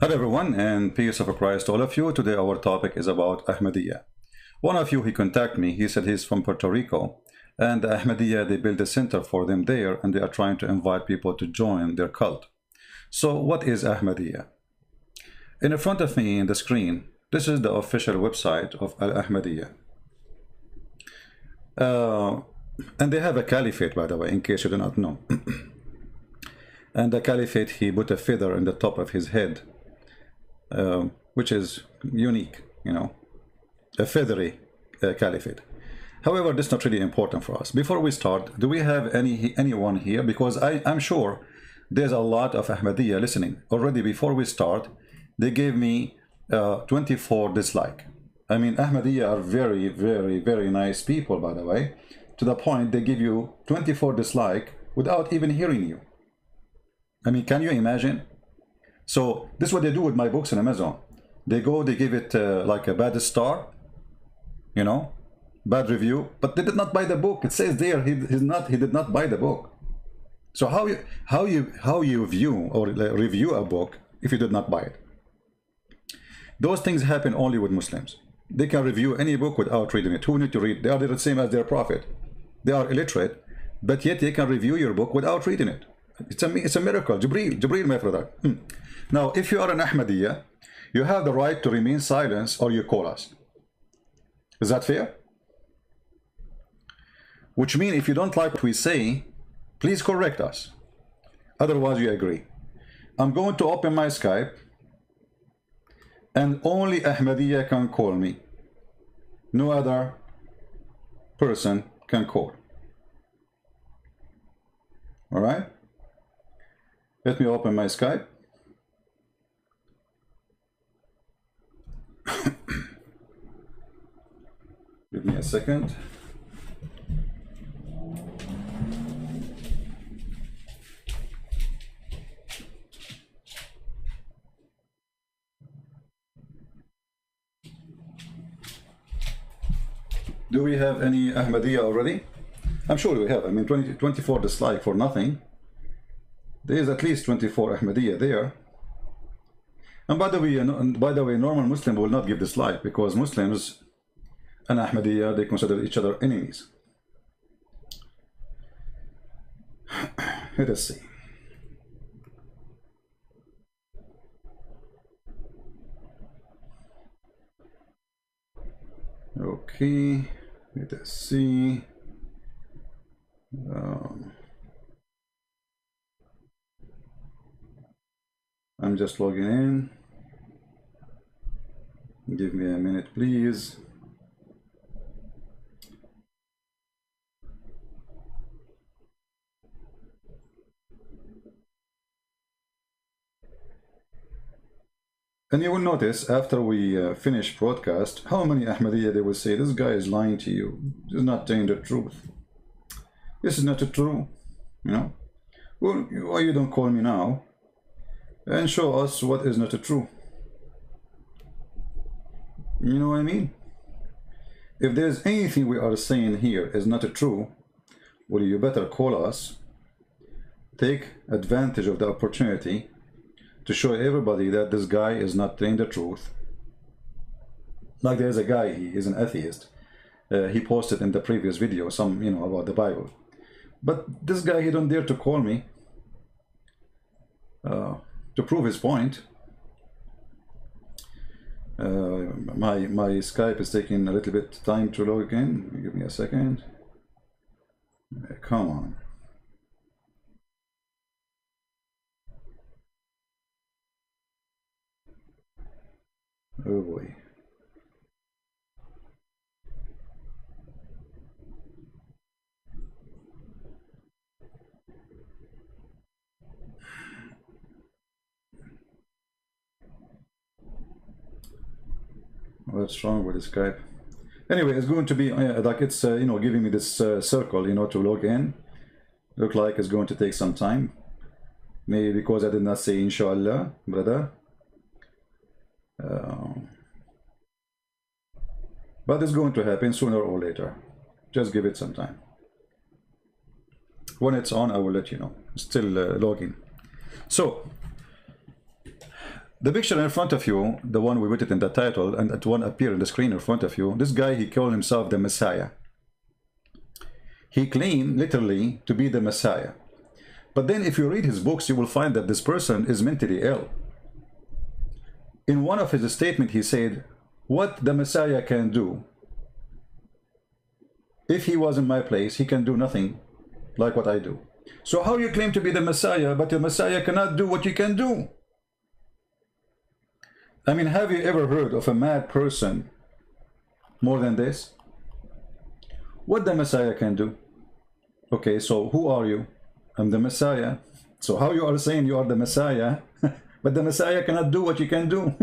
Hello everyone, and peace of Christ to all of you. Today our topic is about Ahmadiyya. One of you, he contacted me. He said he's from Puerto Rico, and the Ahmadiyya, they built a center for them there, and they are trying to invite people to join their cult. So what is Ahmadiyya? In front of me in the screen, this is the official website of Al-Ahmadiyya. And they have a caliphate, by the way, in case you do not know. And the caliphate, he put a feather in the top of his head, which is unique, you know, a feathery caliphate. However, this is not really important for us. Before we start, do we have anyone here? Because I'm sure there's a lot of Ahmadiyya listening. Already before we start, they gave me 24 dislike. I mean, Ahmadiyya are very, very, very nice people, by the way, to the point they give you 24 dislike without even hearing you. I mean, can you imagine? So this is what they do with my books on Amazon. They go, they give it like a bad star, you know, bad review, but they did not buy the book. It says there he did not buy the book. So how you view or review a book if you did not buy it? Those things happen only with Muslims. They can review any book without reading it. Who need to read? They are the same as their prophet. They are illiterate, but yet they can review your book without reading it. It's a miracle. Jibreel, my brother. Now, if you are an Ahmadiyya, you have the right to remain silent or you call us. Is that fair? Which means if you don't like what we say, please correct us. Otherwise, you agree. I'm going to open my Skype, and only Ahmadiyya can call me. No other person can call. All right? Let me open my Skype. Give me a second. Do we have any Ahmadiyya already? I'm sure we have. I mean, 24 dislike for nothing. There is at least 24 Ahmadiyya there. And by the way, normal Muslim will not give dislike, because Muslims and Ahmadiyya, they consider each other enemies. Let us see. Okay, let us see. I'm just logging in. Give me a minute, please. And you will notice after we finish broadcast, how many Ahmadiyya they will say, this guy is lying to you. He's not telling the truth. This is not true, you know. Well, why you don't call me now and show us what is not true? You know what I mean? If there's anything we are saying here is not true, well, you better call us, take advantage of the opportunity to show everybody that this guy is not telling the truth. Like there's a guy, he is an atheist. He posted in the previous video some, you know, about the Bible. But this guy, he don't dare to call me to prove his point. My Skype is taking a little bit time to log in. Give me a second. Come on. Oh boy. What's wrong with Skype? Anyway, it's going to be like it's you know, giving me this circle, you know, to log in. Look like it's going to take some time. Maybe because I did not say inshallah, brother. But it's going to happen sooner or later. Just give it some time. When it's on, I will let you know. Still logging. So The picture in front of you, the one we put it in the title, and that one appear on the screen in front of you, this guy, he called himself the Messiah. He claimed literally to be the Messiah. But then if you read his books, you will find that this person is mentally ill. In one of his statements, he said, what the Messiah can do, if he was in my place, he can do nothing like what I do. So how you claim to be the Messiah, but the Messiah cannot do what you can do? I mean, have you ever heard of a mad person more than this? What the Messiah can do? Okay, so who are you? I'm the Messiah. So how you are saying you are the Messiah, but the Messiah cannot do what you can do?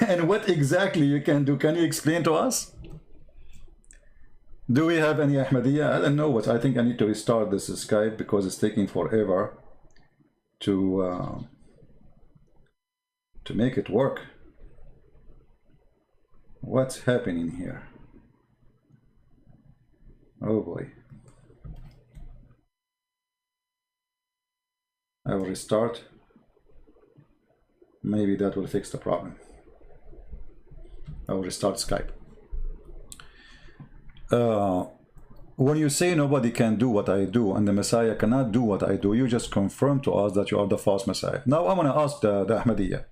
And what exactly you can do? Can you explain to us? Do we have any Ahmadiyya? I don't know what. I think I need to restart this Skype because it's taking forever to make it work. What's happening here? Oh boy. I will restart. Maybe that will fix the problem. I will restart Skype. When you say nobody can do what I do and the Messiah cannot do what I do, you just confirm to us that you are the false Messiah. Now I want to ask the Ahmadiyya.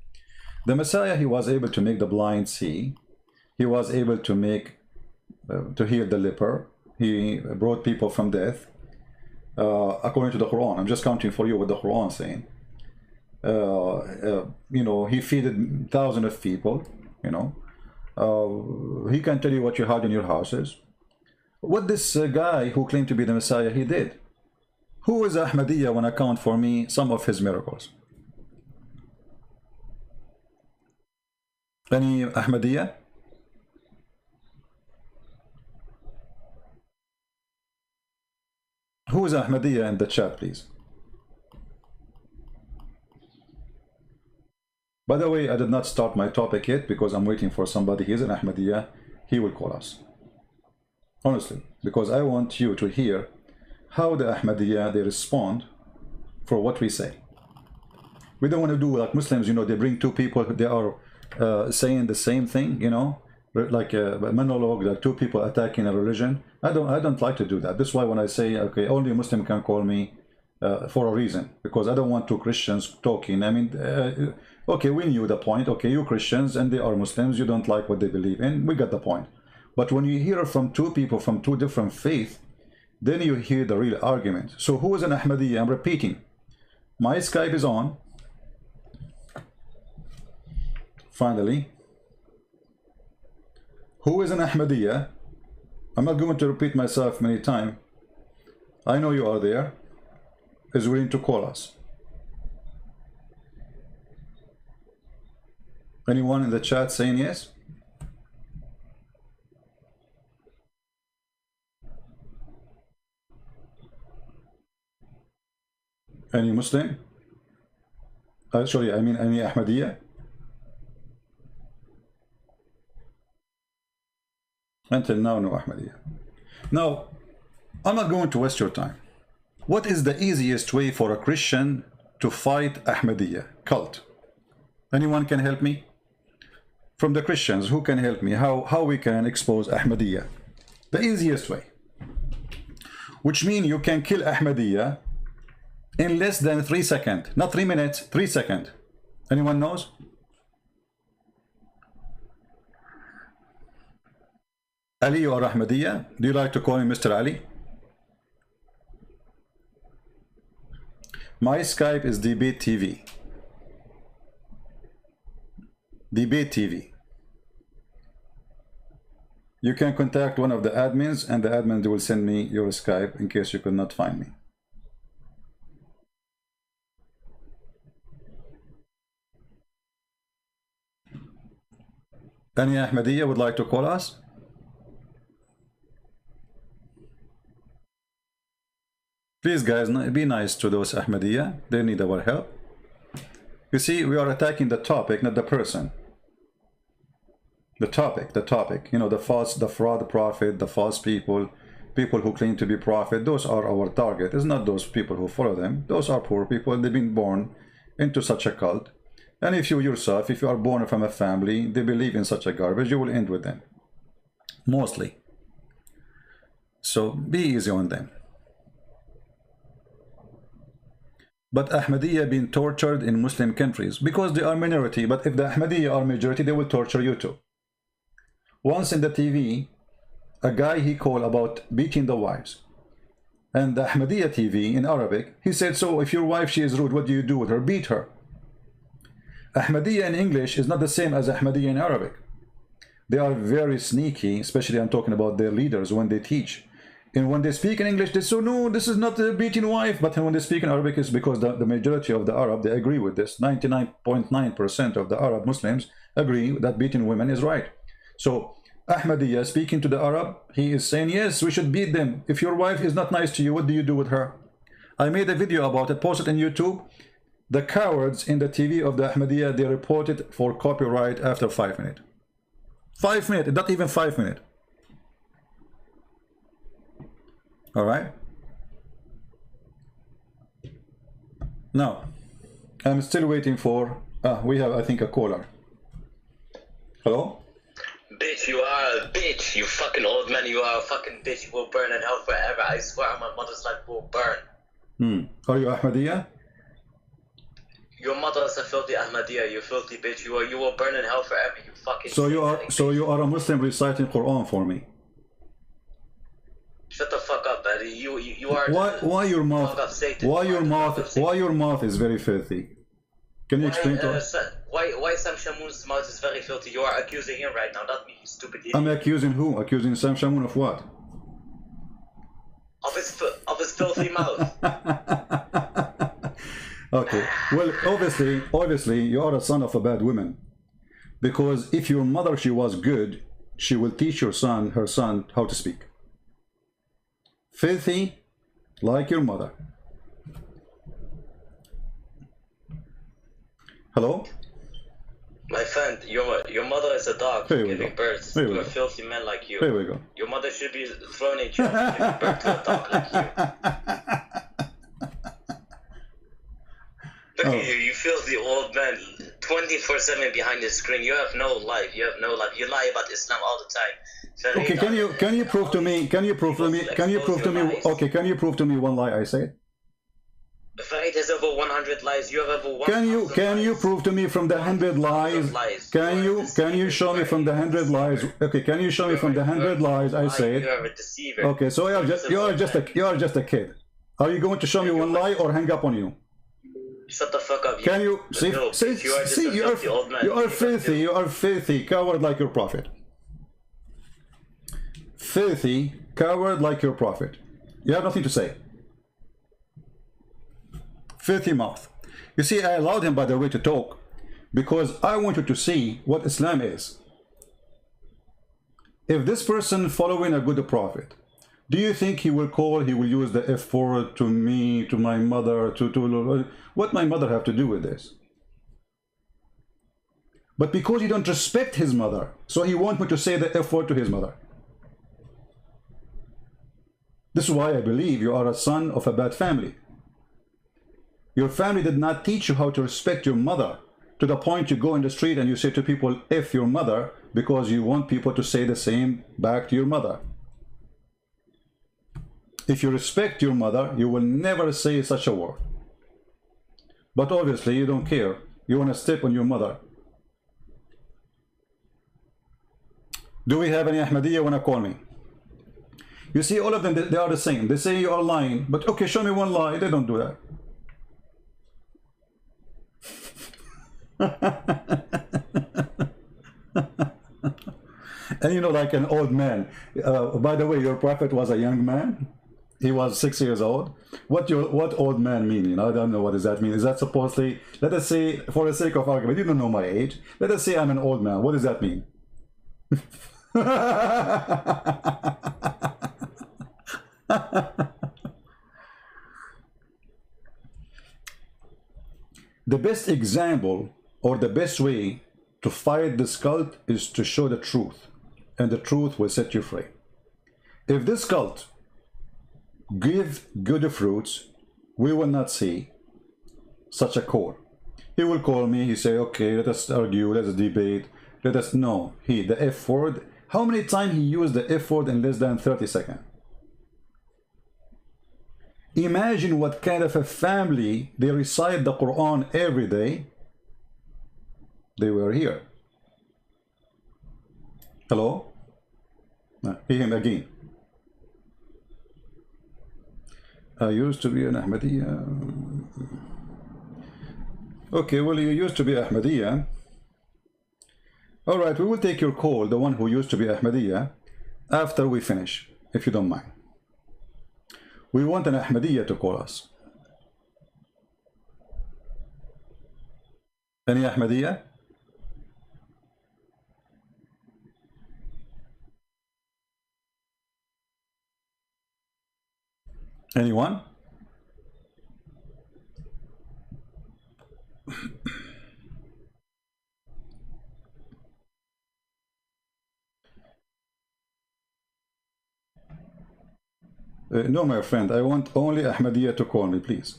The Messiah, he was able to make the blind see. He was able to make, to heal the leper. He brought people from death. According to the Quran, I'm just counting for you what the Quran is saying. You know, he feeded thousands of people, you know. He can tell you what you had in your houses. What this guy who claimed to be the Messiah, he did. Who is Ahmadiyya when I count for me some of his miracles? Any Ahmadiyya? Who is Ahmadiyya in the chat, please? By the way, I did not start my topic yet because I'm waiting for somebody. He is an Ahmadiyya. He will call us. Honestly, because I want you to hear how the Ahmadiyya, they respond for what we say. We don't want to do like Muslims, you know, they bring two people, they are saying the same thing, you know, like a monologue, like two people attacking a religion. I don't like to do that. That's why when I say, okay, only a Muslim can call me for a reason, because I don't want two Christians talking. I mean, okay, we knew the point. Okay, you Christians and they are Muslims, you don't like what they believe in. We got the point. But when you hear from two people from two different faiths, then you hear the real argument. So who is an Ahmadiyya? I'm repeating. My Skype is on. Finally. Who is an Ahmadiyya? I'm not going to repeat myself many times. I know you are there. Is willing to call us. Anyone in the chat saying yes? Any Muslim? Sorry, I mean any Ahmadiyya? Until now, no Ahmadiyya. Now, I'm not going to waste your time. What is the easiest way for a Christian to fight Ahmadiyya cult? Anyone can help me? From the Christians, who can help me? How we can expose Ahmadiyya? The easiest way. Which means you can kill Ahmadiyya in less than 3 seconds. Not 3 minutes, 3 seconds. Anyone knows? Ali, you are Ahmadiyya? Do you like to call me Mr. Ali? My Skype is Debate TV. Debate TV. You can contact one of the admins and the admin will send me your Skype in case you could not find me. Any Ahmadiyya would like to call us? Please guys, be nice to those Ahmadiyya. They need our help. You see, we are attacking the topic, not the person. The topic, you know, the fraud prophet, the false people, people who claim to be prophet, those are our target. It's not those people who follow them. Those are poor people. They've been born into such a cult. And if you yourself, if you are born from a family, they believe in such a garbage, you will end with them. Mostly. So be easy on them. But Ahmadiyya been tortured in Muslim countries because they are minority. But if the Ahmadiyya are majority, they will torture you too. Once in the TV, a guy he called about beating the wives. And the Ahmadiyya TV in Arabic, he said, so if your wife, she is rude, what do you do with her? Beat her. Ahmadiyya in English is not the same as Ahmadiyya in Arabic. They are very sneaky, especially I'm talking about their leaders when they teach. And when they speak in English, they say, no, this is not a beating wife. But when they speak in Arabic, it's because the majority of the Arab, they agree with this. 99.9% of the Arab Muslims agree that beating women is right. So Ahmadiyya speaking to the Arab, he is saying, yes, we should beat them. If your wife is not nice to you, what do you do with her? I made a video about it, posted on YouTube. The cowards in the TV of the Ahmadiyya, they reported for copyright after 5 minutes. 5 minutes, not even 5 minutes. All right. Now, I'm still waiting for, we have, I think, a caller. Hello? Bitch, you are a bitch. You fucking old man, you are a fucking bitch. You will burn in hell forever. I swear on my mother's life will burn. Are you Ahmadiyya? Your mother is a filthy Ahmadiyya, you filthy bitch. You will burn in hell forever, you fucking So you are a Muslim reciting Quran for me. Shut the fuck up, buddy. You are why your mouth why your mouth is very filthy? Can you explain to us? Why Sam Shamoun's mouth is very filthy? You are accusing him right now, not me, you stupid idiot. I'm accusing who? Accusing Sam Shamoun of what? Of his filthy mouth. Okay. Well, obviously, you are a son of a bad woman. Because if your mother, she was good, she will teach her son how to speak. Filthy, like your mother. Hello? My friend, your mother is a dog giving birth to a filthy man like you. Here we go. Your mother should be thrown in jail for giving birth to a dog like you. Look at you, you filthy old man, 24/7 behind the screen. You have no life. You have no life. You lie about Islam all the time. Okay, can you prove to me? Can you prove to me? Okay, can you prove to me one lie I said? Farid has over 100 lies. You have over 1,000 Can you prove to me from the 100 lies? Can you show me from the 100 lies? Okay, can you show me from the 100 lies I said? You are a deceiver. Okay, so you are just a kid. Are you going to show me one lie or hang up on you? Shut the fuck up. Can you see? You are filthy. You are filthy, coward like your prophet. Filthy, coward like your prophet. You have nothing to say. Filthy mouth. You see, I allowed him, by the way, to talk because I wanted to see what Islam is. If this person following a good prophet, do you think he will use the F word to me, to my mother, what my mother have to do with this? But because you don't respect his mother, so he wants me to say the F word to his mother. This is why I believe you are a son of a bad family. Your family did not teach you how to respect your mother to the point you go in the street and you say to people, F your mother, because you want people to say the same back to your mother. If you respect your mother, you will never say such a word. But obviously you don't care. You want to step on your mother. Do we have any Ahmadiyya want to call me? You see, all of them, they are the same. They say you are lying, but okay, show me one lie. They don't do that. And you know, like an old man. By the way, your prophet was a young man. He was 6 years old. What old man mean? You know, I don't know what does that mean. Is that supposedly? Let us say, for the sake of argument, you don't know my age. Let us say I'm an old man. What does that mean? The best example or the best way to fight this cult is to show the truth, and the truth will set you free. If this cult give good fruits, we will not see such a call. He will call me, he say, okay, let us argue, let us debate, let us know. The F word, how many times he used the F word in less than 30 seconds? Imagine what kind of a family they recite the Quran every day. They were here. Hello? Him again. I used to be an Ahmadiyya. Okay, well, you used to be Ahmadiyya. All right, we will take your call, the one who used to be Ahmadiyya, after we finish, if you don't mind. We want an Ahmadiyya to call us. Any Ahmadiyya? Anyone? No, my friend, I want only Ahmadiyya to call me, please.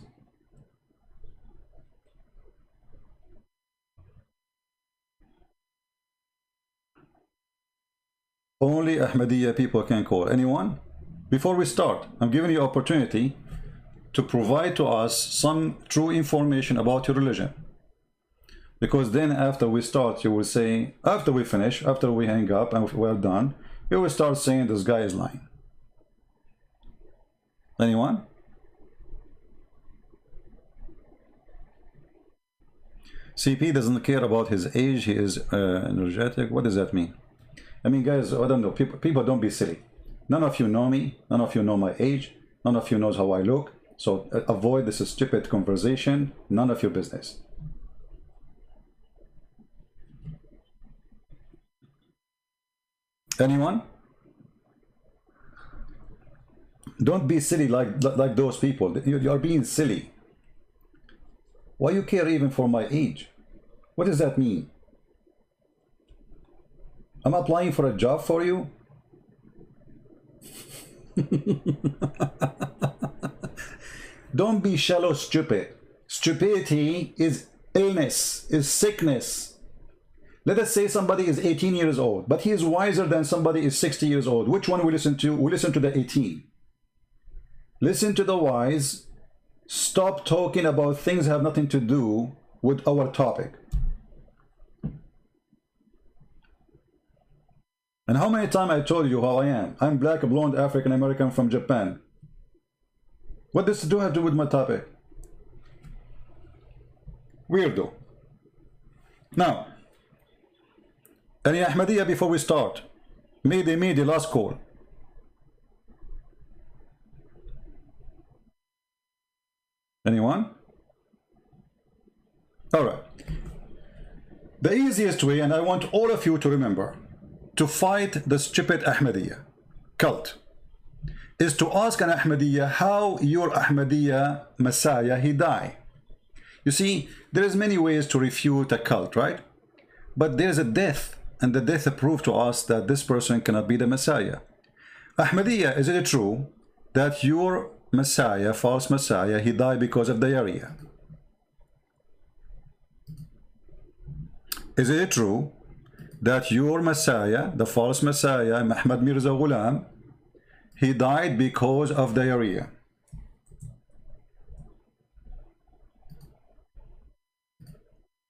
Only Ahmadiyya people can call. Anyone? Before we start, I'm giving you opportunity to provide to us some true information about your religion. Because then after we start, you will say, after we finish, after we hang up and we're done, you will start saying this guy is lying. Anyone? CP doesn't care about his age, he is energetic. What does that mean? I mean, guys, I don't know. People don't be silly. None of you know me. None of you know my age. None of you knows how I look. So avoid this stupid conversation. None of your business. Anyone? Don't be silly like those people. You are being silly. Why you care even for my age? What does that mean? I'm applying for a job for you? Don't be shallow stupid. Stupidity is illness, is sickness. Let us say somebody is 18 years old, but he is wiser than somebody is 60 years old. Which one we listen to? We listen to the 18. Listen to the wise. Stop talking about things that have nothing to do with our topic. And how many times I told you how I am? I'm black, blonde, African American from Japan. What does it have to do with my topic? Weirdo. Now, any Ahmadiyya before we start? Mayday, last call. Anyone? All right. The easiest way, and I want all of you to remember, to fight the stupid Ahmadiyya cult is to ask an Ahmadiyya how your Ahmadiyya Messiah he died. You see, there is many ways to refute a cult, right? But there's a death, and the death proved to us that this person cannot be the Messiah. Ahmadiyya, is it true that your Messiah, false Messiah, he died because of diarrhea? Is it true that your Messiah, the false Messiah, Ahmad Mirza Ghulam, he died because of diarrhea?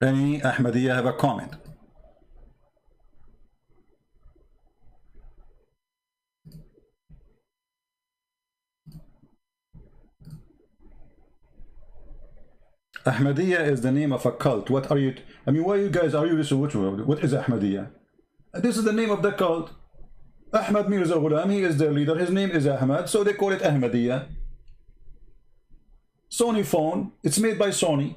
Any Ahmadiyya have a comment? Ahmadiyya is the name of a cult. What are you? I mean, why you guys are you this? What is Ahmadiyya? This is the name of the cult. Ahmad Mirza Ghulam, he is their leader. His name is Ahmad, so they call it Ahmadiyya. Sony phone. It's made by Sony.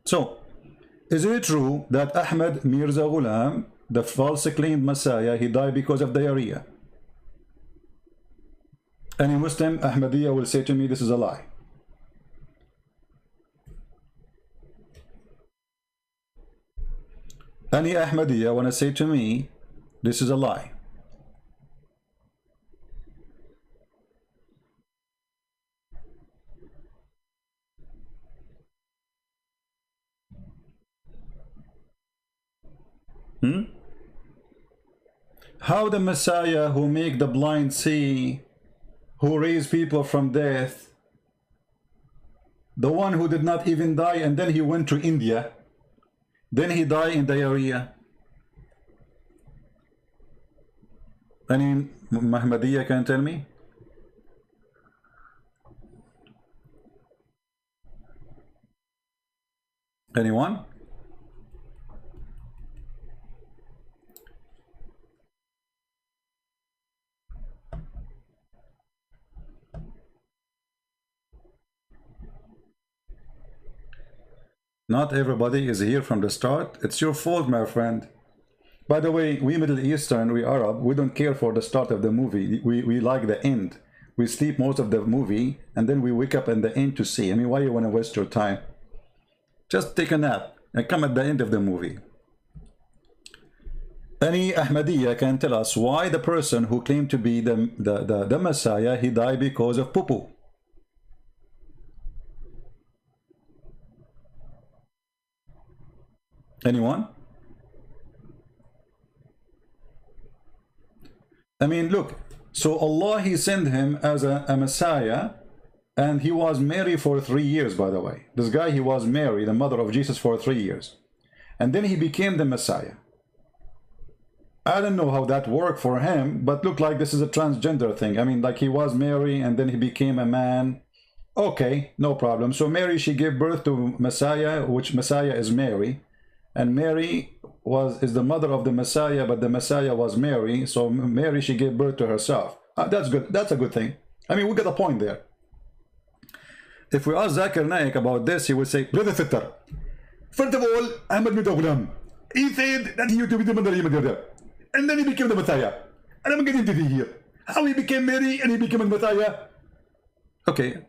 So, is it true that Ahmad Mirza Ghulam, the false claimed Messiah, he died because of diarrhea? Any Muslim Ahmadiyya will say to me, this is a lie. Any Ahmadiyya want to say to me, this is a lie? How the Messiah who make the blind see, who raise people from death, the one who did not even die and then he went to India, then he died in diarrhea. Any Ahmadiyya can tell me? Anyone? Not everybody is here from the start. It's your fault, my friend. By the way, we Middle Eastern, we Arab, we don't care for the start of the movie. We like the end. We sleep most of the movie and then we wake up in the end to see. I mean, why you want to waste your time? Just take a nap and come at the end of the movie. Any Ahmadiyya can tell us why the person who claimed to be the Messiah, he died because of poo-poo. Anyone? I mean, look, so Allah, he sent him as a Messiah, and he was married for 3 years, by the way. This guy, he was married, the mother of Jesus, for 3 years. And then he became the Messiah. I don't know how that worked for him, but look like this is a transgender thing. I mean, like he was married and then he became a man. Okay, no problem. So Mary, she gave birth to Messiah, which Messiah is Mary. And Mary is the mother of the Messiah, but the Messiah was Mary. So Mary, she gave birth to herself. That's good. That's a good thing. I mean, we got a point there. If we ask Zakir Naik about this, he would say, Brother Fitter, first of all, Ahmad made a Ghulam. He said that he used to be the mother, and then he became the Messiah. And I'm getting to the here. How he became Mary and he became a Messiah. Okay.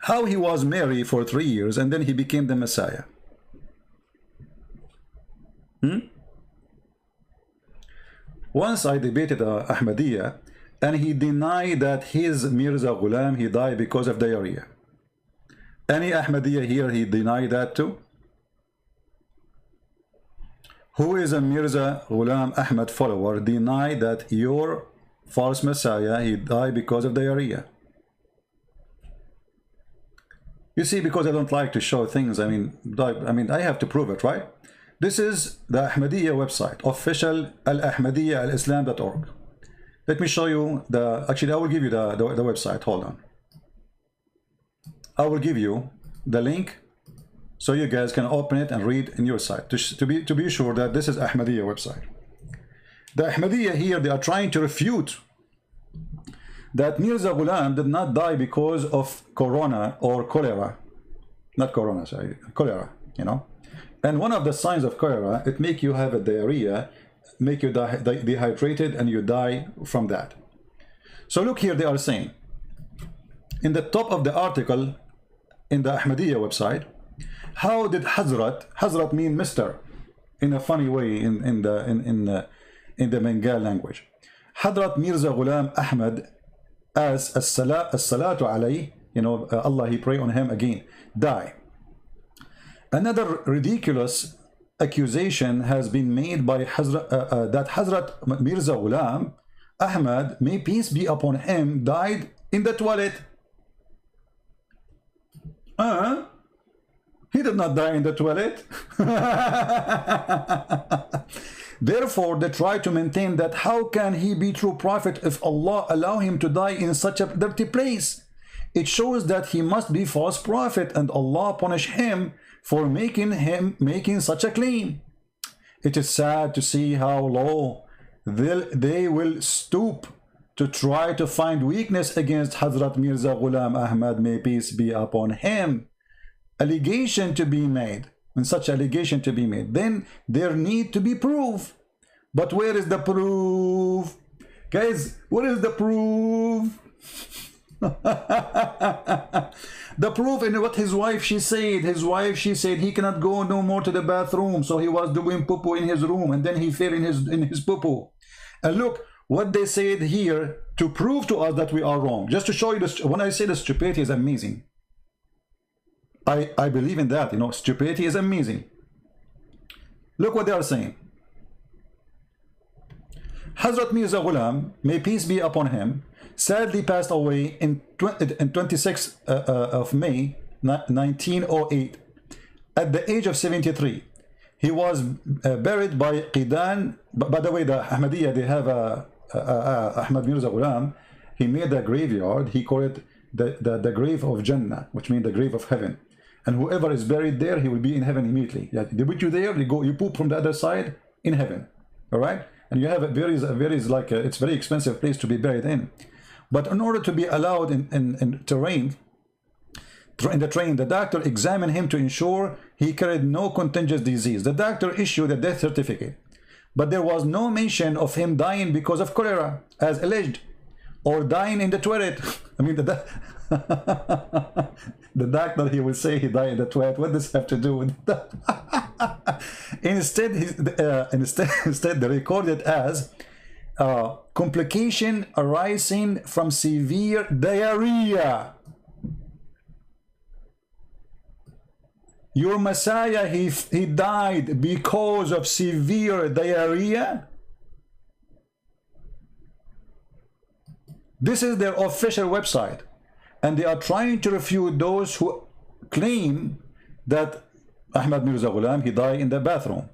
How he was married for 3 years and then he became the Messiah. Once I debated Ahmadiyya, and he denied that his Mirza Ghulam, he died because of diarrhea. Any Ahmadiyya here, he denied that too? Who is a Mirza Ghulam Ahmad follower denied that your false Messiah, he died because of diarrhea? You see, because I don't like to show things, I mean, I have to prove it, right? This is the Ahmadiyya website, official al-ahmadiyya-al-islam.org. Let me show you actually I will give you the website, hold on. I will give you the link so you guys can open it and read in your site to be sure that this is Ahmadiyya website. The Ahmadiyya here, they are trying to refute that Mirza Ghulam did not die because of corona or cholera. Not corona, sorry, cholera, you know. And one of the signs of cholera, it make you have a diarrhea, make you dehydrated, and you die from that. So look here, they are saying, in the top of the article, in the Ahmadiyya website, how did Hazrat mean Mr. in a funny way in the Bengal language. Hazrat Mirza Ghulam Ahmad, as as-salatu alayhi, you know, Allah, he pray on him again, die. Another ridiculous accusation has been made by that Hazrat Mirza Ghulam Ahmad, may peace be upon him, died in the toilet. He did not die in the toilet. Therefore, they try to maintain that how can he be true prophet if Allah allow him to die in such a dirty place? It shows that he must be false prophet and Allah punish him for making such a claim. It is sad to see how low they will stoop to try to find weakness against Hazrat Mirza Ghulam Ahmad, may peace be upon him. Allegation to be made, when such allegation to be made, then there need to be proof. But where is the proof? Guys, what is the proof? The proof in what his wife she said. His wife she said he cannot go no more to the bathroom, so he was doing poo-poo in his room, and then he fell in his poo-poo. And look what they said here to prove to us that we are wrong. Just to show you this, when I say the stupidity is amazing, I believe in that. You know, stupidity is amazing. Look what they are saying. Hazrat Mirza Ghulam, may peace be upon him, sadly passed away in 26th of May 1908 at the age of 73. He was buried by Qidan. By the way, the Ahmadiyya, they have Ahmad Mirza Ghulam. He made a graveyard. He called it the grave of Jannah, which means the grave of heaven. And whoever is buried there, he will be in heaven immediately. Yeah, they put you there, you poop from the other side in heaven. All right? And you have it's a very expensive place to be buried in. But in order to be allowed in the train, the doctor examined him to ensure he carried no contagious disease. The doctor issued a death certificate, but there was no mention of him dying because of cholera, as alleged, or dying in the toilet. I mean, the doctor, he will say he died in the toilet. What does this have to do with that? Instead, they recorded as complication arising from severe diarrhea. Your Messiah, he died because of severe diarrhea. This is their official website, and they are trying to refute those who claim that Ahmad Mirza Ghulam, he died in the bathroom.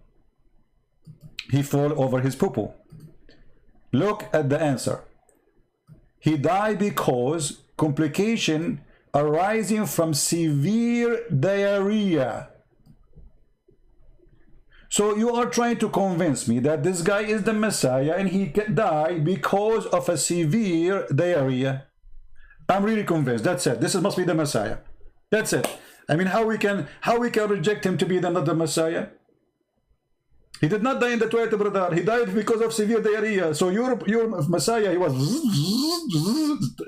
He fell over his poo-poo. Look at the answer. He died because complication arising from severe diarrhea. So you are trying to convince me that this guy is the Messiah and he died because of a severe diarrhea. I'm really convinced. That's it. This must be the Messiah. That's it. I mean, how we can reject him to be not the Messiah? He did not die in the toilet, brother. He died because of severe diarrhea. So your Messiah, he was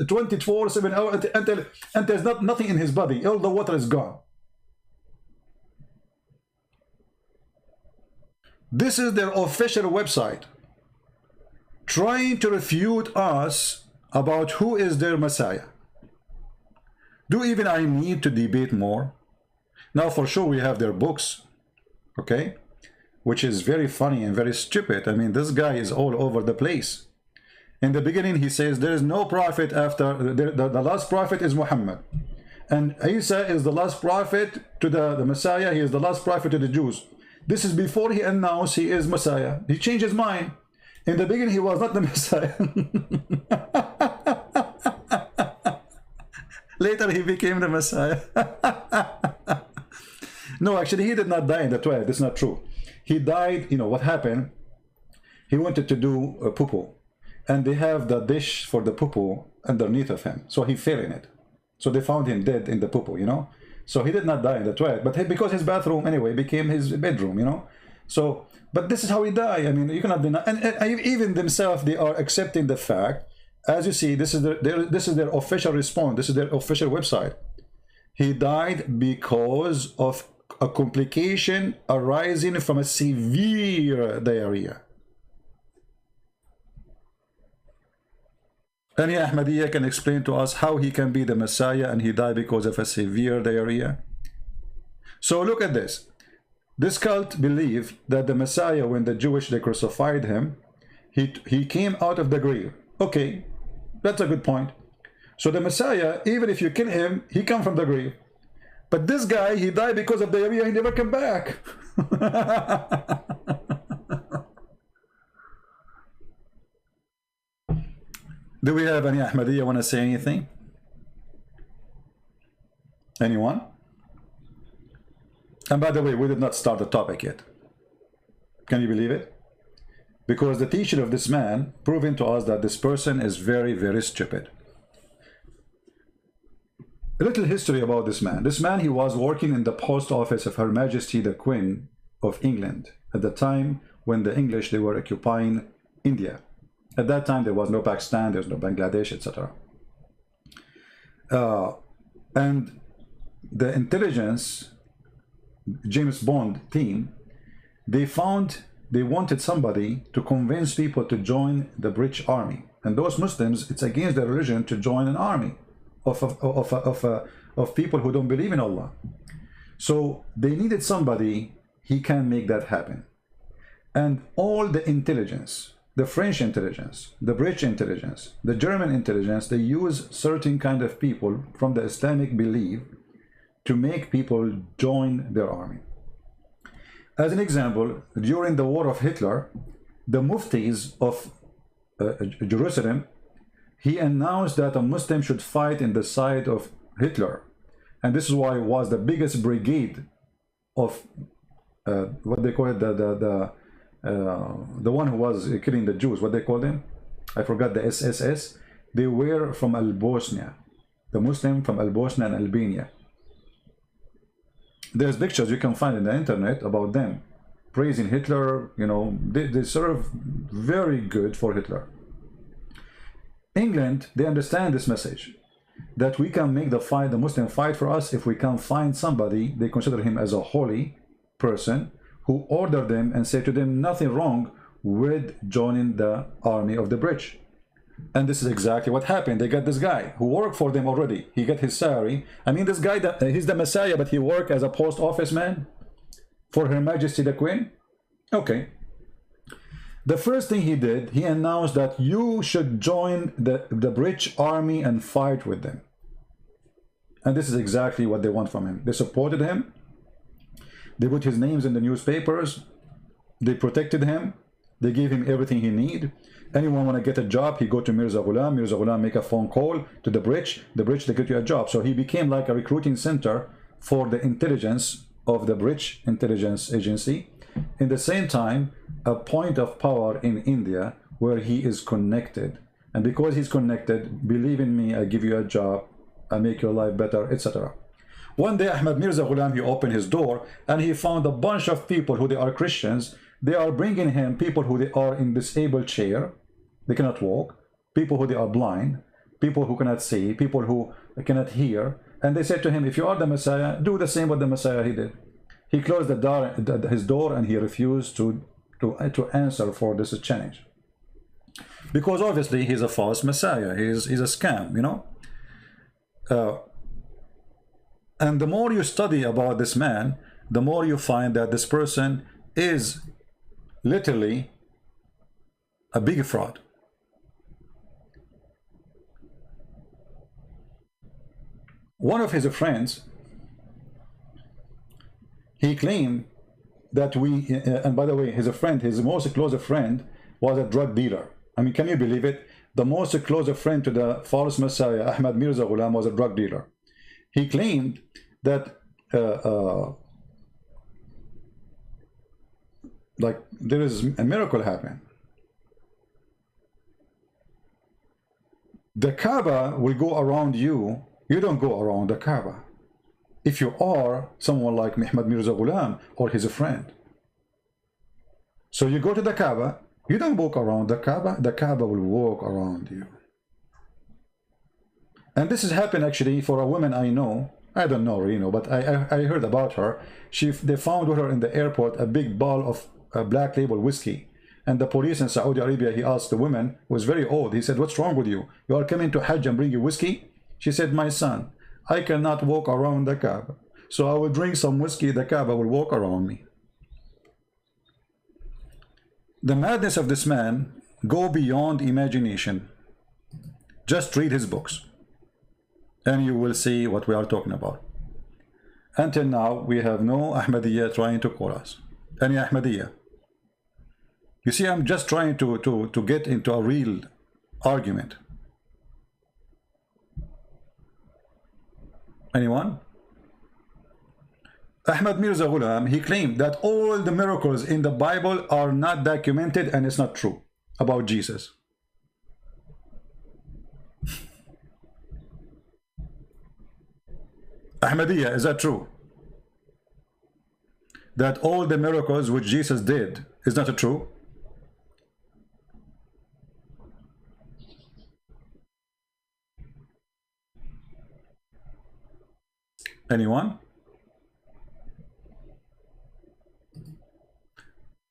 24/7 hours until there's nothing in his body. All the water is gone. This is their official website, trying to refute us about who is their Messiah. Do even I need to debate more? Now, for sure, we have their books, okay, which is very funny and very stupid. I mean, this guy is all over the place. In the beginning, he says there is no prophet after, the last prophet is Muhammad. And Isa is the last prophet to the Messiah. He is the last prophet to the Jews. This is before he announced he is Messiah. He changed his mind. In the beginning, he was not the Messiah. Later, he became the Messiah. No, actually, he did not die in the toilet. That's not true. He died, you know, what happened? He wanted to do a poo-poo. And they have the dish for the poo-poo underneath of him. So he fell in it. So they found him dead in the poo-poo, you know. So he did not die in the toilet, but because his bathroom anyway became his bedroom, you know. So, but this is how he died. I mean, you cannot deny. And even themselves, they are accepting the fact. As you see, this is their official response. This is their official website. He died because of a complication arising from a severe diarrhea. Any Ahmadiyya can explain to us how he can be the Messiah and he died because of a severe diarrhea? So look at this. This cult believed that the Messiah, when the Jewish, they crucified him, he came out of the grave. Okay, that's a good point. So the Messiah, even if you kill him, he come from the grave. But this guy, he died because of diarrhea, he never came back. Do we have any Ahmadiyya want to say anything? Anyone? And by the way, we did not start the topic yet. Can you believe it? Because the teaching of this man proving to us that this person is very, very stupid. A little history about this man. This man, he was working in the post office of Her Majesty the Queen of England at the time when the English, they were occupying India. At that time, there was no Pakistan, there was no Bangladesh, etc. And the intelligence James Bond team, they wanted somebody to convince people to join the British army. And those Muslims, it's against their religion to join an army of people who don't believe in Allah. So they needed somebody, he can make that happen. And all the intelligence, the French intelligence, the British intelligence, the German intelligence, they use certain kind of people from the Islamic belief to make people join their army. As an example, during the war of Hitler, the muftis of Jerusalem, he announced that a Muslim should fight in the side of Hitler. And this is why it was the biggest brigade of what they call it, the one who was killing the Jews, what they call them? I forgot, the SSS. They were from Al-Bosnia, the Muslim from Al-Bosnia and Albania. There's pictures you can find in the internet about them praising Hitler. You know, they serve very good for Hitler. England, they understand this message, that we can make the Muslim fight for us if we can find somebody they consider him as a holy person, who order them and say to them nothing wrong with joining the army of the British. And this is exactly what happened. They got this guy who worked for them already. He got his salary. I mean, this guy, he's the Messiah, but he worked as a post office man for Her Majesty the Queen. Okay. The first thing he did, he announced that you should join the British army and fight with them. And this is exactly what they want from him. They supported him. They put his names in the newspapers. They protected him. They gave him everything he needed. Anyone want to get a job, he go to Mirza Ghulam. Mirza Ghulam make a phone call to the British. The British, they get you a job. So he became like a recruiting center for the intelligence of the British intelligence agency. In the same time, a point of power in India where he is connected. And because he's connected, believe in me, I give you a job, I make your life better, etc. One day, Ahmad Mirza Ghulam, he opened his door and he found a bunch of people who they are Christians. They are bringing him people who they are in disabled chair. They cannot walk. People who they are blind. People who cannot see. People who cannot hear. And they said to him, if you are the Messiah, do the same what the Messiah he did. He closed his door and he refused to answer for this challenge. Because obviously he's a false Messiah. He's a scam, you know. And the more you study about this man, the more you find that this person is literally a big fraud. One of his friends, he claimed that and by the way, his most close friend was a drug dealer. I mean, can you believe it? The most close friend to the false Messiah, Ahmad Mirza Ghulam, was a drug dealer. He claimed that like there is a miracle happening. The Kaaba will go around you. You don't go around the Kaaba. If you are someone like Ahmad Mirza Ghulam or his friend. So you go to the Kaaba, you don't walk around the Kaaba will walk around you. And this has happened actually for a woman I know. I don't know, you know, but I heard about her. They found with her in the airport a big bottle of black label whiskey. And the police in Saudi Arabia, he asked the woman, who was very old, he said, what's wrong with you? You are coming to Hajj and bring you whiskey? She said, my son, I cannot walk around the Kaaba. So I will drink some whiskey, the Kaaba will walk around me. The madness of this man go beyond imagination. Just read his books. And you will see what we are talking about. Until now, we have no Ahmadiyya trying to call us. Any Ahmadiyya. You see, I'm just trying to get into a real argument. Anyone? Ahmad Mirza Ghulam, he claimed that all the miracles in the Bible are not documented and it's not true about Jesus. Ahmadiyya, is that true? That all the miracles which Jesus did is not true? Anyone?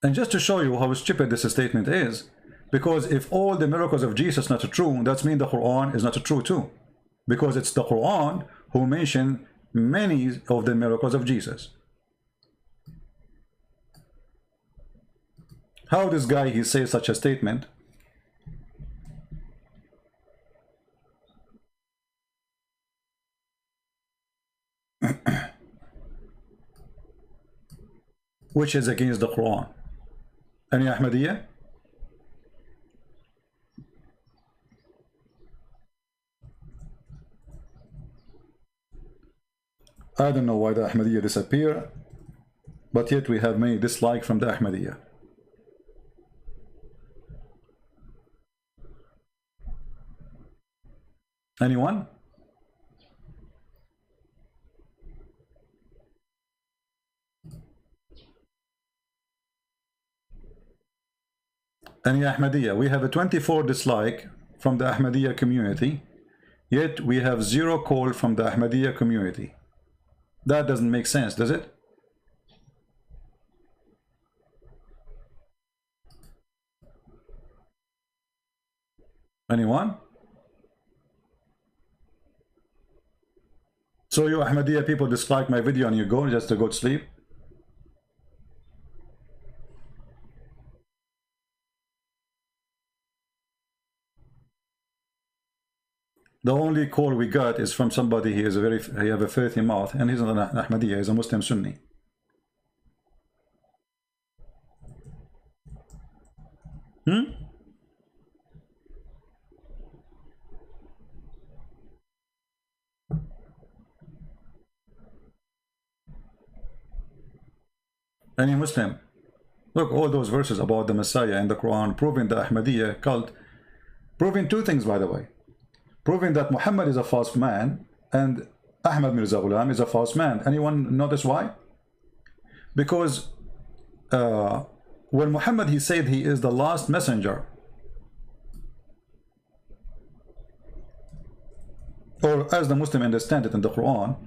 And just to show you how stupid this statement is, because if all the miracles of Jesus are not true, that means the Quran is not true too. Because it's the Quran who mentioned many of the miracles of Jesus. How this guy, he says such a statement? Which is against the Quran. Any Ahmadiyya? I don't know why the Ahmadiyya disappear, but yet we have many dislike from the Ahmadiyya. Anyone? Any Ahmadiyya? We have a 24 dislike from the Ahmadiyya community, yet we have 0 call from the Ahmadiyya community. That doesn't make sense, does it? Anyone? So you Ahmadiyya people dislike my video and you go just to go to sleep? The only call we got is from somebody he have a filthy mouth, and he's not an Ahmadiyya, he's a Muslim Sunni. Any Muslim? Look, all those verses about the Messiah in the Quran proving the Ahmadiyya cult, proving 2 things, by the way. Proving that Muhammad is a false man and Ahmad Mirza Ghulam is a false man. Anyone notice why? Because when Muhammad, he said he is the last messenger, or as the Muslim understand it in the Quran,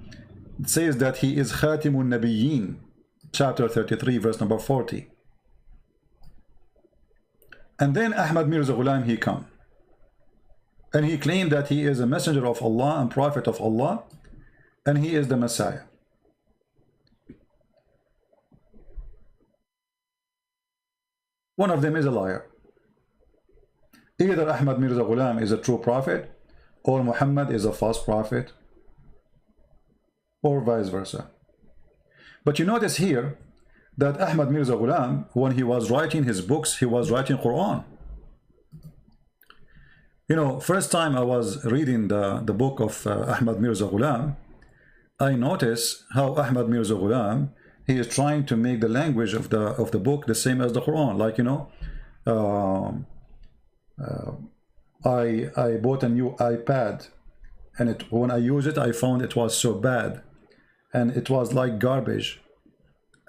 it says that he is Khatimun Nabiyyin, chapter 33, verse number 40. And then Ahmad Mirza Ghulam, he come. And he claimed that he is a messenger of Allah and prophet of Allah, and he is the Messiah. One of them is a liar. Either Ahmad Mirza Ghulam is a true prophet, or Muhammad is a false prophet, or vice versa. But you notice here that Ahmad Mirza Ghulam, when he was writing his books, he was writing Quran. You know, first time I was reading the book of Ahmad Mirza Ghulam, I noticed how Ahmad Mirza Ghulam, he is trying to make the language of the book the same as the Quran. Like, you know, I bought a new iPad, and when I used it, I found it was so bad, and it was like garbage,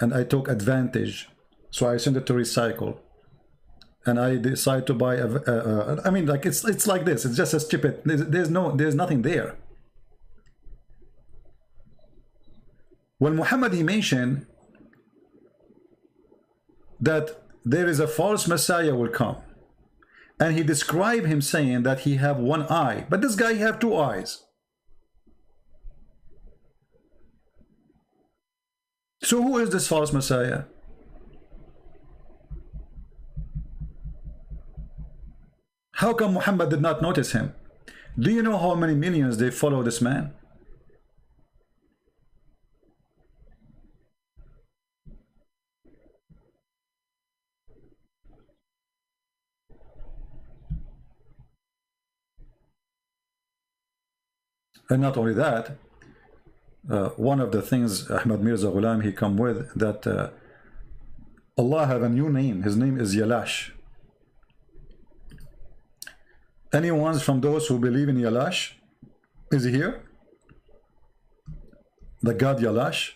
and I took advantage, so I sent it to recycle. And I decide to buy I mean, like, it's like this. It's just a stupid. There's nothing there. When Muhammad, he mentioned that there is a false Messiah will come, and he described him saying that he have 1 eye, but this guy have 2 eyes. So who is this false Messiah? How come Muhammad did not notice him? Do you know how many millions they follow this man? And not only that, one of the things Ahmad Mirza Ghulam, he come with, that Allah have a new name. His name is Yalash. Anyone from those who believe in Yalash? Is he here? The God Yalash?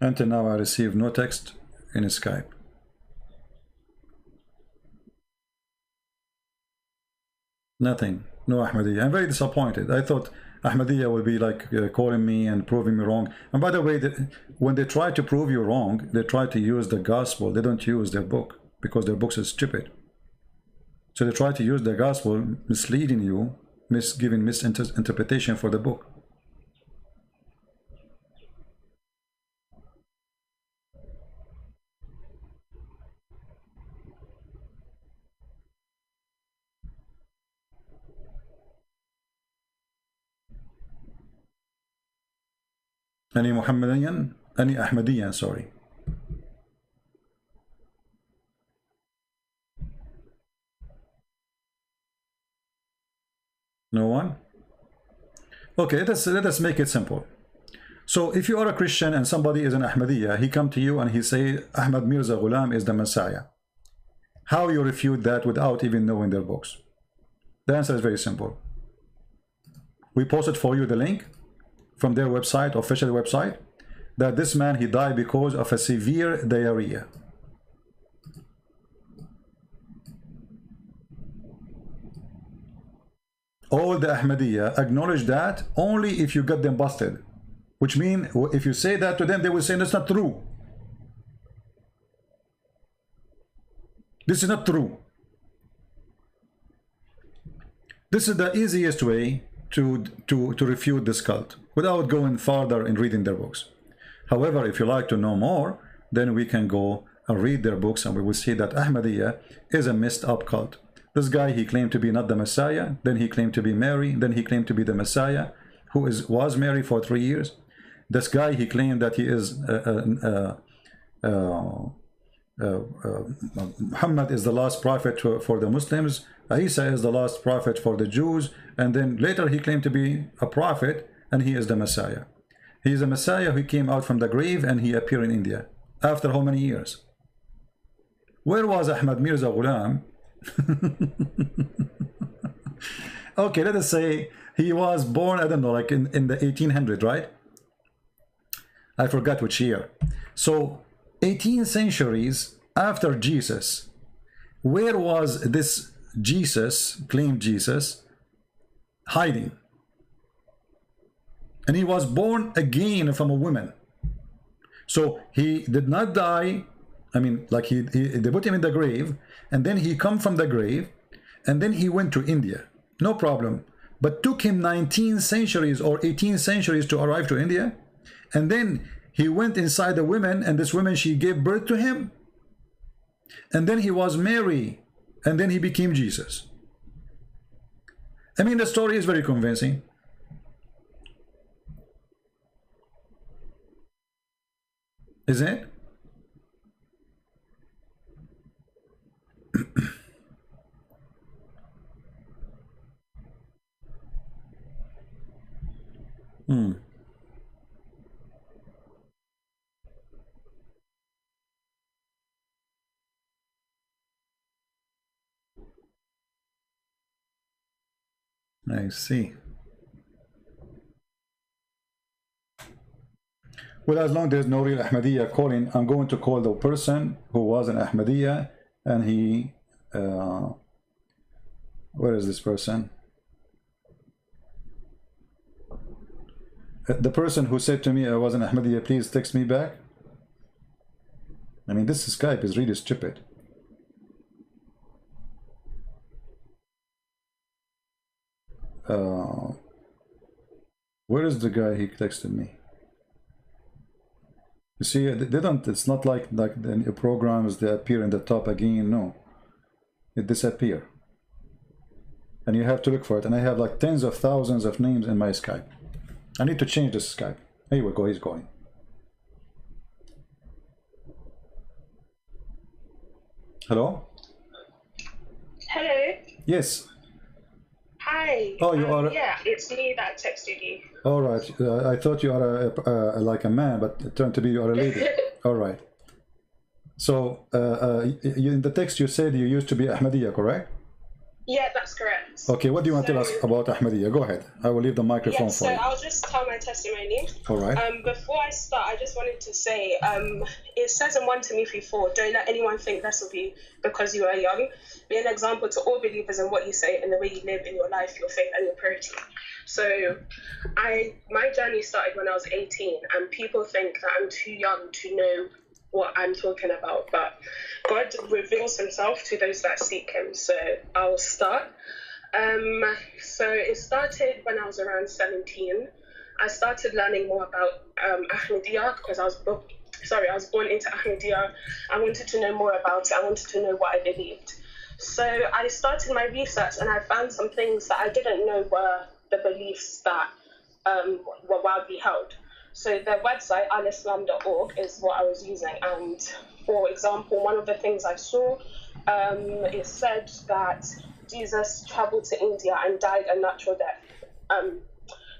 Until now, I received no text in Skype. Nothing. No Ahmadiyya. I'm very disappointed. I thought Ahmadiyya would be like calling me and proving me wrong. And by the way, when they try to prove you wrong, they try to use the gospel. They don't use their book because their books are stupid. So they try to use the gospel, misleading you, giving misinterpretation for the book. Any Muhammadiyan, any Ahmadiyyan, sorry. No one? Okay, let us make it simple. So if you are a Christian and somebody is an Ahmadiyya, he come to you and he say Ahmad Mirza Ghulam is the Messiah. How you refute that without even knowing their books? The answer is very simple. We posted for you the link from their website, official website, that this man, he died because of a severe diarrhea. All the Ahmadiyya acknowledge that only if you get them busted, which means if you say that to them, they will say that's not true. This is not true. This is the easiest way to refute this cult without going farther in reading their books. However, if you like to know more, then we can go and read their books and we will see that Ahmadiyya is a messed up cult. This guy, he claimed to be not the Messiah, then he claimed to be Mary, then he claimed to be the Messiah, who was Mary for 3 years. This guy, he claimed that he is Muhammad is the last prophet for the Muslims, Isa is the last prophet for the Jews, and then later he claimed to be a prophet and he is the Messiah. He is a Messiah who came out from the grave and he appeared in India. After how many years? Where was Ahmad Mirza Ghulam? Okay, let us say he was born, I don't know, like in the 1800s, right? I forgot which year. So 18 centuries after Jesus, where was this Jesus, claimed Jesus, hiding? And he was born again from a woman. So he did not die. I mean, like they put him in the grave, and then he come from the grave, and then he went to India. No problem. But took him 19 centuries or 18 centuries to arrive to India. And then he went inside the woman, and this woman, she gave birth to him. And then he was Mary, and then he became Jesus. I mean, the story is very convincing. Isn't it? I see. Well, as long as there's no real Ahmadiyya calling, I'm going to call the person who was an Ahmadiyya, and he, where is this person? The person who said to me I was an Ahmadiyya, please text me back. I mean, this Skype is really stupid. Where is the guy he texted me? You see, they don't, it's not like the programs, they appear in the top again. No, it disappear. And you have to look for it. And I have like tens of thousands of names in my Skype. I need to change this Skype. Here we go, he's going. Hello? Hello? Yes. Hi. Oh, you are? Yeah, it's me that texted you. All right. I thought you are like a man, but it turned to be you are a lady. All right. So in the text you said you used to be Ahmadiyya, correct? Yeah, that's correct. Okay, what do you want to tell us about Ahmadiyya? Go ahead. I will leave the microphone Yeah, for so you. I'll just tell my testimony. All right. Before I start, I just wanted to say, it says in 1 Timothy 4, don't let anyone think less of you because you are young. Be an example to all believers in what you say and the way you live in your life, your faith and your purity. So my journey started when I was 18, and people think that I'm too young to know what I'm talking about, but God reveals himself to those that seek him. So I'll start. So it started when I was around 17. I started learning more about Ahmadiyya because I was born into Ahmadiyya. I wanted to know more about it. I wanted to know what I believed. So I started my research, and I found some things that I didn't know were the beliefs that were widely held. So their website, alislam.org, is what I was using. And for example, one of the things I saw, it said that Jesus traveled to India and died a natural death.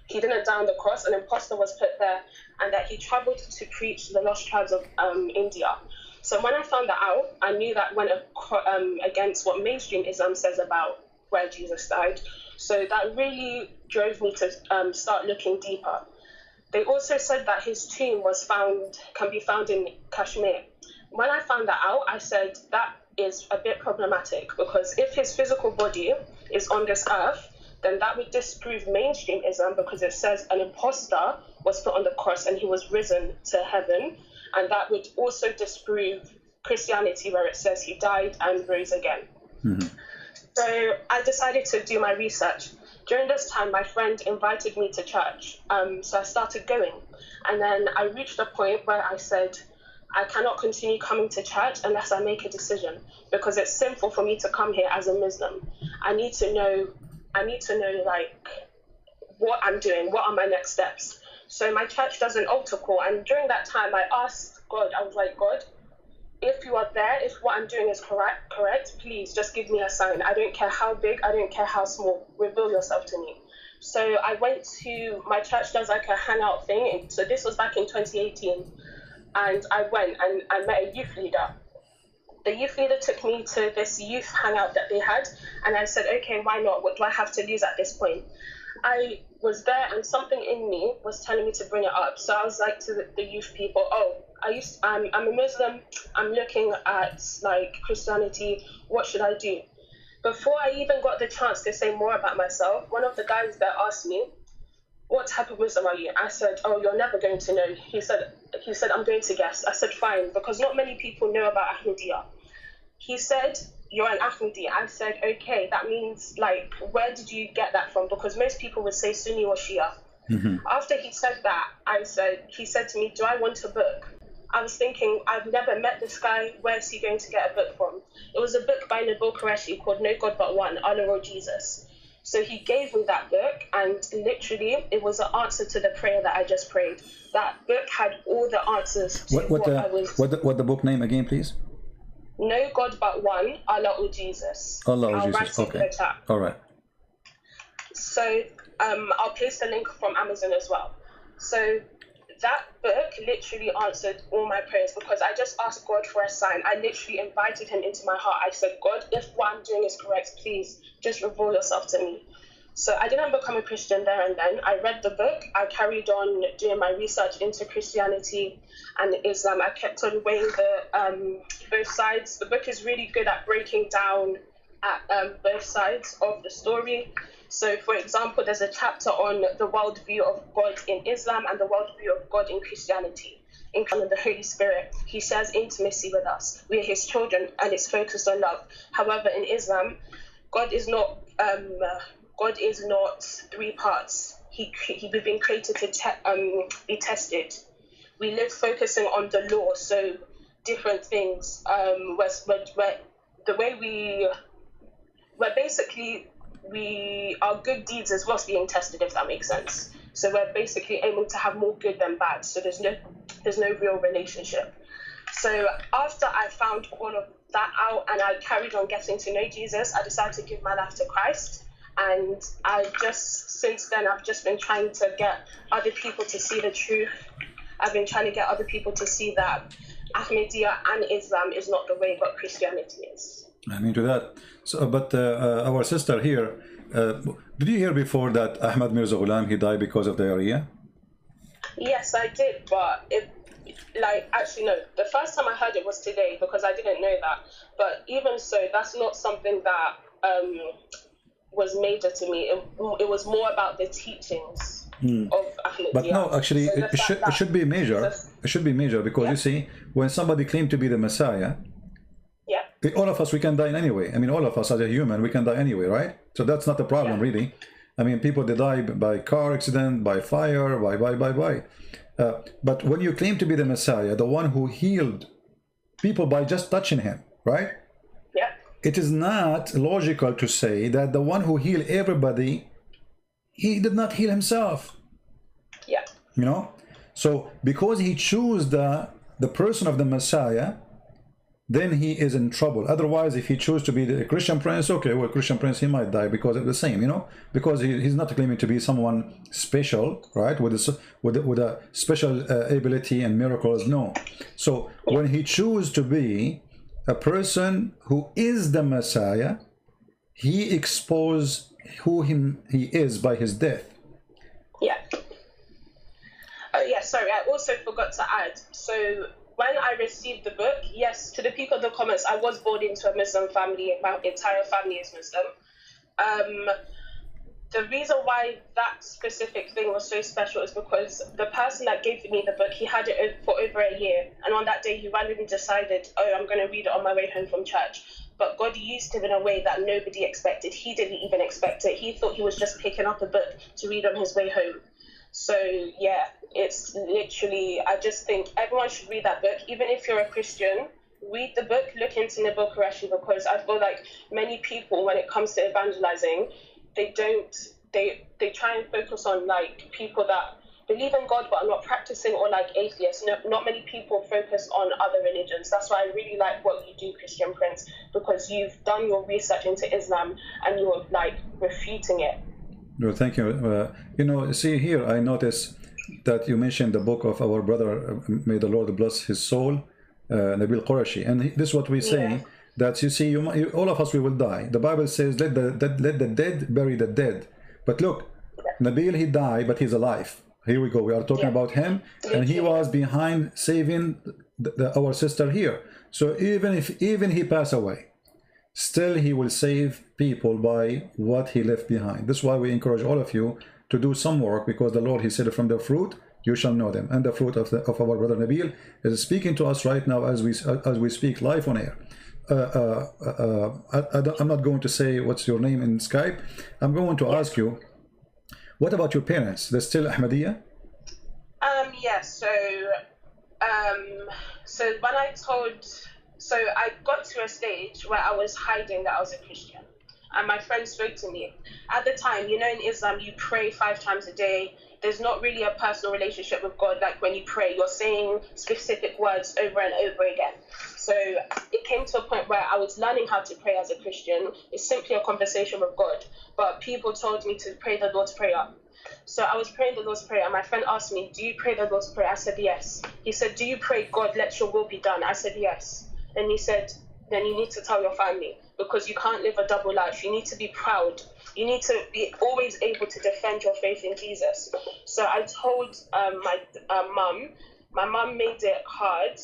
He didn't die on the cross, an imposter was put there, and that he traveled to preach the lost tribes of India. So when I found that out, I knew that went against what mainstream Islam says about where Jesus died. So that really drove me to start looking deeper. They also said that his tomb can be found in Kashmir. When I found that out, I said that is a bit problematic, because if his physical body is on this earth, then that would disprove mainstream Islam, because it says an imposter was put on the cross and he was risen to heaven, and that would also disprove Christianity, where it says he died and rose again. Mm-hmm. So I decided to do my research. During this time, my friend invited me to church, so I started going. And then I reached a point where I said, I cannot continue coming to church unless I make a decision, because it's sinful for me to come here as a Muslim. I need to know like what I'm doing, what are my next steps. So my church does an altar call, and during that time I asked God, I was like, God, if you are there, if what I'm doing is correct, please just give me a sign. I don't care how big, I don't care how small, reveal yourself to me. So I went to, my church does like a hangout thing, so this was back in 2018, and I went and I met a youth leader. The youth leader took me to this youth hangout that they had, and I said, okay, why not? What do I have to lose at this point? I was there, and something in me was telling me to bring it up. So I was like to the youth people, I'm a Muslim, I'm looking at like Christianity, what should I do? Before I even got the chance to say more about myself, one of the guys there asked me, what type of Muslim are you? I said, you're never going to know. He said, I'm going to guess. I said, fine, because not many people know about Ahmadiyya. He said, you're an Ahmadi. I said, okay, that means, like, where did you get that from? Because most people would say Sunni or Shia. Mm-hmm. After he said that, he said to me, do I want a book? I was thinking, I've never met this guy. Where is he going to get a book from? It was a book by Nabil Qureshi called No God But One, Allah or Jesus. So he gave me that book, and literally it was an answer to the prayer that I just prayed. That book had all the answers to what the book name again, please? No God But One, Allah or Jesus. Allah or Jesus, okay. All right. So I'll paste a link from Amazon as well. So that book literally answered all my prayers, because I just asked God for a sign. I literally invited him into my heart. I said, God, if what I'm doing is correct, please just reveal yourself to me. So I didn't become a Christian there and then. I read the book. I carried on doing my research into Christianity and Islam. I kept on weighing both sides. The book is really good at breaking down at both sides of the story. So, for example, there's a chapter on the worldview of God in Islam and the worldview of God in Christianity. In the Holy Spirit, he shares intimacy with us. We are his children, and it's focused on love. However, in Islam, God is not three parts. We've been created to be tested. We live focusing on the law, so different things. Our good deeds is what's being tested, if that makes sense. So we're basically aiming to have more good than bad. So there's no real relationship. So after I found all of that out and I carried on getting to know Jesus, I decided to give my life to Christ. And since then, I've just been trying to get other people to see the truth. I've been trying to get other people to see that Ahmadiyya and Islam is not the way, but Christianity is. I mean to that. So, but our sister here, did you hear before that Ahmad Mirza Ghulam, he died because of diarrhea? Yes, I did, but actually no. The first time I heard it was today because I didn't know that. But even so, that's not something that was major to me. It was more about the teachings of Ahmadiyya. But no, actually, So it should be major. It should be major because you see, when somebody claimed to be the Messiah, all of us, we can die anyway. I mean, all of us as a human, we can die anyway, right? So that's not a problem, really. I mean, people, they die by car accident, by fire, by. But when you claim to be the Messiah, the one who healed people by just touching him, right? Yeah. It is not logical to say that the one who healed everybody, he did not heal himself. Yeah. You know? So because he chose the person of the Messiah, then he is in trouble. Otherwise, if he chose to be the Christian prince, okay, well, Christian prince, he might die because of the same, you know, because he's not claiming to be someone special, right, with a special ability and miracles. No. So when he chose to be a person who is the Messiah, he exposed who he is by his death. Yeah. Yeah, sorry, I also forgot to add. So when I received the book, yes, to the people in the comments, I was born into a Muslim family. My entire family is Muslim. The reason why that specific thing was so special is because the person that gave me the book, he had it for over a year. And on that day, he randomly decided, oh, I'm going to read it on my way home from church. But God used him in a way that nobody expected. He didn't even expect it. He thought he was just picking up a book to read on his way home. So, yeah, it's literally, I just think everyone should read that book. Even if you're a Christian, read the book, look into Nabil Qureshi, because I feel like many people, when it comes to evangelizing, they try and focus on, like, people that believe in God but are not practicing, or like atheists. Not many people focus on other religions. That's why I really like what you do, Christian Prince, because you've done your research into Islam and you're, like, refuting it. Well, thank you. You know, see here, I notice that you mentioned the book of our brother, may the Lord bless his soul, Nabil Qureshi. And this is what we say, that you see, all of us, we will die. The Bible says, let the dead bury the dead. But look, Nabil, he died, but he's alive. Here we go. We are talking about him, and he was behind saving our sister here. So even he passed away, still he will save people by what he left behind. This is why we encourage all of you to do some work, because the Lord, he said, from the fruit you shall know them. And the fruit of our brother Nabil is speaking to us right now as we speak live on air. I'm not going to say what's your name in Skype. I'm going to ask you, what about your parents? They're still Ahmadiyya? Yes. So when I got to a stage where I was hiding that I was a Christian, and my friend spoke to me. At the time, you know, in Islam, you pray 5 times a day. There's not really a personal relationship with God. Like when you pray, you're saying specific words over and over again. So it came to a point where I was learning how to pray as a Christian. It's simply a conversation with God. But people told me to pray the Lord's Prayer. So I was praying the Lord's Prayer, and my friend asked me, do you pray the Lord's Prayer? I said, yes. He said, do you pray, God, let your will be done? I said, yes. And he said, then you need to tell your family, because you can't live a double life. You need to be proud. You need to be always able to defend your faith in Jesus. So I told my mum. My mum made it hard,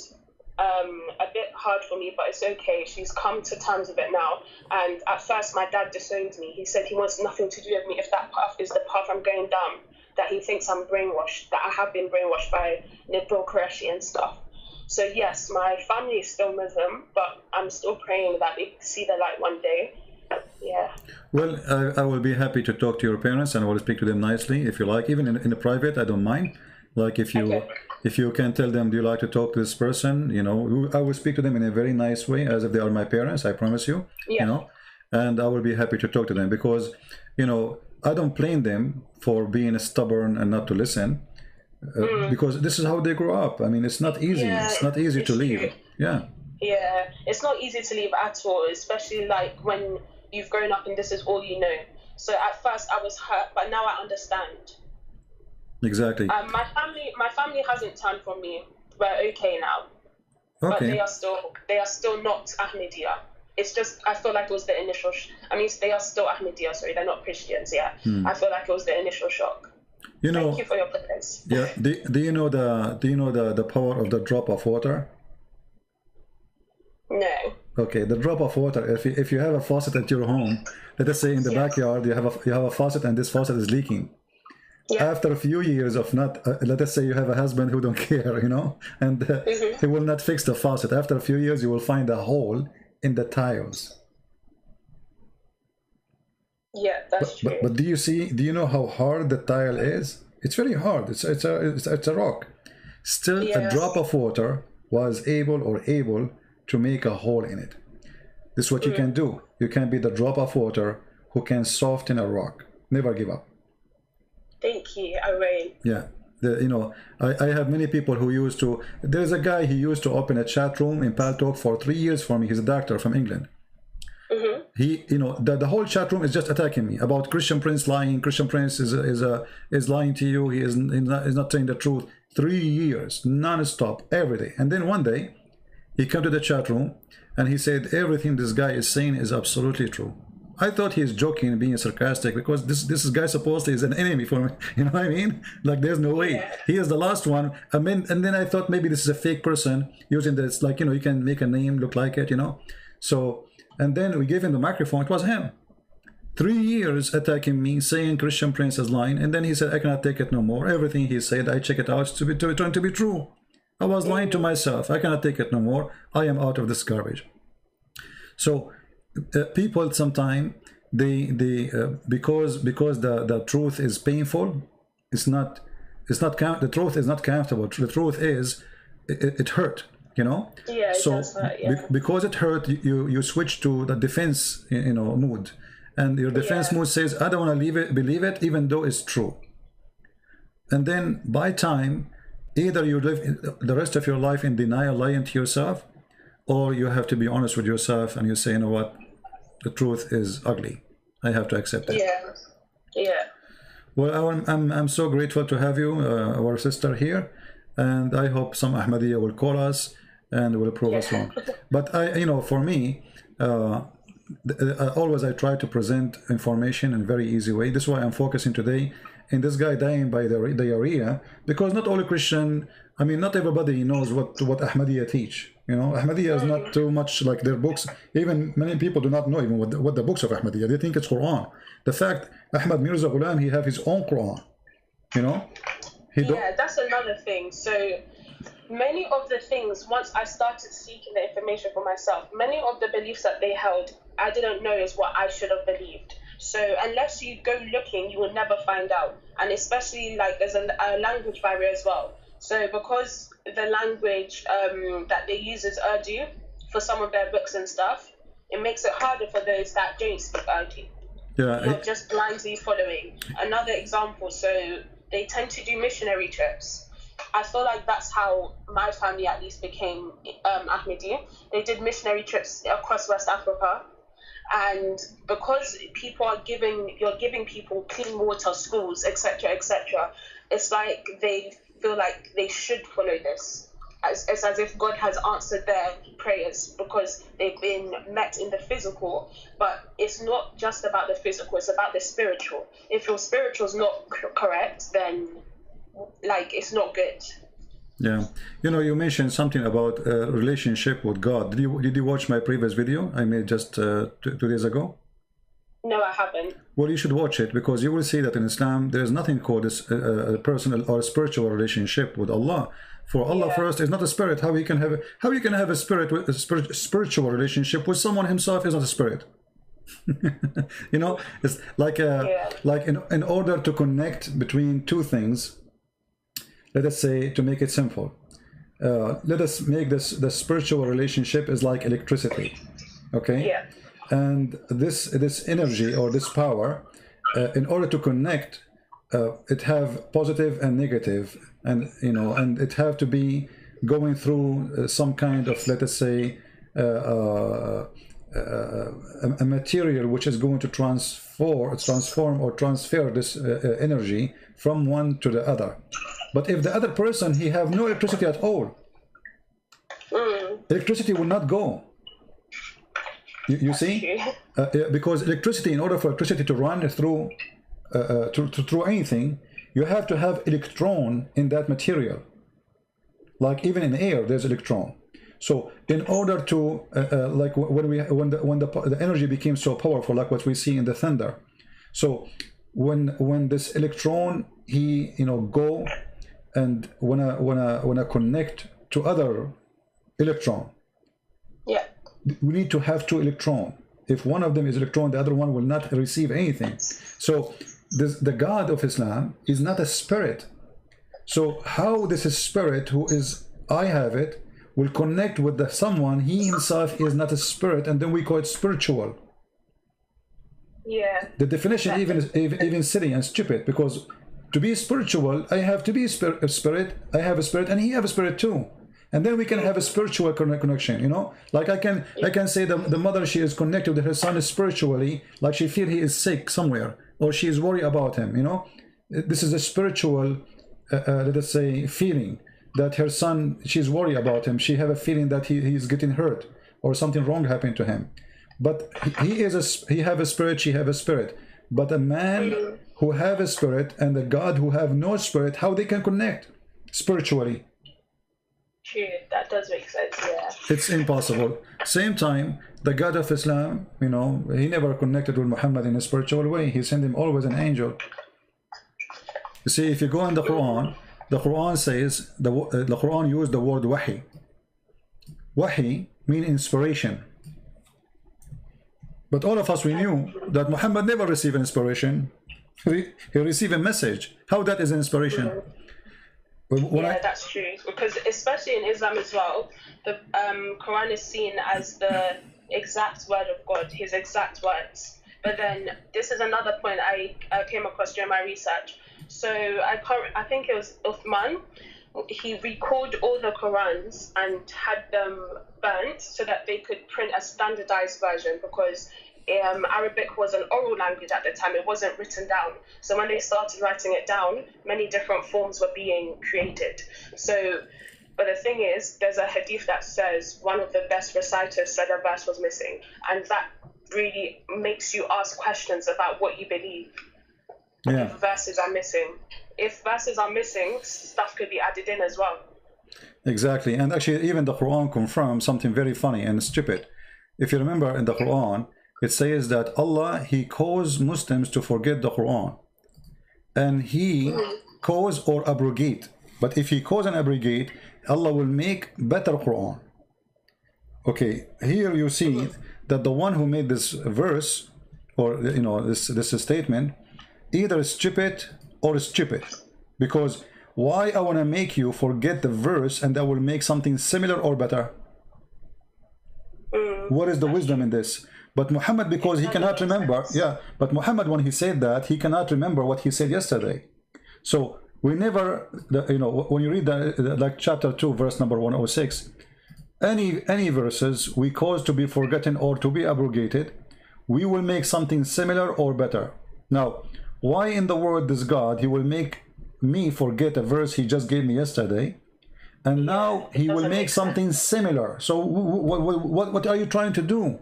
a bit hard for me, but it's okay. She's come to terms with it now. And at first, my dad disowned me. He said he wants nothing to do with me if that path is the path I'm going down, that he thinks I'm brainwashed, that I have been brainwashed by Nabil Qureshi and stuff. So yes, my family is still Muslim, but I'm still praying that they see the light one day. Yeah. Well, I will be happy to talk to your parents, and I will speak to them nicely if you like, even in the private. I don't mind. Like if you can tell them, do you like to talk to this person? You know, I will speak to them in a very nice way, as if they are my parents. I promise you. Yeah. You know, and I will be happy to talk to them, because, you know, I don't blame them for being stubborn and not to listen. Because this is how they grow up. I mean, it's not easy. Yeah, it's not easy to leave. Yeah. Yeah, it's not easy to leave at all, especially like when you've grown up and this is all you know. So at first I was hurt, but now I understand. Exactly. My family hasn't turned from me. We're okay now. Okay. But they are still not Ahmadiyya. it's just, I feel like it was the initial, I mean, they are still Ahmadiyya, sorry, they're not Christians yet. I feel like it was the initial shock. You know, thank you for your prayers. Yeah. Do you know the power of the drop of water? No. Okay, the drop of water. If you have a faucet at your home, let us say in the backyard, you have a faucet and this faucet is leaking. Yeah. After a few years of not, let us say you have a husband who don't care, you know, and he will not fix the faucet. After a few years, you will find a hole in the tiles. Yeah, that's true. But do you know how hard the tile is? It's very hard. It's a rock. Still, a drop of water was able to make a hole in it. This is what you can do. You can be the drop of water who can soften a rock. Never give up. Thank you, I will. Yeah. You know, I have many people who used to, there's a guy, he used to open a chat room in Paltalk for 3 years for me. He's a doctor from England. He, you know, the whole chat room is just attacking me about Christian Prince lying. Christian Prince is lying to you. He is not telling the truth. 3 years, non-stop, every day. And then one day, he came to the chat room and he said, everything this guy is saying is absolutely true. I thought he's joking, being sarcastic, because this guy supposedly is an enemy for me. You know what I mean? Like, there's no way. Yeah. He is the last one. I mean, and then I thought maybe this is a fake person using this, like, you know, you can make a name look like it, you know. So, and then we gave him the microphone. It was him. 3 years attacking me, saying Christian Prince is lying. And then he said, I cannot take it no more. Everything he said, I check it out to trying to be true. I was lying to myself. I cannot take it no more. I am out of this garbage. So people sometimes because the truth is painful, the truth is not comfortable. The truth is it hurt, you know. Yeah, it does hurt, yeah. Because it hurt, you switch to the defense, you know, mood, and your defense mood says, I don't want to believe it even though it's true. And then by time, either you live the rest of your life in denial, lying to yourself, or you have to be honest with yourself and you say, you know what, the truth is ugly. I have to accept it. Yeah, yeah. Well, I'm so grateful to have you, our sister here, and I hope some Ahmadiyya will call us and will prove us wrong. But you know, for me, always I try to present information in a very easy way. This is why I'm focusing today in this guy dying by diarrhea, because not all Christian, I mean, not everybody knows what Ahmadiyya teach. You know, Ahmadiyya is not too much like their books. Even many people do not know even what the books of Ahmadiyya. They think it's Quran. The fact Ahmad Mirza Ghulam, he have his own Quran. You know? Yeah, that's another thing. So many of the things, once I started seeking the information for myself, many of the beliefs that they held, I didn't know is what I should have believed. So unless you go looking, you will never find out. And especially, like, there's a language barrier as well. So because the language that they use is Urdu for some of their books and stuff, it makes it harder for those that don't speak Urdu. Yeah, you're just blindly following. Another example, so they tend to do missionary trips. I feel like that's how my family at least became Ahmadi. They did missionary trips across West Africa. And because you're giving people clean water, schools, etc., etc., it's like they feel like they should follow this. It's as if God has answered their prayers because they've been met in the physical. But it's not just about the physical, it's about the spiritual. If your spiritual is not correct, then like it's not good. Yeah, you know, you mentioned something about relationship with God. Did you watch my previous video I made just 2 days ago? No, I haven't. Well, you should watch it, because you will see that in Islam there is nothing called a personal or a spiritual relationship with Allah. For Allah first is not a spirit. How you can have a spiritual relationship with someone himself is not a spirit? You know, it's like like in order to connect between two things. Let us say, to make it simple, let us make the spiritual relationship is like electricity, okay? Yeah. And this energy or this power, in order to connect, it have positive and negative, and you know, and it have to be going through some kind of, let us say, a material which is going to transform or transfer this energy from one to the other. But if the other person, he have no electricity at all, electricity will not go. You see? Because electricity, in order for electricity to run through through anything, you have to have electron in that material. Like even in air, there's electron. So in order to like when the energy became so powerful, like what we see in the thunder. So when this electron he go and wanna connect to other electron. Yeah. We need to have two electrons. If one of them is electron, the other one will not receive anything. So the God of Islam is not a spirit. So how this is spirit, who is I have it, will connect with the someone he himself is not a spirit, and then we call it spiritual. Yeah. The definition even silly and stupid, because to be spiritual, I have to be a spirit. I have a spirit, and he have a spirit too. And then we can have a spiritual connection, like I can say the mother, she is connected with her son spiritually, like she feel he is sick somewhere, or she is worried about him, this is a spiritual let us say feeling that her son, she's worried about him, she have a feeling that he is getting hurt or something wrong happened to him. But he have a spirit, she have a spirit. But a man who have a spirit and a God who have no spirit, how they can connect spiritually? True, that does make sense, yeah. It's impossible. Same time, the God of Islam, he never connected with Muhammad in a spiritual way. He sent him always an angel. You see, if you go in the Quran says, the Quran used the word wahi. Wahi means inspiration. But all of us, we knew that Muhammad never received inspiration. He received a message. How that is inspiration? That's true. Because especially in Islam as well, the Quran is seen as the exact word of God, his exact words. But then this is another point I came across during my research. So I think it was Uthman. He recalled all the Qurans and had them burnt so that they could print a standardized version, because Arabic was an oral language at the time. It wasn't written down. So when they started writing it down, many different forms were being created. So, but the thing is, there's a hadith that says one of the best reciters said a verse was missing. And that really makes you ask questions about what you believe. Yeah. If verses are missing. If verses are missing, stuff could be added in as well. Exactly. And actually, even the Quran confirms something very funny and stupid. If you remember in the Quran, it says that Allah, he caused Muslims to forget the Quran. And he cause or abrogate. But if he cause and abrogate, Allah will make better Quran. Okay, here you see that the one who made this verse, or this statement, either stupid or stupid. Because why I want to make you forget the verse and that will make something similar or better? What is the wisdom in this? But Muhammad, because he cannot remember, but Muhammad, when he said that, he cannot remember what he said yesterday. So we never, when you read like chapter 2, verse number 106, any verses we cause to be forgotten or to be abrogated, we will make something similar or better. Now, why in the world does God, he will make me forget a verse he just gave me yesterday, and now he will make something similar? So what are you trying to do?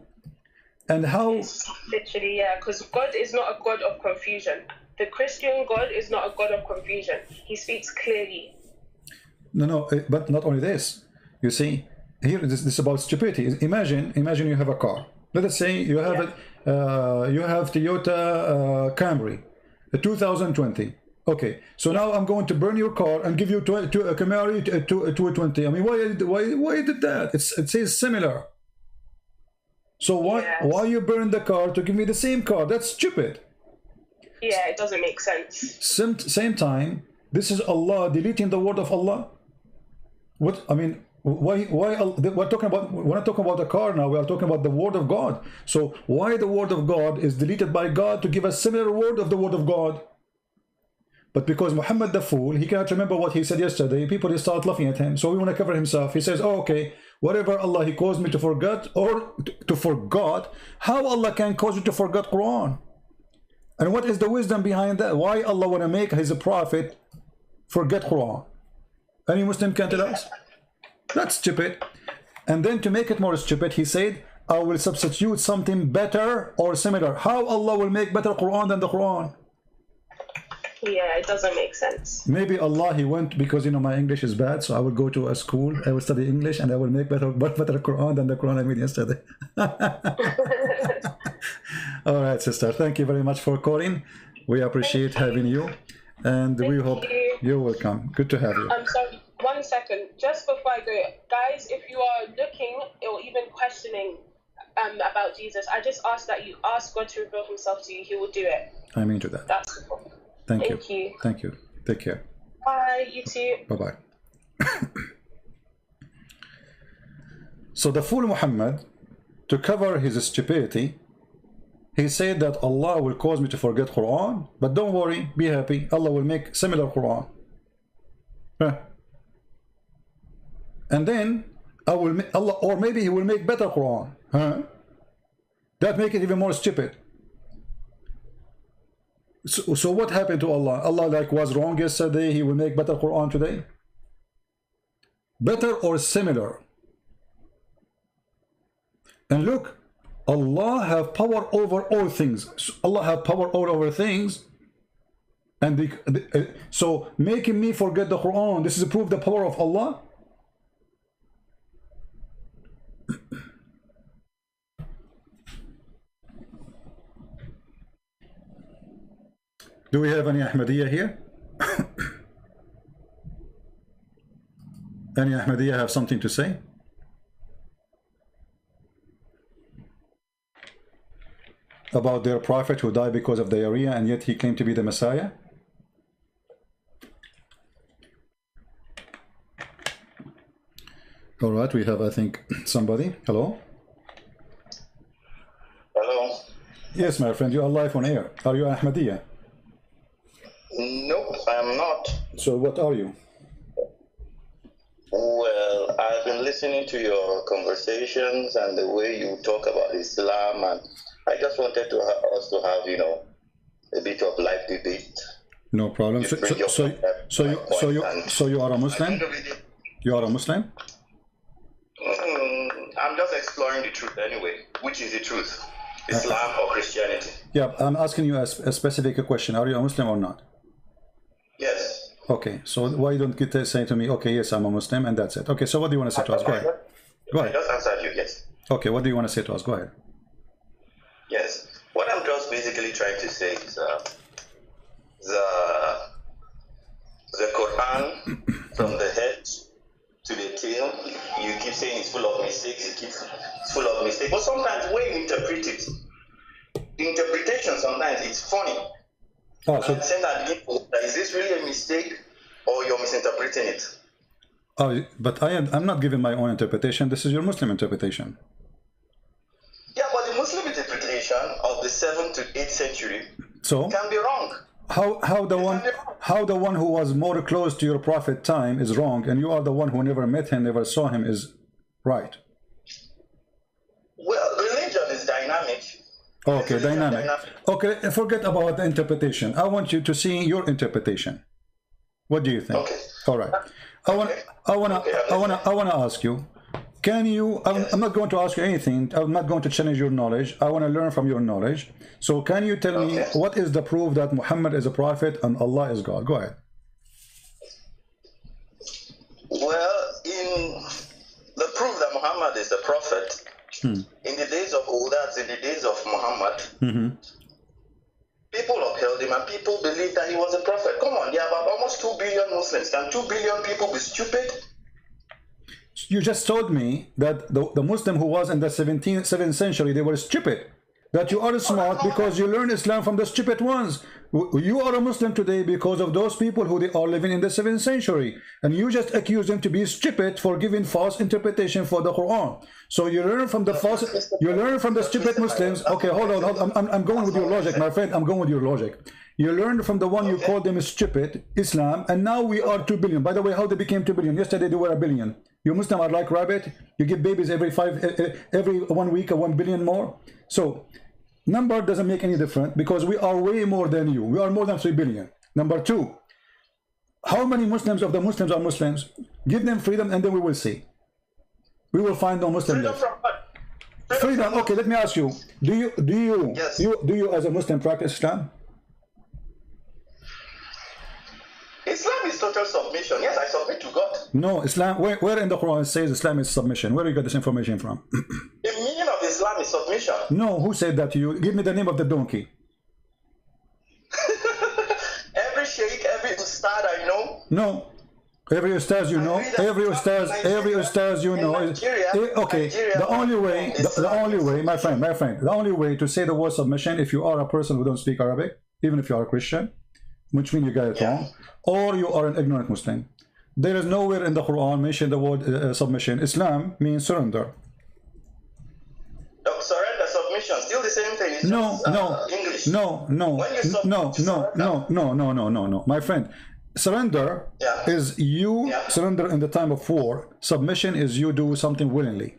And how? Literally, yeah, because God is not a God of confusion. The Christian God is not a God of confusion. He speaks clearly. No, but not only this. You see, here this is about stupidity. Imagine you have a car. Let us say you have you have Toyota Camry, 2020. Okay, so now I'm going to burn your car and give you a Camry 220. I mean, why did that? It says similar. So why you burn the car to give me the same car? That's stupid. Yeah, it doesn't make sense. Same time, this is Allah deleting the word of Allah. What I mean, why we're talking not talking about the car now, we are talking about the word of God. So why the word of God is deleted by God to give a similar word of the word of God? But because Muhammad the fool, he cannot remember what he said yesterday, people start laughing at him. So we want to cover himself. He says, oh, okay, whatever Allah he caused me to forget or to forgot, how Allah can cause you to forget Quran? And what is the wisdom behind that? Why Allah want to make his prophet forget Quran? Any Muslim can tell us? That's stupid. And then to make it more stupid, he said, I will substitute something better or similar. How Allah will make better Quran than the Quran? Yeah, it doesn't make sense. Maybe Allah, he went, because my English is bad, so I will go to a school, I will study English, and I will make better Quran than the Quran I made yesterday. All right, sister, thank you very much for calling. We appreciate having you, and we hope you're welcome. Good to have you. I'm sorry, 1 second, just before I go, guys, if you are looking or even questioning about Jesus, I just ask that you ask God to reveal himself to you. He will do it. I'm into that. That's cool. Thank you. you. Thank you. Take care. Bye, you too. Bye-bye. So the fool Muhammad, to cover his stupidity, he said that Allah will cause me to forget Quran, but don't worry, be happy, Allah will make similar Quran. And then Allah, or maybe he will make better Quran. That make it even more stupid. So what happened to Allah? Allah was wrong yesterday, he will make better Quran today? Better or similar? And look, Allah have power over all things. Allah have power over things, and so making me forget the Quran, this is a proof the power of Allah. Do we have any Ahmadiyya here? Any Ahmadiyya have something to say? About their prophet who died because of diarrhea and yet he claimed to be the Messiah? All right, we have, I think, somebody. Hello? Hello? Yes, my friend, you are live on air. Are you Ahmadiyya? Nope, I'm not. So what are you? Well, I've been listening to your conversations and the way you talk about Islam, and I just wanted to us to have, a bit of live debate. No problem. So you are a Muslim? You are a Muslim? I'm just exploring the truth anyway. Which is the truth? Islam or Christianity? Yeah, I'm asking you a specific question. Are you a Muslim or not? Yes. Okay, so why don't you say to me, okay, yes, I'm a Muslim, and that's it. Okay, so what do you want to say to us? Go ahead. Go ahead. I just answered you, yes. Okay, what do you want to say to us? Go ahead. Yes. What I'm just basically trying to say is the Quran, from the head to the tail, you keep saying it's full of mistakes, it's full of mistakes. But sometimes when you interpret it, the interpretation sometimes it's funny. Oh, so saying that is this really a mistake or you're misinterpreting it? Oh, but I'm not giving my own interpretation. This is your Muslim interpretation. Yeah, but the Muslim interpretation of the 7th to 8th century can be wrong. How the one who was more close to your prophet time is wrong, and you are the one who never met him, never saw him, is right? Well, religion is dynamic. Okay, dynamic. Okay, forget about the interpretation. I want you to see your interpretation. What do you think? Okay. All right. I want to ask you. Can you? I'm not going to ask you anything. I'm not going to challenge your knowledge. I want to learn from your knowledge. So, can you tell me what is the proof that Muhammad is a prophet and Allah is God? Go ahead. Well, in the proof that Muhammad is a prophet, in the days of old, that's in the days of Muhammad, people upheld him and people believed that he was a prophet. Come on, there are about almost 2 billion Muslims. Can 2 billion people be stupid? You just told me that the Muslim who was in the 7th century, they were stupid. That you are smart because you learn Islam from the stupid ones. You are a Muslim today because of those people who they are living in the 7th century. And you just accuse them to be stupid for giving false interpretation for the Quran. So you learn from the stupid Muslims. Okay, hold on. I'm going with your logic, my friend. I'm going with your logic. You learned from the one you called them stupid, Islam, and now we are 2 billion. By the way, how they became 2 billion? Yesterday they were 1 billion. You Muslim are like rabbit. You give babies every 1 week 1 billion more. So number doesn't make any difference because we are way more than you. We are more than 3 billion. Number two, how many Muslims of the Muslims are Muslims? Give them freedom and then we will see. We will find no Muslim left. Freedom. Okay, let me ask you. Do you Yes. do you as a Muslim practice Islam? Islam is total submission. Yes, I submit to God. No, Islam. Where in the Quran it says Islam is submission? Where do you get this information from? The meaning of Islam is submission. No, who said that to you? Give me the name of the donkey. Every sheikh, every ustad I know. No. Every ustaz you know, every ustaz you know. Okay, the only way, my friend, the only way to say the word submission, if you are a person who don't speak Arabic, even if you are a Christian, which means you got it wrong, or you are an ignorant Muslim. There is nowhere in the Quran mention the word submission. Islam means surrender. No, surrender, submission, still the same thing. It's just, English. No. My friend, surrender is you surrender in the time of war. Submission is you do something willingly.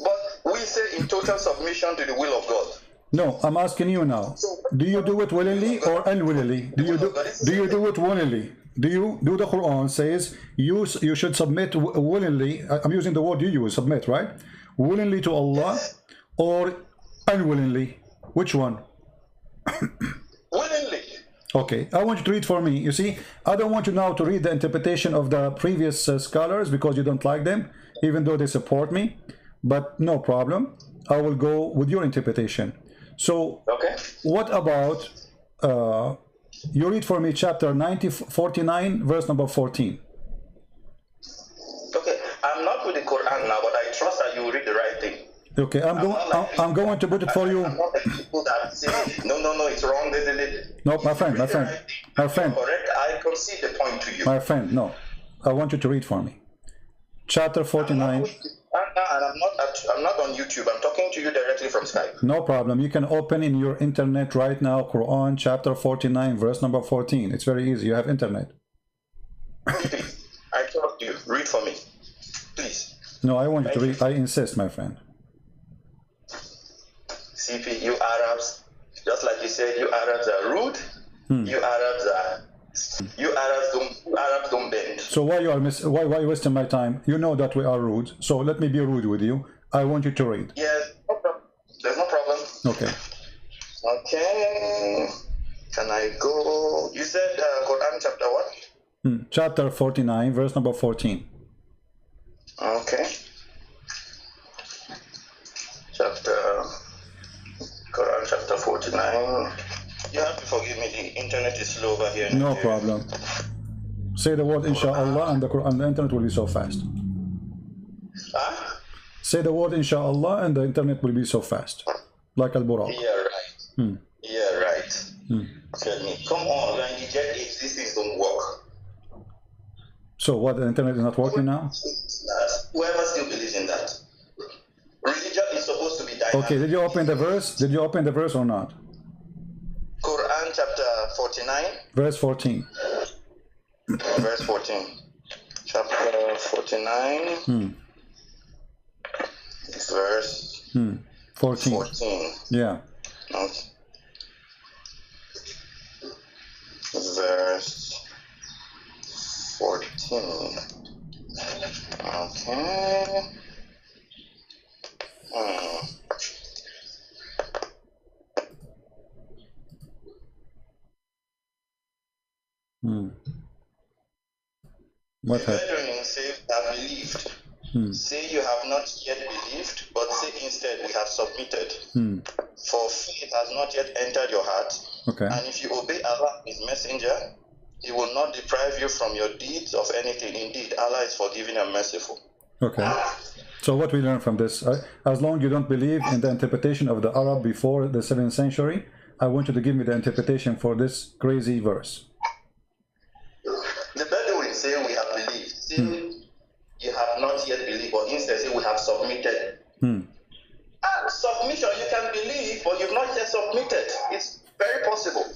But we say in total submission to the will of God. No, I'm asking you now. Do you do it willingly or unwillingly? Do you do it willingly? Do you do the Quran says you should submit willingly? I'm using the word you use, submit, right? Willingly to Allah or unwillingly? Which one? Willingly. Okay, I want you to read for me. You see, I don't want you now to read the interpretation of the previous scholars because you don't like them, even though they support me. But no problem. I will go with your interpretation. So, what about, you read for me chapter 49, verse number 14. Okay, I'm not with the Quran now, but I trust that you will read the right thing. Okay, I'm going to put it for you. I'm not like people that say, no, it's wrong. No, my friend. Correct. I concede the point to you. My friend, no. I want you to read for me. Chapter 49. I'm not on YouTube. I'm talking to you directly from Skype. No problem. You can open in your internet right now, Quran chapter 49, verse number 14. It's very easy. You have internet. Please, I trust you. Read for me. Please. No, I want you to read. I insist, my friend. CP, you Arabs, just like you said, you Arabs are rude. You Arabs don't bend. So why are you wasting my time? You know that we are rude. So let me be rude with you. I want you to read. Yes, no problem. There's no problem. Okay. Okay. Can I go? You said Quran chapter what? Chapter 49, verse number 14. Okay. Quran chapter 49. You have to forgive me, the internet is slow over here. No problem. Say the word inshallah and the internet will be so fast. Huh? Say the word inshallah and the internet will be so fast. Like al-Buraq. Yeah, right. Yeah, right. Tell me, come on, when you get it, these things don't work. So what, the internet is not working now? Whoever still believes in that. Religion is supposed to be dynamic. Okay, did you open the verse? Did you open the verse or not? Quran chapter 49. Verse 14. Verse 14. Chapter 49. Verse 14. Yeah. Okay. Verse 14. Okay. What happened? Brethren say have believed. Say you have not yet believed, but say instead we have submitted. For faith has not yet entered your heart. Okay. And if you obey Allah, His messenger, He will not deprive you from your deeds of anything. Indeed, Allah is forgiving and merciful. Okay. So what we learn from this, as long as you don't believe in the interpretation of the Arab before the 7th century, I want you to give me the interpretation for this crazy verse. The Bedouin say we have believed. Say you have not yet believed, but instead say we have submitted. Submission, you can believe, but you've not yet submitted. It's Very possible.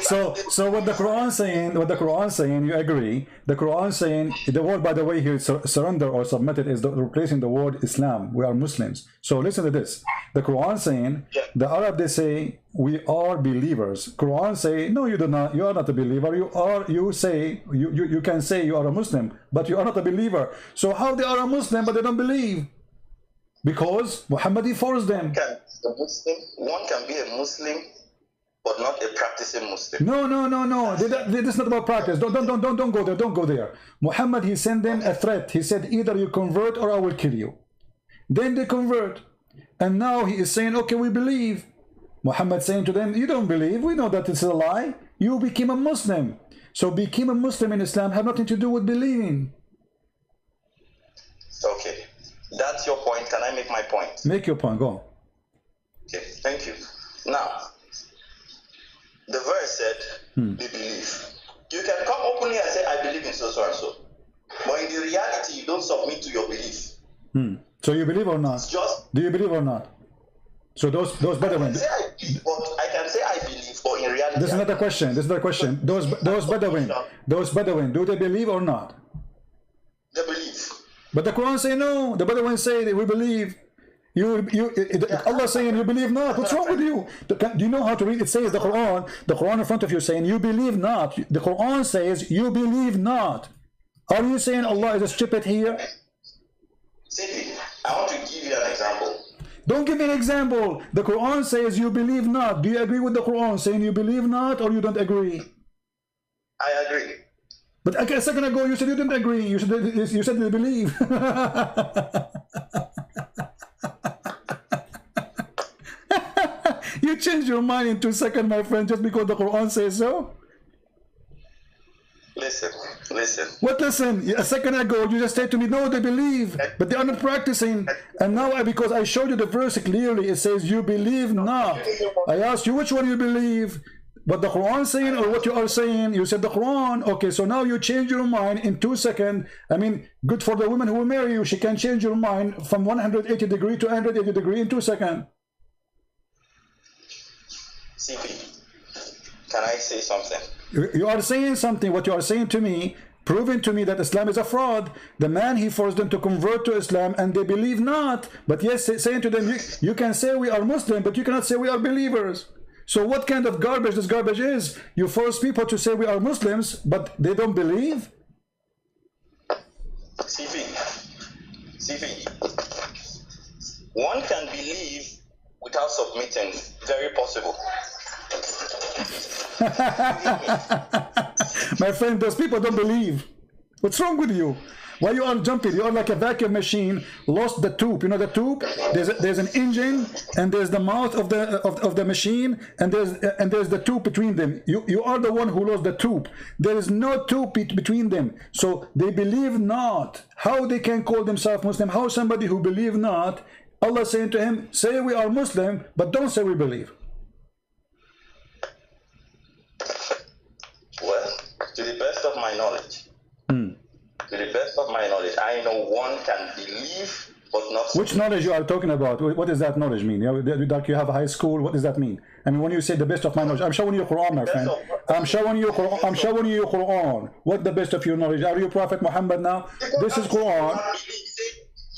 So what the Quran saying, you agree? The Quran saying the word, by the way, here surrender or submitted is replacing the word Islam. We are Muslims. So listen to this. The Quran saying, the Arab, they say we are believers. Quran say no, you do not. You are not a believer. You say you can say you are a Muslim, but you are not a believer. So how they are a Muslim but they don't believe? Because Muhammad forced them. One can be a Muslim, but not a practicing Muslim. No. This is not about practice. Don't go there. Don't go there. Muhammad, he sent them a threat. He said, either you convert or I will kill you. Then they convert, and now he is saying, okay, we believe. Muhammad saying to them, you don't believe. We know that it's a lie. You became a Muslim. So became a Muslim in Islam have nothing to do with believing. Okay. That's your point. Can I make my point? Make your point. Go. Okay, thank you. Now, the verse said, they believe. You can come openly and say, I believe in so and so. But in the reality, you don't submit to your belief. So you believe or not? Do you believe or not? So those Bedouin. I can say I believe, but in reality. This is not a question. This is not a question. Those Bedouin, do they believe or not? They believe. But the Quran say no. The Bedouin say that we believe. Allah saying you believe not. What's wrong with you? Do you know how to read? It says the Quran in front of you saying you believe not. The Quran says you believe not. Are you saying Allah is a stupid here? See, I want to give you an example. Don't give me an example. The Quran says you believe not. Do you agree with the Quran saying you believe not, or you don't agree? I agree. But a second ago you said you didn't agree. You said you believe. You changed your mind in 2 seconds, my friend, just because the Quran says so? Listen. What listen? A second ago you just said to me, no, they believe, but they are not practicing. And now because I showed you the verse clearly, it says you believe not. I asked you which one you believe. What the Quran saying or what you are saying? You said the Quran. Okay, so now you change your mind in 2 seconds. I mean, good for the woman who will marry you. She can change your mind from 180 degree to 180 degree in 2 seconds. CP, can I say something? You are saying something. What you are saying to me, proving to me that Islam is a fraud. The man, he forced them to convert to Islam and they believe not. But yes, saying to them, you can say we are Muslim, but you cannot say we are believers. So what kind of garbage this garbage is? You force people to say we are Muslims, but they don't believe? CP, one can believe without submitting. Very possible. My friend, those people don't believe. What's wrong with you? Why you are jumping? You are like a vacuum machine, lost the tube. You know the tube? There's an engine, and there's the mouth of the machine, and there's the tube between them. You are the one who lost the tube. There is no tube between them. So they believe not. How they can call themselves Muslim? How somebody who believe not? Allah saying to him, say we are Muslim, but don't say we believe. Well, to the best of my knowledge. To the best of my knowledge, I know one can believe, but not. Which knowledge you are talking about? What does that knowledge mean? Like you have a high school. What does that mean? I mean, when you say the best of my knowledge, I'm showing you Quran, my friend. I'm showing you Quran. I'm showing you Quran. What the best of your knowledge? Are you Prophet Muhammad now? This is Quran.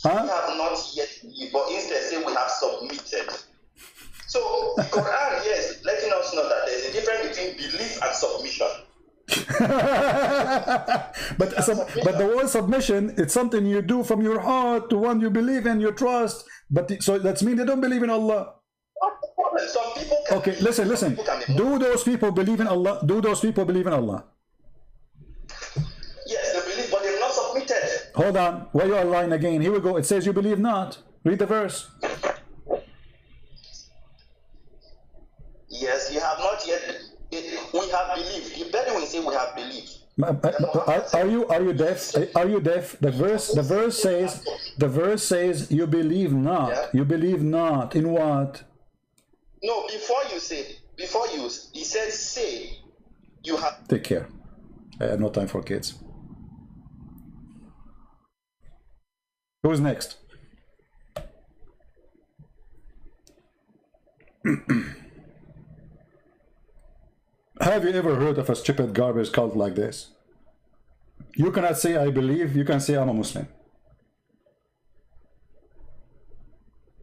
Huh? We have not yet, but instead say we have submitted. So the Quran, yes, letting us know that there's a difference between belief and submission. but the word submission, it's something you do from your heart to one you believe and you trust. But so that's mean they don't believe in Allah. Some people can. Okay, listen. Do those people believe in Allah? Do those people believe in Allah? Yes, they believe, but they've not submitted. Hold on. Why you are lying again? Here we go. It says you believe not. Read the verse. Yes, you have not yet. We have believed. The Bedouin say we have believed. Are you deaf? Are you deaf? The verse says you believe not. Yeah. You believe not in what? No, he says say you have. Take care. I have no time for kids. Who's next? Have you ever heard of a stupid garbage cult like this? You cannot say I believe, you can say I'm a Muslim.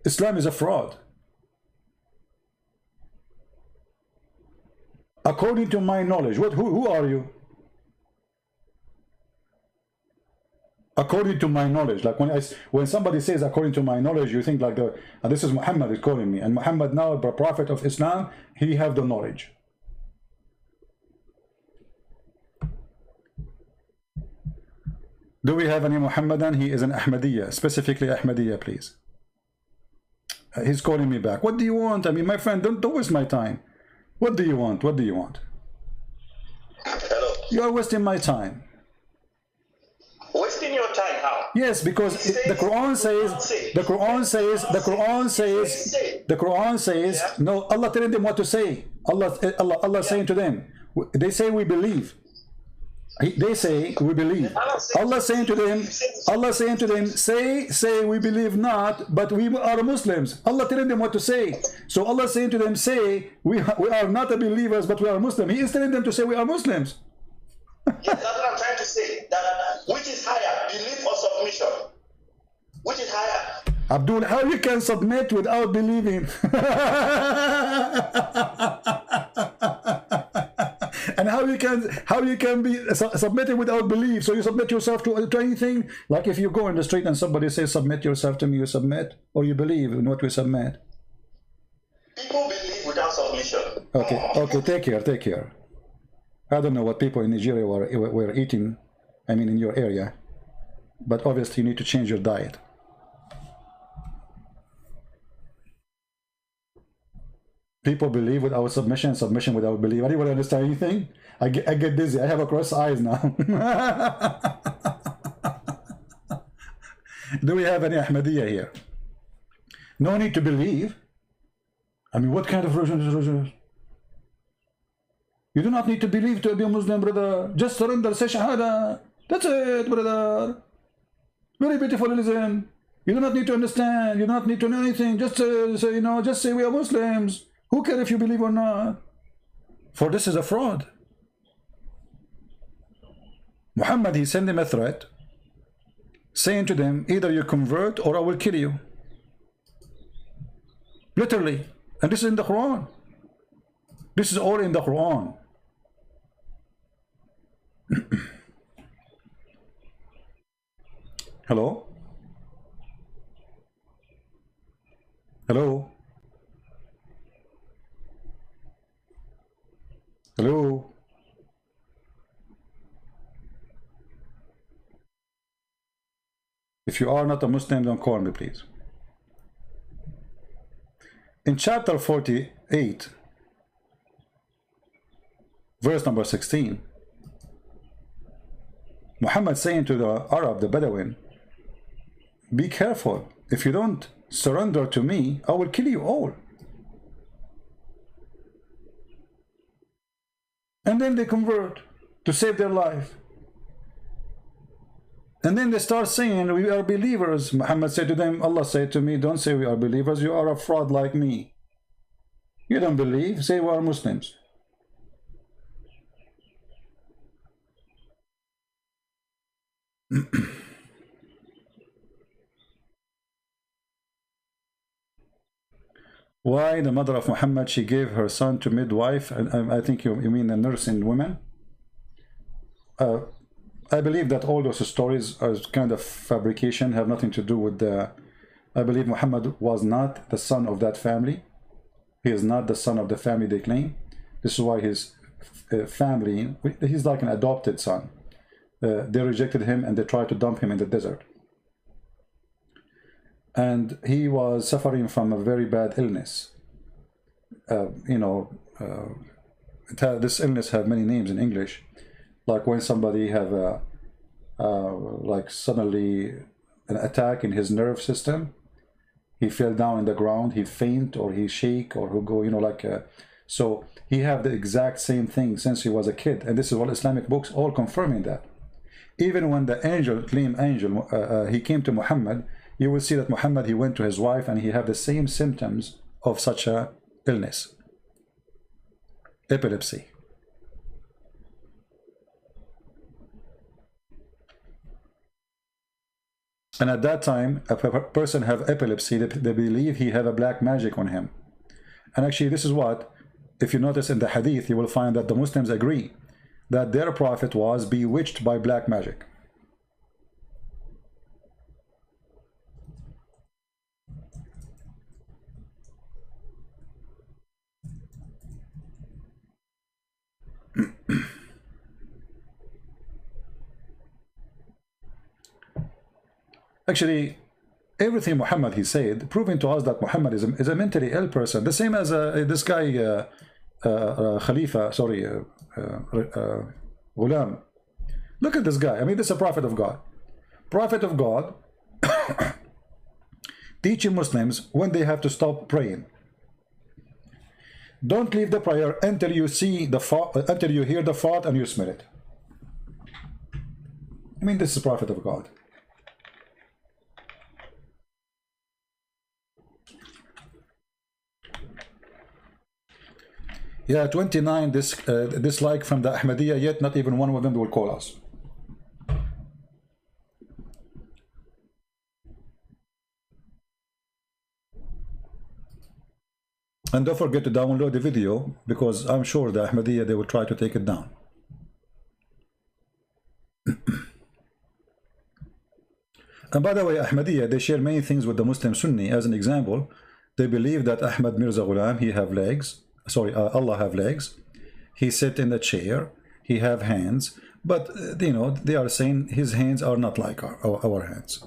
Islam is a fraud. According to my knowledge, who are you? According to my knowledge, like when somebody says according to my knowledge, you think like this is Muhammad is calling me, and Muhammad now, the prophet of Islam, he have the knowledge. Do we have any Muhammadan? He is an Ahmadiyya, specifically Ahmadiyya, please. He's calling me back. What do you want? I mean, my friend, don't waste my time. What do you want? What do you want? Hello. You are wasting my time. Wasting your time? How? Yes, because the Quran says, no, Allah telling them what to say. Allah saying to them, they say we believe. They say we believe. Allah saying to them, say we believe not, but we are Muslims. Allah telling them what to say. So Allah saying to them, say we are not believers, but we are Muslims. He is telling them to say we are Muslims. Yes, that's what I'm trying to say. That which is higher, belief or submission? Which is higher? Abdul, how you can submit without believing? And how you can be submitting without belief? So you submit yourself to anything? Like if you go in the street and somebody says submit yourself to me, you submit, or you believe in what we submit? People believe without submission. Okay, take care. I don't know what people in Nigeria were eating, I mean in your area, but obviously you need to change your diet. People believe without submission, submission without belief. Anybody understand anything? I get dizzy. I have a cross eyes now. Do we have any Ahmadiyya here? No need to believe. I mean, what kind of religion is religion? You do not need to believe to be a Muslim, brother. Just surrender, say Shahada. That's it, brother. Very beautiful religion. You do not need to understand. You do not need to know anything. Just say, just say we are Muslims. Who cares if you believe or not? For this is a fraud. Muhammad, he sent them a threat, saying to them, either you convert or I will kill you. Literally. And this is in the Quran. This is all in the Quran. Hello? Hello? Hello? If you are not a Muslim, don't call me, please. In chapter 48, verse number 16, Muhammad saying to the Arab, the Bedouin, be careful. If you don't surrender to me, I will kill you all. And then they convert to save their life. And then they start saying, we are believers. Muhammad said to them, Allah said to me, don't say we are believers, you are a fraud like me. You don't believe, say we are Muslims. Why the mother of Muhammad, she gave her son to midwife, and I think you mean a nursing woman. I believe that all those stories are kind of fabrication, have nothing to do with the... I believe Muhammad was not the son of that family. He is not the son of the family they claim. This is why his family, he's like an adopted son. They rejected him and they tried to dump him in the desert. And he was suffering from a very bad illness. This illness has many names in English. Like when somebody have like suddenly an attack in his nerve system, he fell down in the ground, he faint or he shake or he go, so he have the exact same thing since he was a kid. And this is what Islamic books all confirming that. Even when the angel, he came to Muhammad, you will see that Muhammad, he went to his wife and he had the same symptoms of such a illness. Epilepsy. And at that time, if a person have epilepsy, they believe he have a black magic on him. And actually, this is what, if you notice in the hadith, you will find that the Muslims agree that their prophet was bewitched by black magic. Actually, everything Muhammad he said, proving to us that Muhammad is a mentally ill person. The same as this guy, Khalifa, sorry, Ghulam. Look at this guy. I mean, this is a prophet of God. Prophet of God teaching Muslims when they have to stop praying. Don't leave the prayer until you see the fart, until you hear the fart and you smell it. I mean, this is a prophet of God. Yeah, 29 dislike from the Ahmadiyya, yet not even one of them will call us. And don't forget to download the video, because I'm sure the Ahmadiyya, they will try to take it down. And by the way, Ahmadiyya, they share many things with the Muslim Sunni. As an example, they believe that Ahmad Mirza Ghulam, he have legs. Sorry, Allah have legs. He sit in the chair. He have hands. But, you know, they are saying his hands are not like our hands.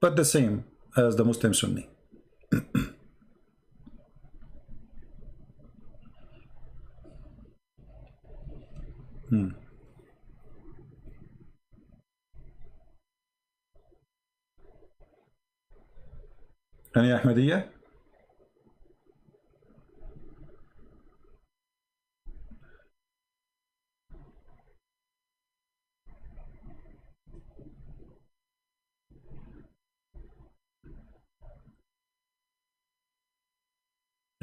But the same as the Muslim Sunni. Any Ahmadiyya?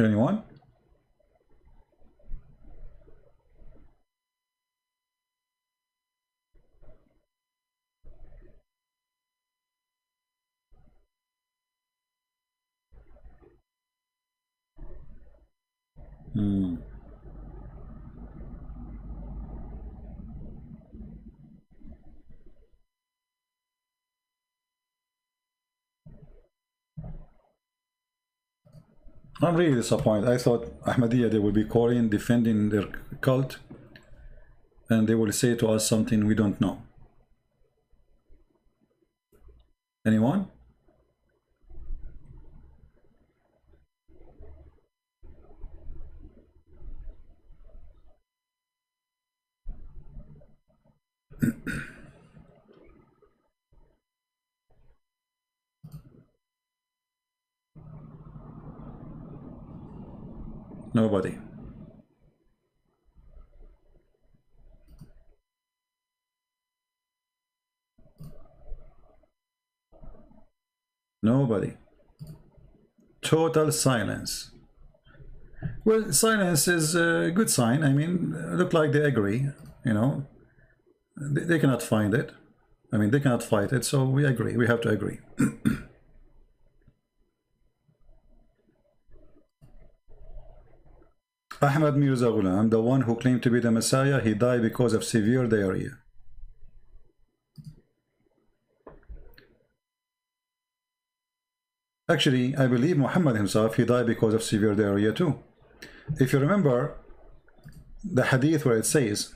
Anyone? I'm really disappointed. I thought Ahmadiyya, they will be Korean defending their cult, and they will say to us something we don't know. Anyone? Nobody. Nobody. Total silence. Well, silence is a good sign. I mean, look like they agree, you know. They cannot find it. I mean, they cannot fight it, so we agree. We have to agree. Ahmad Mirza Ghulam, the one who claimed to be the Messiah, he died because of severe diarrhea. Actually, I believe Muhammad himself, he died because of severe diarrhea too. If you remember the hadith where it says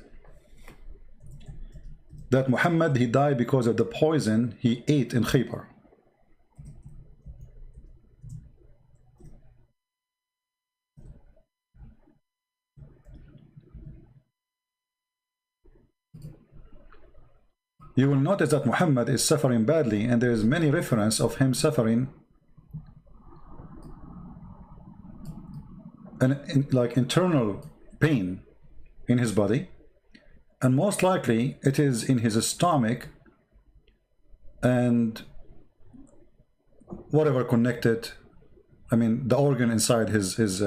that Muhammad, he died because of the poison he ate in Khaybar. You will notice that Muhammad is suffering badly, and there is many reference of him suffering like internal pain in his body, and most likely it is in his stomach and whatever connected, I mean the organ inside his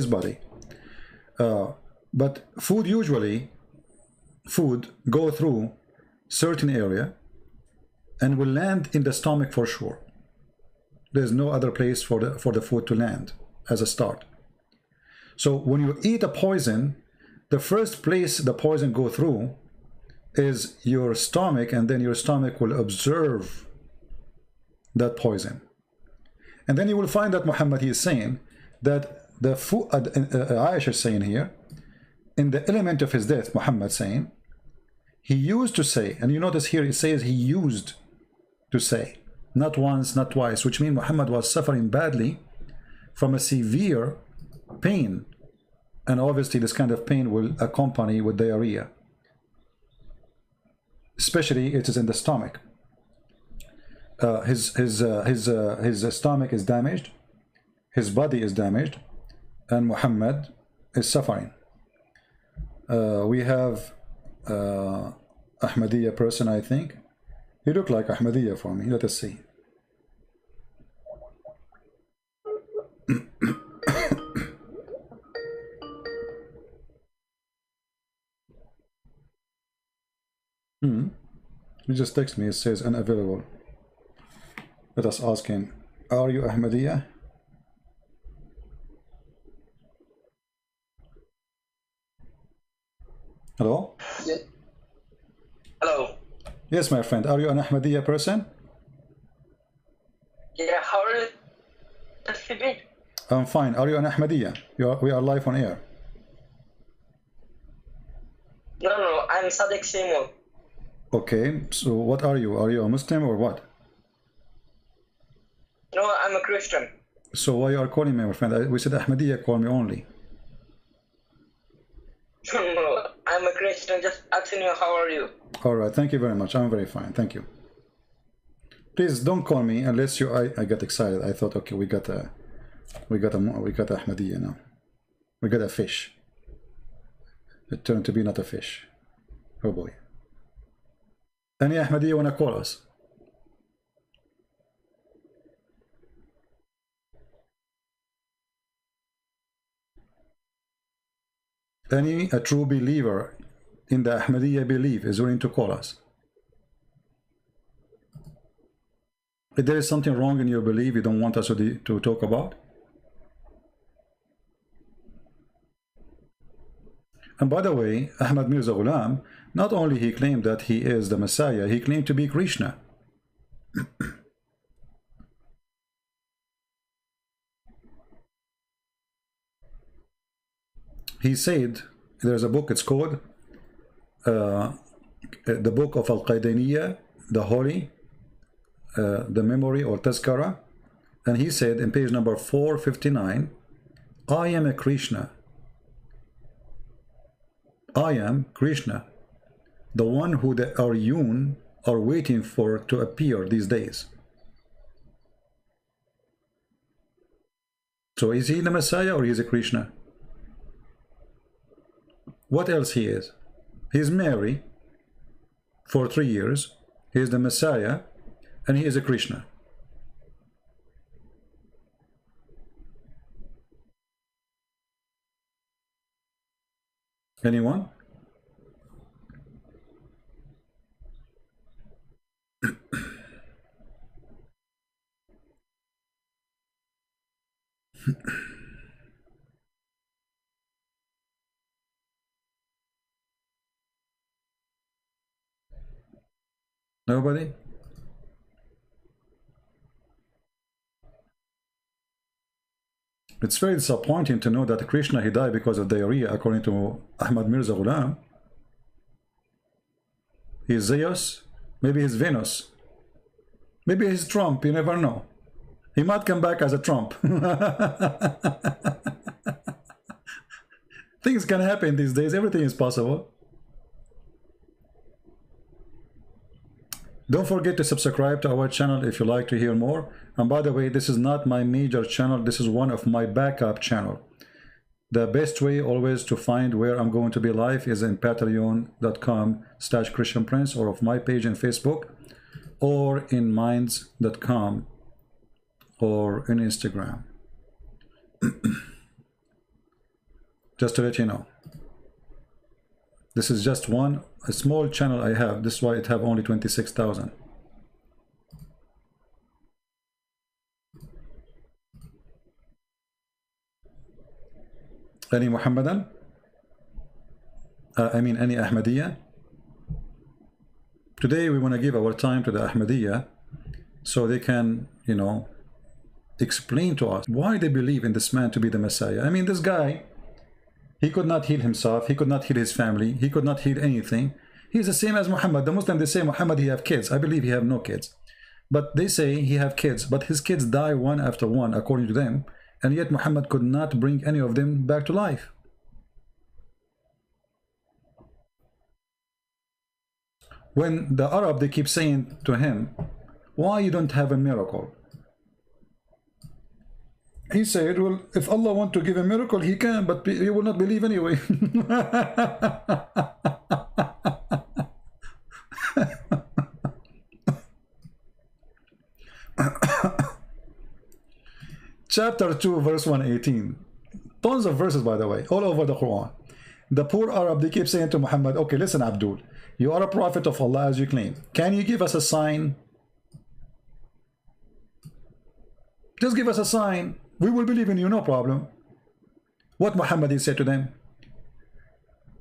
body. But food go through certain area, and will land in the stomach for sure. There's no other place for the food to land as a start. So when you eat a poison, the first place the poison go through is your stomach, and then your stomach will absorb that poison. And then you will find that Muhammad, he is saying that the food, Aisha is saying here, in the element of his death, Muhammad saying, he used to say, and you notice here it says he used to say, not once, not twice, which means Muhammad was suffering badly from a severe pain. And obviously this kind of pain will accompany with diarrhea. Especially it is in the stomach. His stomach is damaged, his body is damaged, and Muhammad is suffering. We have Ahmadiyya person, I think. He looked like Ahmadiyya for me. Let us see. He just text me, it says unavailable. Let us ask him, are you Ahmadiyya? Hello? Yeah. Hello. Yes, my friend, are you an Ahmadiyya person? Yeah, how are you? I'm fine. Are you an Ahmadiyya? We are live on air. No, I'm Sadiq Seymour. Okay, so what are you? Are you a Muslim or what? No, I'm a Christian. So why you are calling me, my friend? We said Ahmadiyya, call me only. No, I'm a Christian. Just asking you, how are you? All right, thank you very much. I'm very fine, thank you. Please don't call me unless you. I got excited. I thought, okay, we got Ahmadiyya now. We got a fish. It turned to be not a fish. Oh boy. Any Ahmadiyya wanna call us? A true believer in the Ahmadiyya belief is willing to call us. If there is something wrong in your belief you don't want us to talk about. And by the way, Ahmad Mirza Ghulam, not only he claimed that he is the Messiah, he claimed to be Krishna. He said, there's a book, it's called the book of Al-Qaidaniya, the Holy, the Memory or Tazkara, and he said in page number 459, I am a Krishna. I am Krishna, the one who the Aryun are waiting for to appear these days. So is he the Messiah or is he Krishna? What else he is? He's Mary for 3 years, he is the Messiah, and he is a Krishna. Anyone? Nobody? It's very disappointing to know that Krishna, he died because of diarrhea, according to Ahmad Mirza Ghulam. He's Zeus, maybe he's Venus, maybe he's Trump, you never know. He might come back as a Trump. Things can happen these days, everything is possible. Don't forget to subscribe to our channel if you like to hear more. And by the way, this is not my major channel, this is one of my backup channel. The best way always to find where I'm going to be live is in patreon.com/ChristianPrince, or of my page in Facebook, or in minds.com, or in Instagram. Just to let you know. This is just a small channel I have. This is why it have only 26,000. Any Muhammadan? I mean any Ahmadiyya? Today we want to give our time to the Ahmadiyya so they can, you know, explain to us why they believe in this man to be the Messiah. I mean, this guy, he could not heal himself, he could not heal his family, he could not heal anything. He's the same as Muhammad. The Muslims, they say Muhammad, he have kids. I believe he have no kids. But they say he have kids, but his kids die one after one, according to them. And yet Muhammad could not bring any of them back to life. When the Arab, they keep saying to him, why you don't have a miracle? He said, well, if Allah want to give a miracle, he can, but you will not believe anyway. Chapter 2, verse 118. Tons of verses, by the way, all over the Quran. The poor Arab, they keep saying to Muhammad, okay, listen, Abdul, you are a prophet of Allah as you claim. Can you give us a sign? Just give us a sign. We will believe in you, no problem. What Muhammad said to them?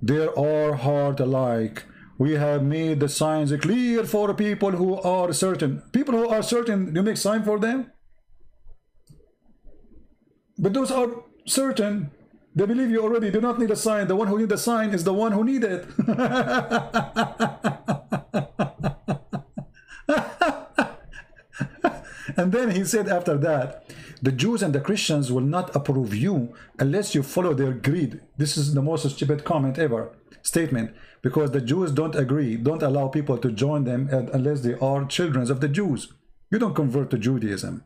There are heart alike. We have made the signs clear for people who are certain. People who are certain, you make sign for them? But those are certain. They believe you already. Do not need a sign. The one who needs the sign is the one who needs it. And then he said after that, the Jews and the Christians will not approve you unless you follow their greed. This is the most stupid comment ever, statement, because the Jews don't agree, don't allow people to join them unless they are children of the Jews. You don't convert to Judaism.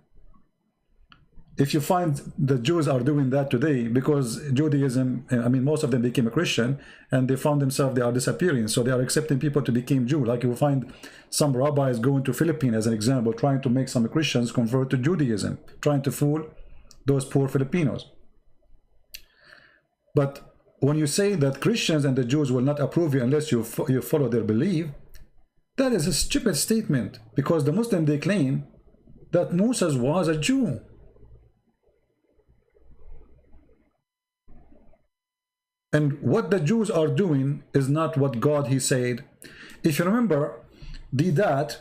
If you find the Jews are doing that today, because Judaism, I mean, most of them became a Christian and they found themselves, they are disappearing. So they are accepting people to become Jew. Like you will find some rabbis going to Philippines as an example, trying to make some Christians convert to Judaism, trying to fool those poor Filipinos. But when you say that Christians and the Jews will not approve you unless you follow their belief, that is a stupid statement, because the Muslims, they claim that Moses was a Jew. And what the Jews are doing is not what God, he said. If you remember, Didat,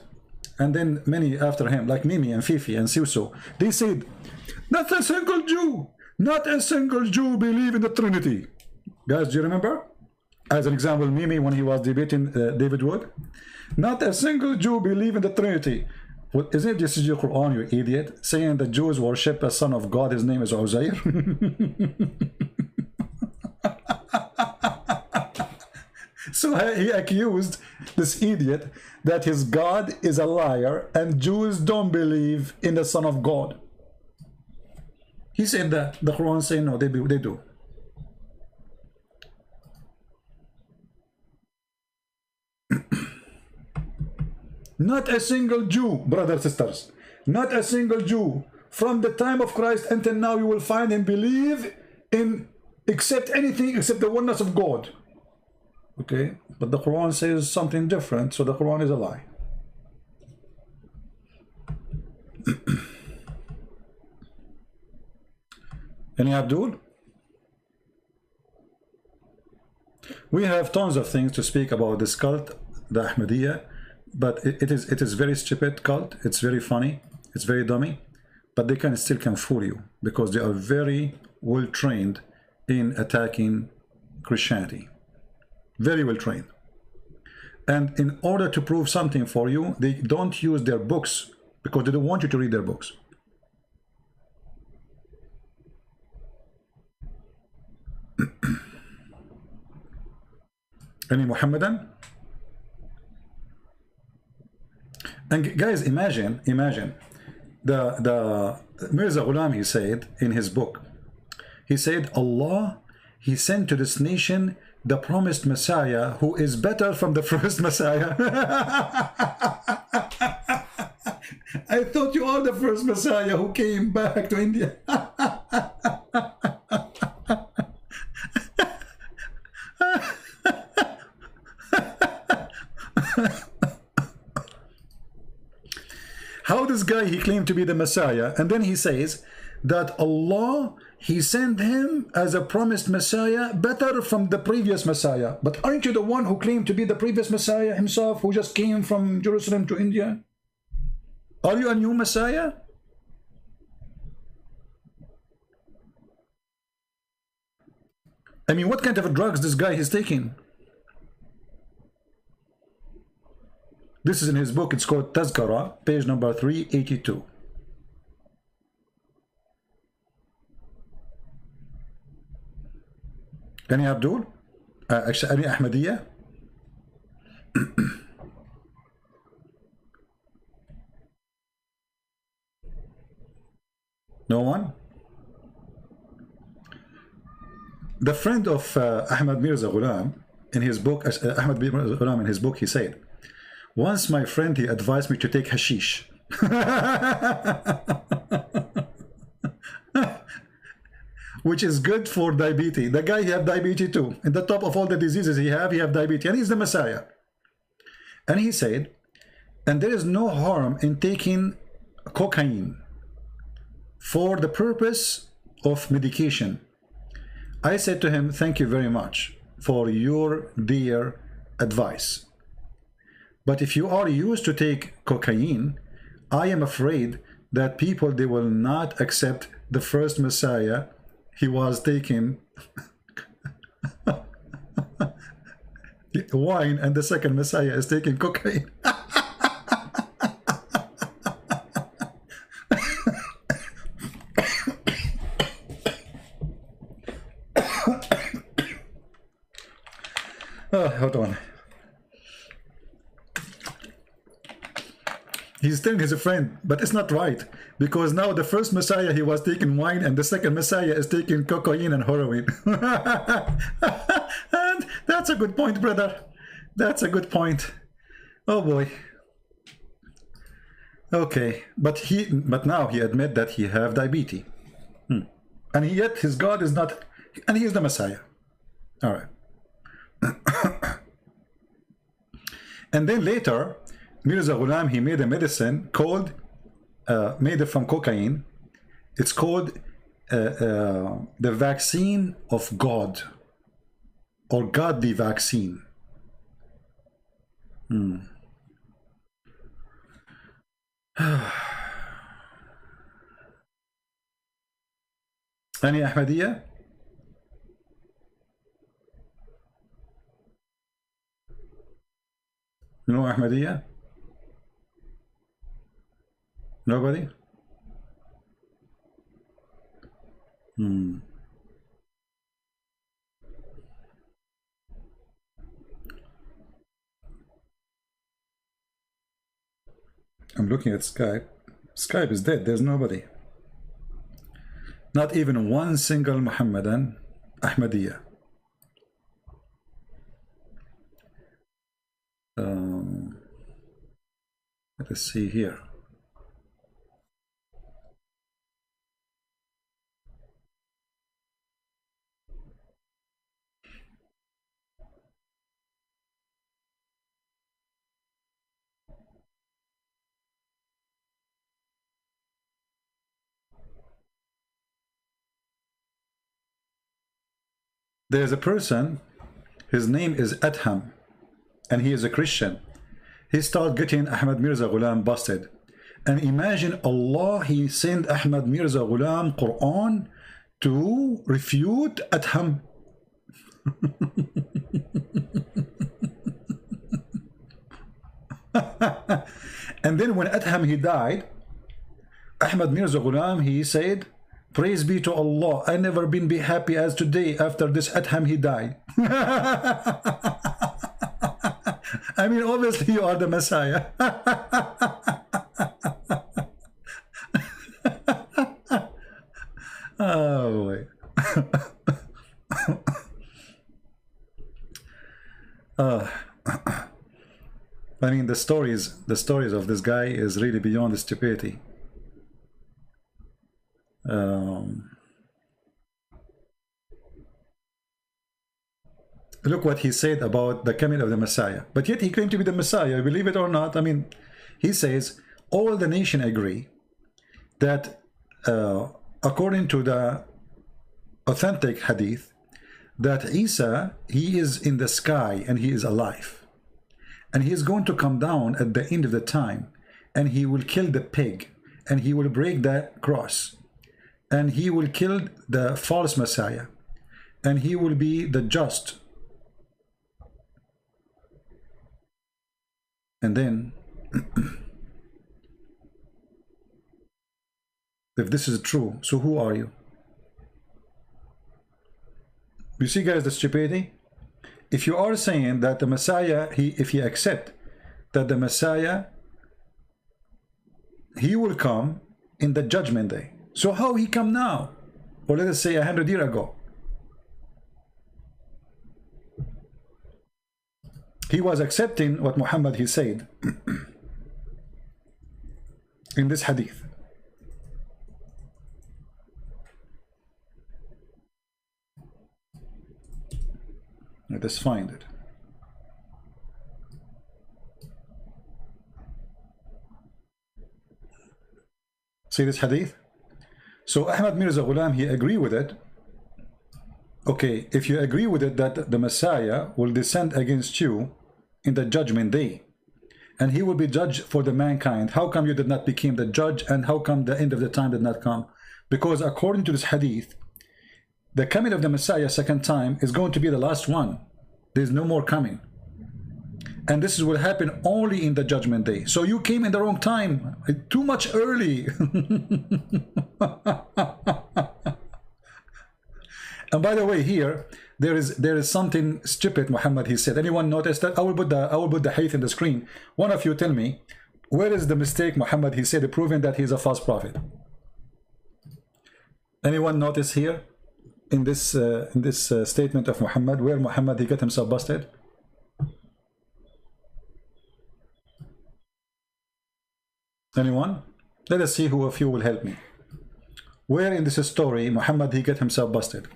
and then many after him, like Mimi and Fifi and Siuso, they said, not a single Jew, not a single Jew believe in the Trinity. Guys, do you remember? As an example, Mimi, when he was debating David Wood, not a single Jew believe in the Trinity. Well, isn't this your Quran, you idiot? Saying the Jews worship a son of God, his name is Uzair. So he accused this idiot that his God is a liar and Jews don't believe in the Son of God. He said that. The Quran says no, they do. Not a single Jew, brothers and sisters, not a single Jew from the time of Christ until now you will find him believe in accept anything except the oneness of God. Okay, but the Quran says something different, so the Quran is a lie. Any Abdul? We have tons of things to speak about this cult, the Ahmadiyya, but it is very stupid cult. It's very funny, it's very dummy, but they still can fool you because they are very well trained in attacking Christianity. Very well trained. And in order to prove something for you, they don't use their books because they don't want you to read their books. Any Muhammadan? And guys, imagine the Mirza Ghulam, he said in his book, he said Allah, he sent to this nation the promised Messiah who is better from the first Messiah. I thought you are the first Messiah who came back to India. How this guy, he claimed to be the Messiah, and then he says that Allah, he sent him as a promised Messiah, better from the previous Messiah. But aren't you the one who claimed to be the previous Messiah himself, who just came from Jerusalem to India? Are you a new Messiah? I mean, what kind of drugs this guy is taking? This is in his book. It's called Tazkara, page number 382. Any Abdul? Actually, any Ahmadiyya? No one? The friend of Ahmad Mirza Ghulam, in his book, Ahmad Mirza Ghulam, in his book, he said, once my friend, he advised me to take hashish. Which is good for diabetes. The guy, he have diabetes too. In the top of all the diseases he have diabetes. And he's the Messiah. And he said, and there is no harm in taking cocaine for the purpose of medication. I said to him, thank you very much for your dear advice. But if you are used to take cocaine, I am afraid that people, they will not accept the first Messiah. He was taking wine, and the second Messiah is taking cocaine. Oh, hold on. He's telling his friend, but it's not right, because now the first Messiah, he was taking wine, and the second Messiah is taking cocaine and heroin. And that's a good point, brother. That's a good point. Oh boy. Okay, but now he admit that he have diabetes, and yet his God is not, and he is the Messiah. All right. And then later, Mirza Ghulam, he made a medicine called, made it from cocaine. It's called the vaccine of God, or godly vaccine. Any Ahmadiyya? No Ahmadiyya? Nobody? I'm looking at Skype. Skype is dead. There's nobody. Not even one single Muhammadan Ahmadiyya. Let us see here. There's a person, his name is Adham, and he is a Christian. He started getting Ahmad Mirza Ghulam busted. And imagine Allah, he sent Ahmad Mirza Ghulam Quran to refute Adham. And then when Adham, he died, Ahmad Mirza Ghulam, he said, praise be to Allah, I never been be happy as today after this Adham, he died. I mean, obviously you are the Messiah. Oh boy. I mean, the stories of this guy is really beyond stupidity. Look what he said about the coming of the Messiah. But yet he claimed to be the Messiah, believe it or not. I mean, he says, all the nation agree that according to the authentic hadith, that Isa, he is in the sky and he is alive. And he is going to come down at the end of the time, and he will kill the pig, and he will break the cross, and he will kill the false Messiah, and he will be the just. And then, if this is true, so who are you? You see, guys, the stupidity? If you are saying that the Messiah, if you accept that the Messiah, he will come in the judgment day. So how he come now? Or let us say 100 years ago. He was accepting what Muhammad he said in this hadith. Let us find it. See this hadith? So Ahmad Mirza Ghulam, he agree with it. Okay, if you agree with it that the Messiah will descend against you in the judgment day, and he will be judged for the mankind, how come you did not become the judge, and how come the end of the time did not come? Because according to this hadith, the coming of the Messiah second time is going to be the last one. There's no more coming. And this will happen only in the judgment day. So you came in the wrong time, too much early. And by the way, here there is something stupid Muhammad he said. Anyone notice that? I will put the hadith in the screen. One of you tell me, where is the mistake Muhammad he said proving that he is a false prophet? Anyone notice here in this statement of Muhammad where Muhammad he got himself busted? Anyone? Let us see who of you will help me. Where in this story Muhammad he got himself busted?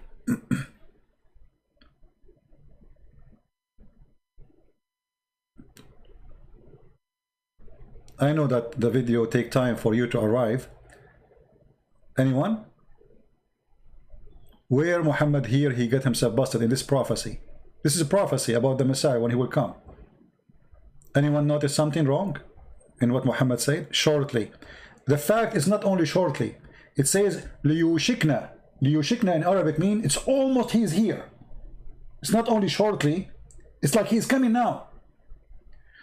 I know that the video take time for you to arrive. Anyone? Where Muhammad here he got himself busted in this prophecy? This is a prophecy about the Messiah when he will come. Anyone notice something wrong in what Muhammad said? Shortly. The fact is not only shortly. It says liyushikna. Liyushikna in Arabic means it's almost he's here. It's not only shortly. It's like he's coming now.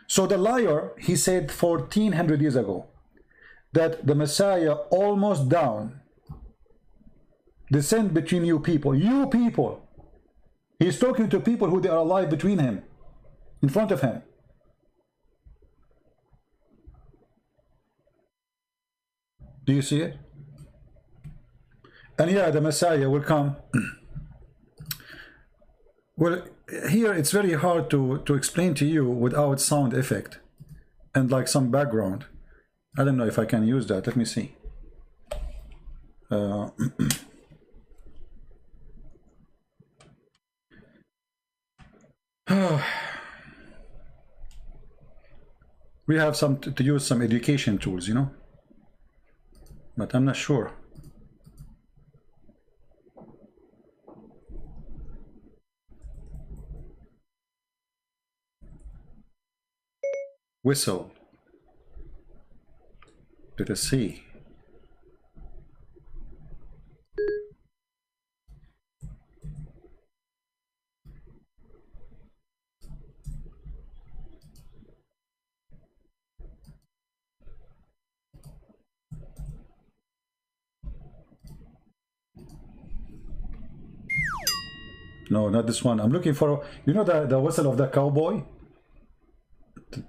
So the liar, he said 1400 years ago that the Messiah almost down, descend between you people. You people. He's talking to people who they are alive between him, in front of him. Do you see it? And yeah, the Messiah will come. Well, here it's very hard to explain to you without sound effect and like some background. I don't know if I can use that. Let me see. We have some to use some education tools, you know, but I'm not sure. Whistle. Let us see. No, not this one. I'm looking for, you know, the whistle of the cowboy?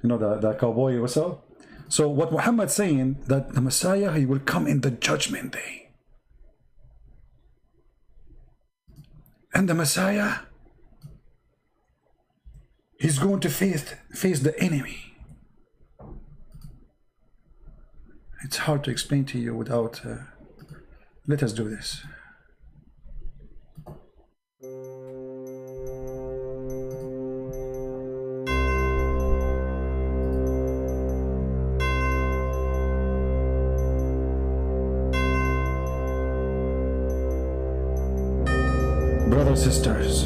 You know, the cowboy whistle? So what Muhammad's saying, that the Messiah, he will come in the judgment day. And the Messiah, he's going to face the enemy. It's hard to explain to you without... let us do this. Brothers, sisters,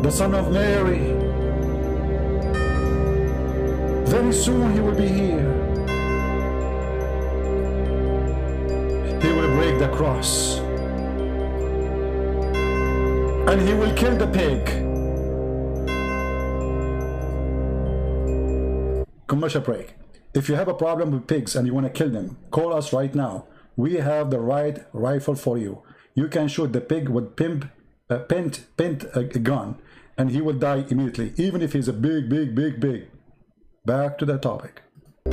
the Son of Mary, very soon he will be here. He will break the cross and he will kill the pig. Commercial break. If you have a problem with pigs and you want to kill them, call us right now. We have the right rifle for you. You can shoot the pig with pint gun and he will die immediately, even if he's a big. Back to the topic. He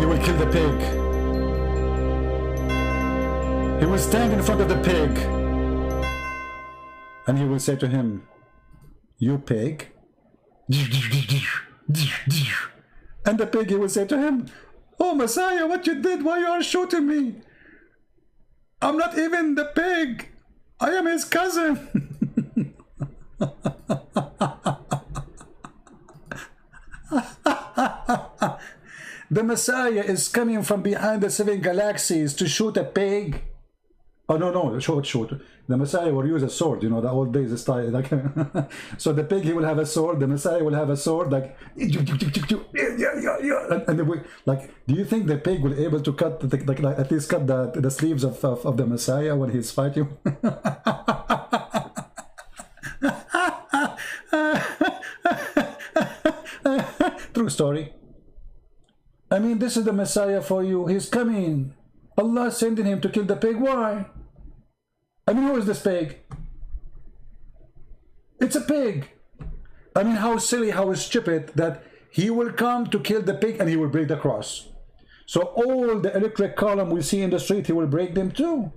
will kill the pig. He will stand in front of the pig and he will say to him, "You pig." And the pig, he will say to him, "Oh Messiah, what you did? Why you are shooting me? I'm not even the pig. I am his cousin." The Messiah is coming from behind the 7 galaxies to shoot a pig. Oh no, shoot. The Messiah will use a sword, you know, the old days style. Like, so the pig, he will have a sword. The Messiah will have a sword, like, and like, do you think the pig will be able to cut, like at least cut the sleeves of the Messiah when he's fighting? True story. I mean, this is the Messiah for you. He's coming. Allah sending him to kill the pig. Why? I mean, who is this pig? It's a pig. I mean, how silly, how stupid that he will come to kill the pig and he will break the cross. So all the electric column we see in the street, he will break them too.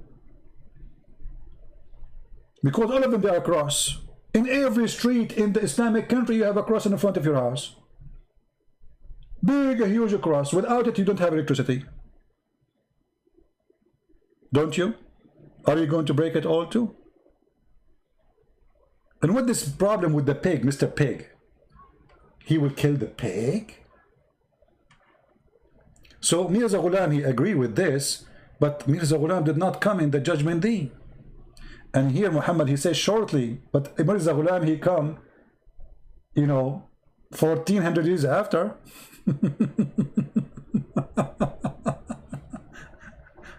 Because all of them, they are a cross. In every street in the Islamic country, you have a cross in the front of your house. Big, a huge cross. Without it, you don't have electricity. Don't you? Are you going to break it all too? And what this problem with the pig, Mr. Pig? He will kill the pig? So Mirza Ghulam, he agreed with this, but Mirza Ghulam did not come in the judgment day. And here Muhammad, he says shortly, but Mirza Ghulam, he come, you know, 1400 years after.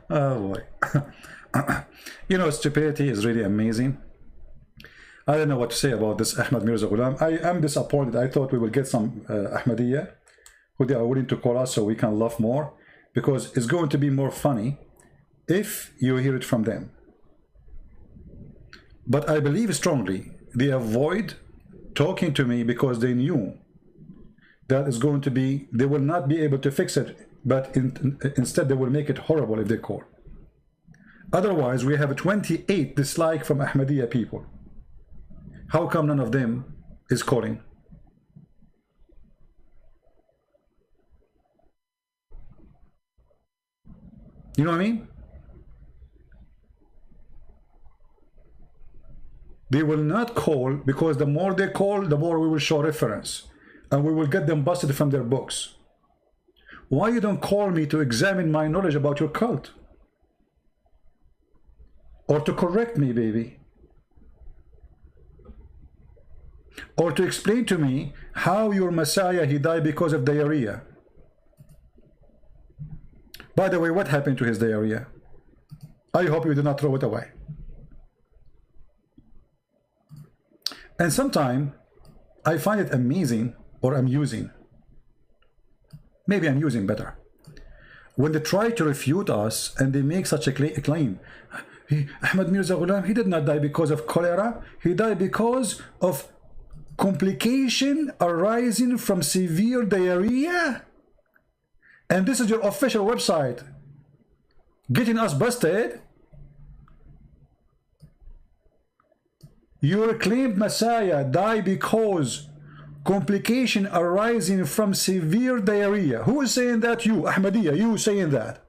Oh boy. You know, stupidity is really amazing. I don't know what to say about this Ahmad Mirza Ghulam. I am disappointed. I thought we will get some Ahmadiyya who they are willing to call us so we can laugh more, because it's going to be more funny if you hear it from them. But I believe strongly they avoid talking to me because they knew that is going to be, they will not be able to fix it, but instead they will make it horrible if they call. Otherwise, we have 28 dislike from Ahmadiyya people. How come none of them is calling? You know what I mean? They will not call because the more they call, the more we will show reference. And we will get them busted from their books. Why you don't call me to examine my knowledge about your cult? Or to correct me, baby? Or to explain to me how your Messiah, he died because of diarrhea? By the way, what happened to his diarrhea? I hope you did not throw it away. And sometimes I find it amazing, or amusing. Maybe I'm using better. When they try to refute us and they make such a claim. Ahmad Mirza Ghulam, he did not die because of cholera. He died because of complication arising from severe diarrhea. And this is your official website getting us busted. Your claimed Messiah died because complication arising from severe diarrhea. Who is saying that? You, Ahmadiyya, you saying that.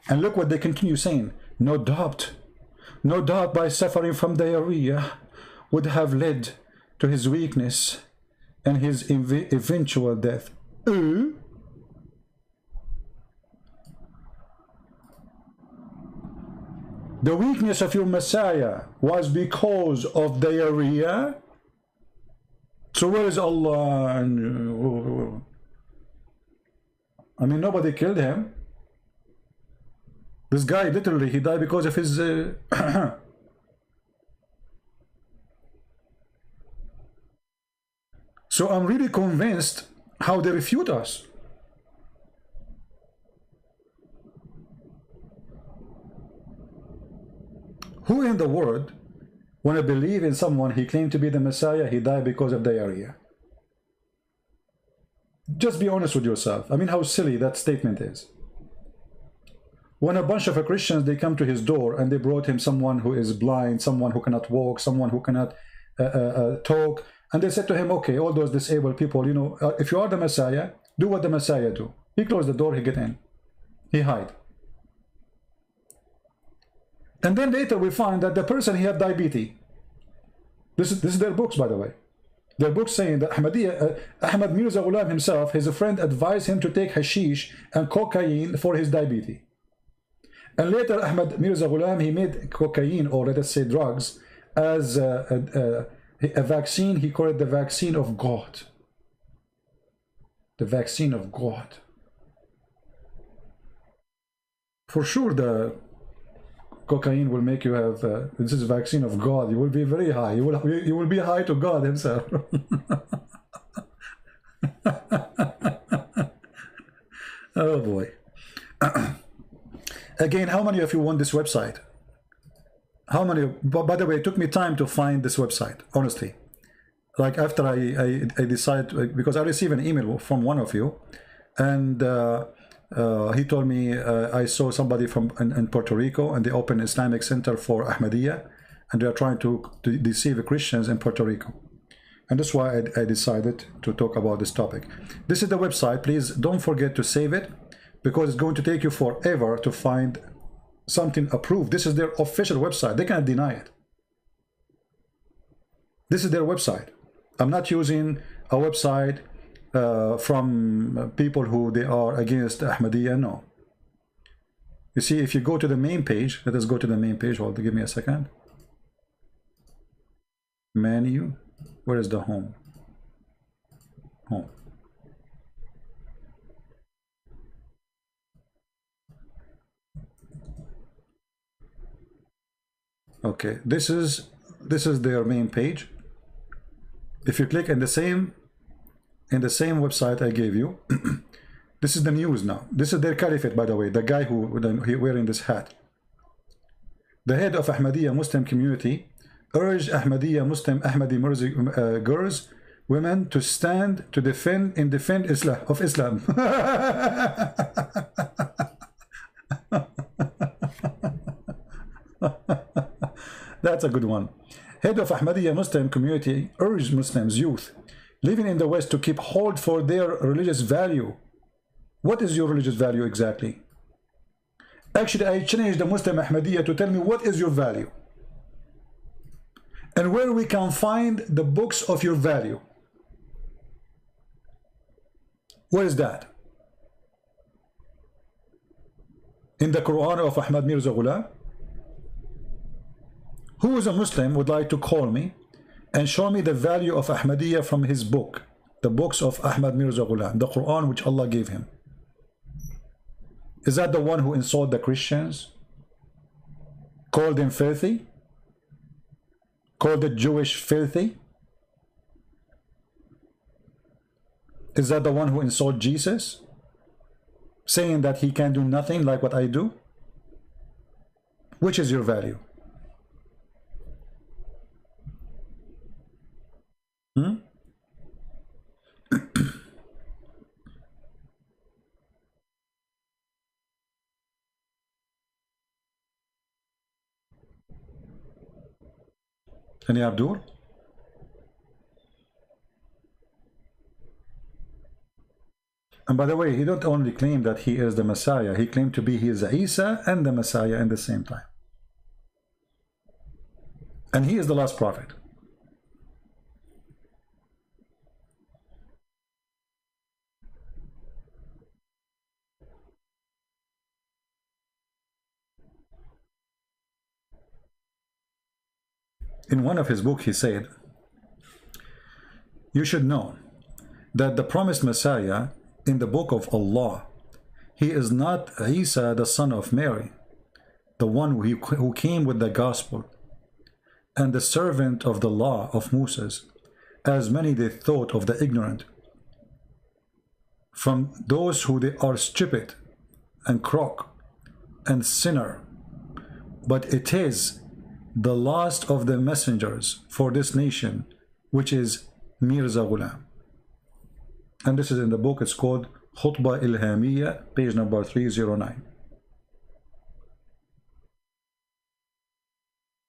And look what they continue saying. No doubt by suffering from diarrhea would have led to his weakness and his The weakness of your Messiah was because of diarrhea. So where is Allah? I mean, nobody killed him. This guy literally, he died because of his So I'm really convinced how they refute us. Who in the world, when I believe in someone, he claimed to be the Messiah, he died because of diarrhea? Just be honest with yourself. I mean, how silly that statement is. When a bunch of Christians, they come to his door and they brought him someone who is blind, someone who cannot walk, someone who cannot talk, and they said to him, okay, all those disabled people, you know, if you are the Messiah, do what the Messiah do. He closed the door, he get in, he hide. And then later we find that the person, he had diabetes. This is their books, by the way. Their books saying that Ahmadiyya, Ahmad Mirza Ghulam himself, his friend advised him to take hashish and cocaine for his diabetes. And later Ahmad Mirza Ghulam, he made cocaine, or let us say drugs, as a vaccine. He called it the vaccine of God. The vaccine of God. For sure the cocaine will make you have, this is a vaccine of God. You will be very high. You will be high to God himself. Oh boy. Again, how many of you want this website? How many? By the way, it took me time to find this website, honestly. Like after I decided, because I received an email from one of you, and he told me I saw somebody from in Puerto Rico, and they opened an Islamic Center for Ahmadiyya, and they are trying to deceive Christians in Puerto Rico. And that's why I decided to talk about this topic. This is the website. Please don't forget to save it, because it's going to take you forever to find something approved. This is their official website. They cannot deny it. This is their website. I'm not using a website from people who they are against Ahmadiyya. No. You see, if you go to the main page, let us go to the main page. Hold on, give me a second. Menu. Where is the home? Home. Okay, this is their main page. If you click in the same website I gave you, this is the news now. This is their caliphate, by the way. The guy who wearing this hat. The head of Ahmadiyya Muslim community urged Ahmadiyya Muslim Ahmadi Mirza girls, women to stand to defend Islam of Islam. That's a good one. Head of Ahmadiyya Muslim community urged Muslims, youth living in the West, to keep hold for their religious value. What is your religious value exactly? Actually, I challenge the Muslim Ahmadiyya to tell me what is your value, and where we can find the books of your value. Where is that? In the Quran of Ahmad Mirza Ghulam? Who is a Muslim would like to call me and show me the value of Ahmadiyya from his book, the books of Ahmad Mirza Ghulam, the Quran which Allah gave him? Is that the one who insulted the Christians? Called them filthy? Called the Jewish filthy? Is that the one who insulted Jesus? Saying that he can do nothing like what I do? Which is your value? Any Abdul? And by the way, he don't only claim that he is the Messiah, he claimed to be he is Isa and the Messiah at the same time. And he is the last prophet. in one of his books, he said, you should know that the promised Messiah in the book of Allah, he is not Isa, the son of Mary, the one who came with the gospel and the servant of the law of Moses, as many they thought of the ignorant, from those who they are stupid and crook and sinner. But it is the last of the messengers for this nation, which is Mirza Ghulam. And this is in the book, it's called Khutbah Ilhamiyya, page number 309.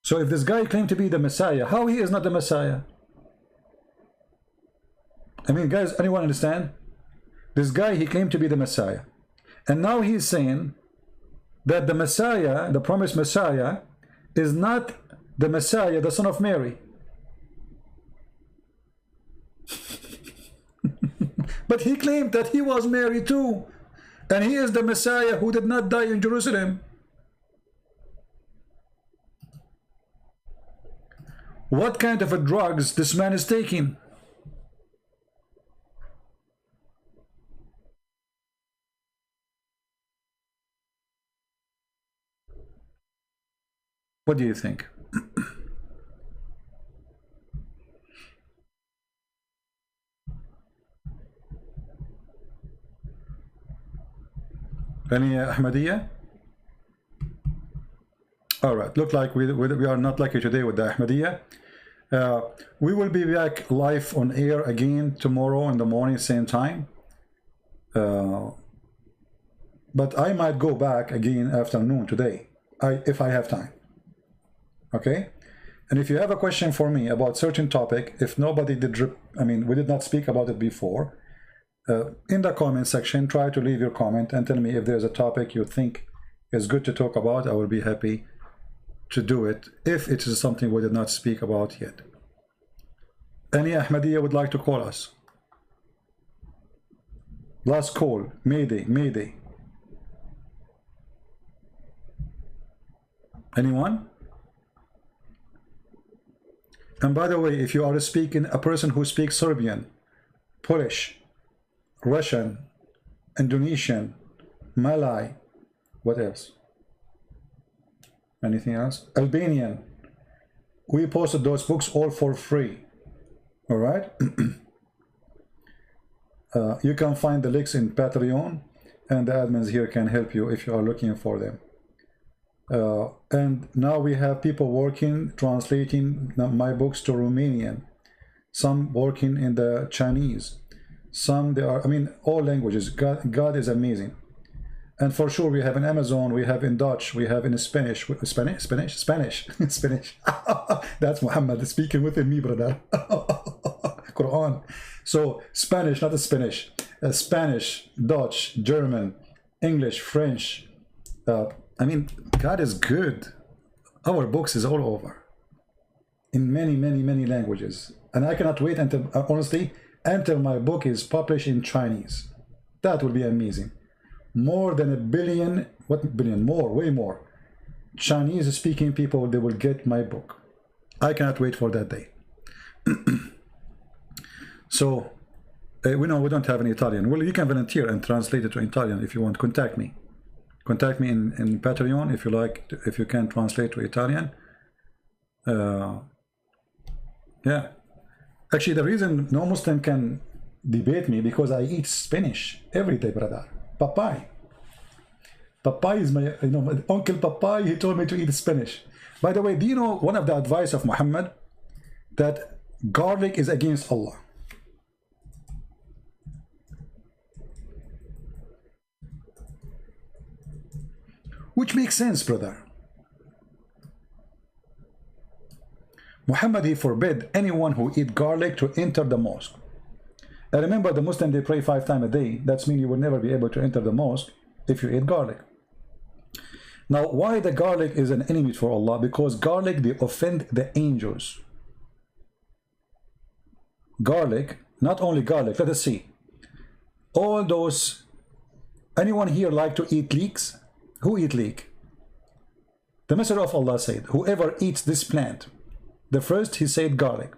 So if this guy claimed to be the Messiah, how he is not the Messiah? I mean, guys, anyone understand? This guy, he claimed to be the Messiah. And now he's saying that the Messiah, the promised Messiah, is not the Messiah, the son of Mary. But he claimed that he was Mary too. And he is the Messiah who did not die in Jerusalem. What kind of a drugs this man is taking? What do you think? Any Ahmadiyya? All right, look like we are not lucky today with the Ahmadiyya. We will be back live on air again tomorrow in the morning, same time. But I might go back again afternoon today, if I have time. Okay? And if you have a question for me about certain topic, if nobody did, we did not speak about it before, in the comment section, try to leave your comment and tell me if there's a topic you think is good to talk about. I will be happy to do it if it is something we did not speak about yet. Any Ahmadiyya would like to call us? Last call. Mayday, Mayday. Anyone? And by the way, if you are speaking, a person who speaks Serbian, Polish, Russian, Indonesian, Malay, what else? Anything else? Albanian. We posted those books all for free. All right? You can find the links in Patreon, and the admins here can help you if you are looking for them. And now we have people working, translating my books to Romanian. Some working in the Chinese. Some they are, all languages. God is amazing. And for sure, we have in Amazon, we have in Dutch, we have in Spanish. Spanish. That's Muhammad speaking within me, brother. Quran. So Spanish, not Spanish. Spanish, Dutch, German, English, French. God is good. Our books is all over. In many, many, many languages. And I cannot wait until, honestly, until my book is published in Chinese. That would be amazing. More than 1 billion, what billion? More, way more. Chinese speaking people, they will get my book. I cannot wait for that day. So, we know we don't have any Italian. Well, you can volunteer and translate it to Italian if you want. Contact me. Contact me in Patreon if you like, if you can translate to Italian. Yeah. Actually, the reason no Muslim can debate me because I eat spinach every day, brother. Papai. Papai is my, my Uncle Papai, he told me to eat spinach. By the way, do you know one of the advice of Muhammad? That garlic is against Allah. Which makes sense, brother. Muhammad, he forbid anyone who eat garlic to enter the mosque. And remember, the Muslim, they pray 5 times a day. That means you will never be able to enter the mosque if you eat garlic. Now, why the garlic is an enemy for Allah? Because garlic, they offend the angels. Garlic, not only garlic, let us see. All those, anyone here like to eat leeks? Who eat leek? The Messenger of Allah said, whoever eats this plant, The first he said garlic,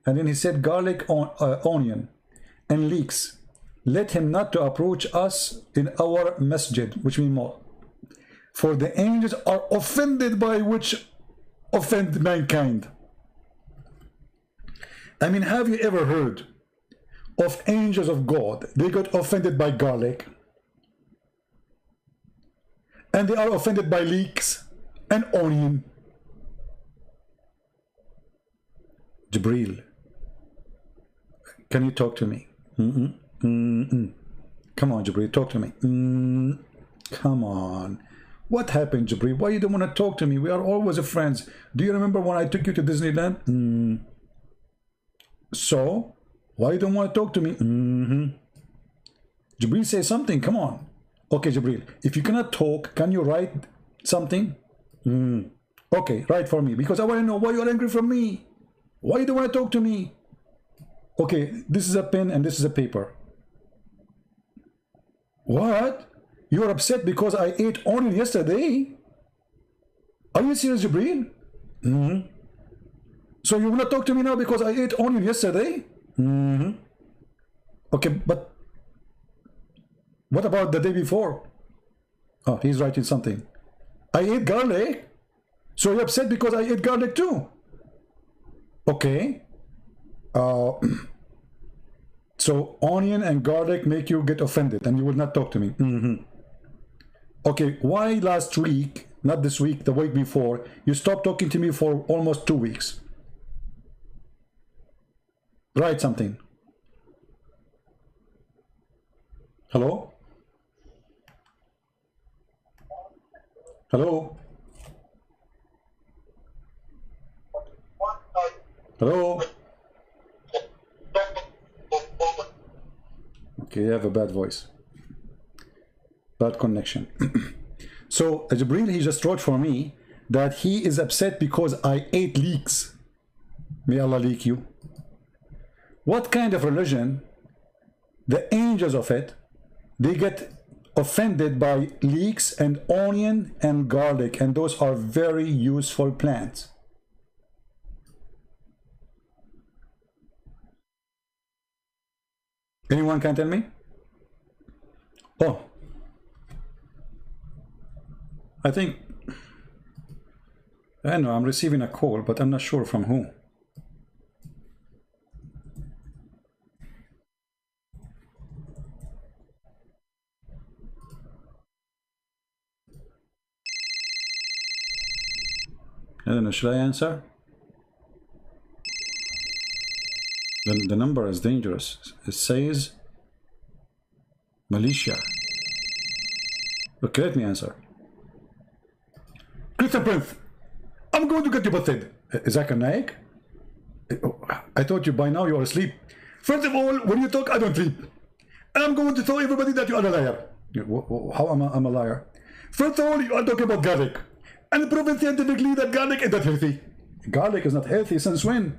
and then he said garlic, onion, and leeks. Let him not to approach us in our masjid, which means mosque. For the angels are offended by which offend mankind. I mean, have you ever heard of angels of God? They got offended by garlic, and they are offended by leeks and onion. Jibreel, can you talk to me? Come on, Jibreel, talk to me. Come on. What happened, Jibreel? Why you don't want to talk to me? We are always friends. Do you remember when I took you to Disneyland? So, why you don't want to talk to me? Jibreel, say something. Come on. Okay, Jibreel, if you cannot talk, can you write something? Okay, write for me, because I want to know why you are angry from me. Why you don't want to talk to me? Okay, this is a pen and this is a paper. What? You are upset because I ate onion yesterday? Are you serious, Jibreel? So you want to talk to me now because I ate onion yesterday? Okay, but what about the day before? Oh, he's writing something. I ate garlic? So you're upset because I ate garlic too? Okay. So onion and garlic make you get offended and you will not talk to me. Okay, why last week, not this week, the week before, you stopped talking to me for almost 2 weeks? Write something. Hello? Hello? Hello? Okay, you have a bad voice. Bad connection. So Jibreel, he just wrote for me that he is upset because I ate leeks. May Allah leak you. What kind of religion, the angels of it, they get offended by leeks and onion and garlic, and those are very useful plants. Anyone can tell me? Oh, I think, I know I'm receiving a call, but I'm not sure from who. I don't know, should I answer? The number is dangerous. It says Malaysia. Okay, let me answer. Christian Prince, I'm going to get you busted. Zakir Naik? I thought you by now you are asleep. First of all, when you talk, I don't sleep. And I'm going to tell everybody that you are a liar. How am I a liar? First of all, you are talking about garlic. And proven scientifically that garlic is not healthy. Garlic is not healthy since when?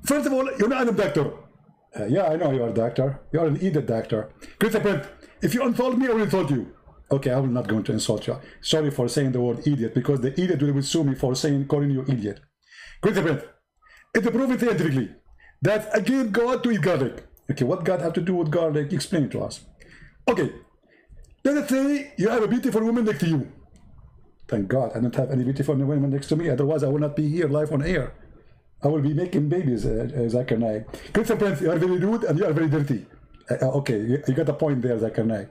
First of all, you're not a doctor. Yeah, I know you are a doctor. You are an idiot doctor. Christian Prince, if you insult me, I will insult you. Okay, I will not going to insult you. Sorry for saying the word idiot, because the idiot will sue me for calling you idiot. Christian Prince, it's proven scientifically that against God to eat garlic. Okay, what God have to do with garlic? Explain it to us. Okay, let us say you have a beautiful woman next to you. Thank God I don't have any beautiful women next to me, otherwise I will not be here live on air. I will be making babies, Zakir Naik. Christian Prince, you are very rude and you are very dirty. Okay, you got a point there, Zakir Naik.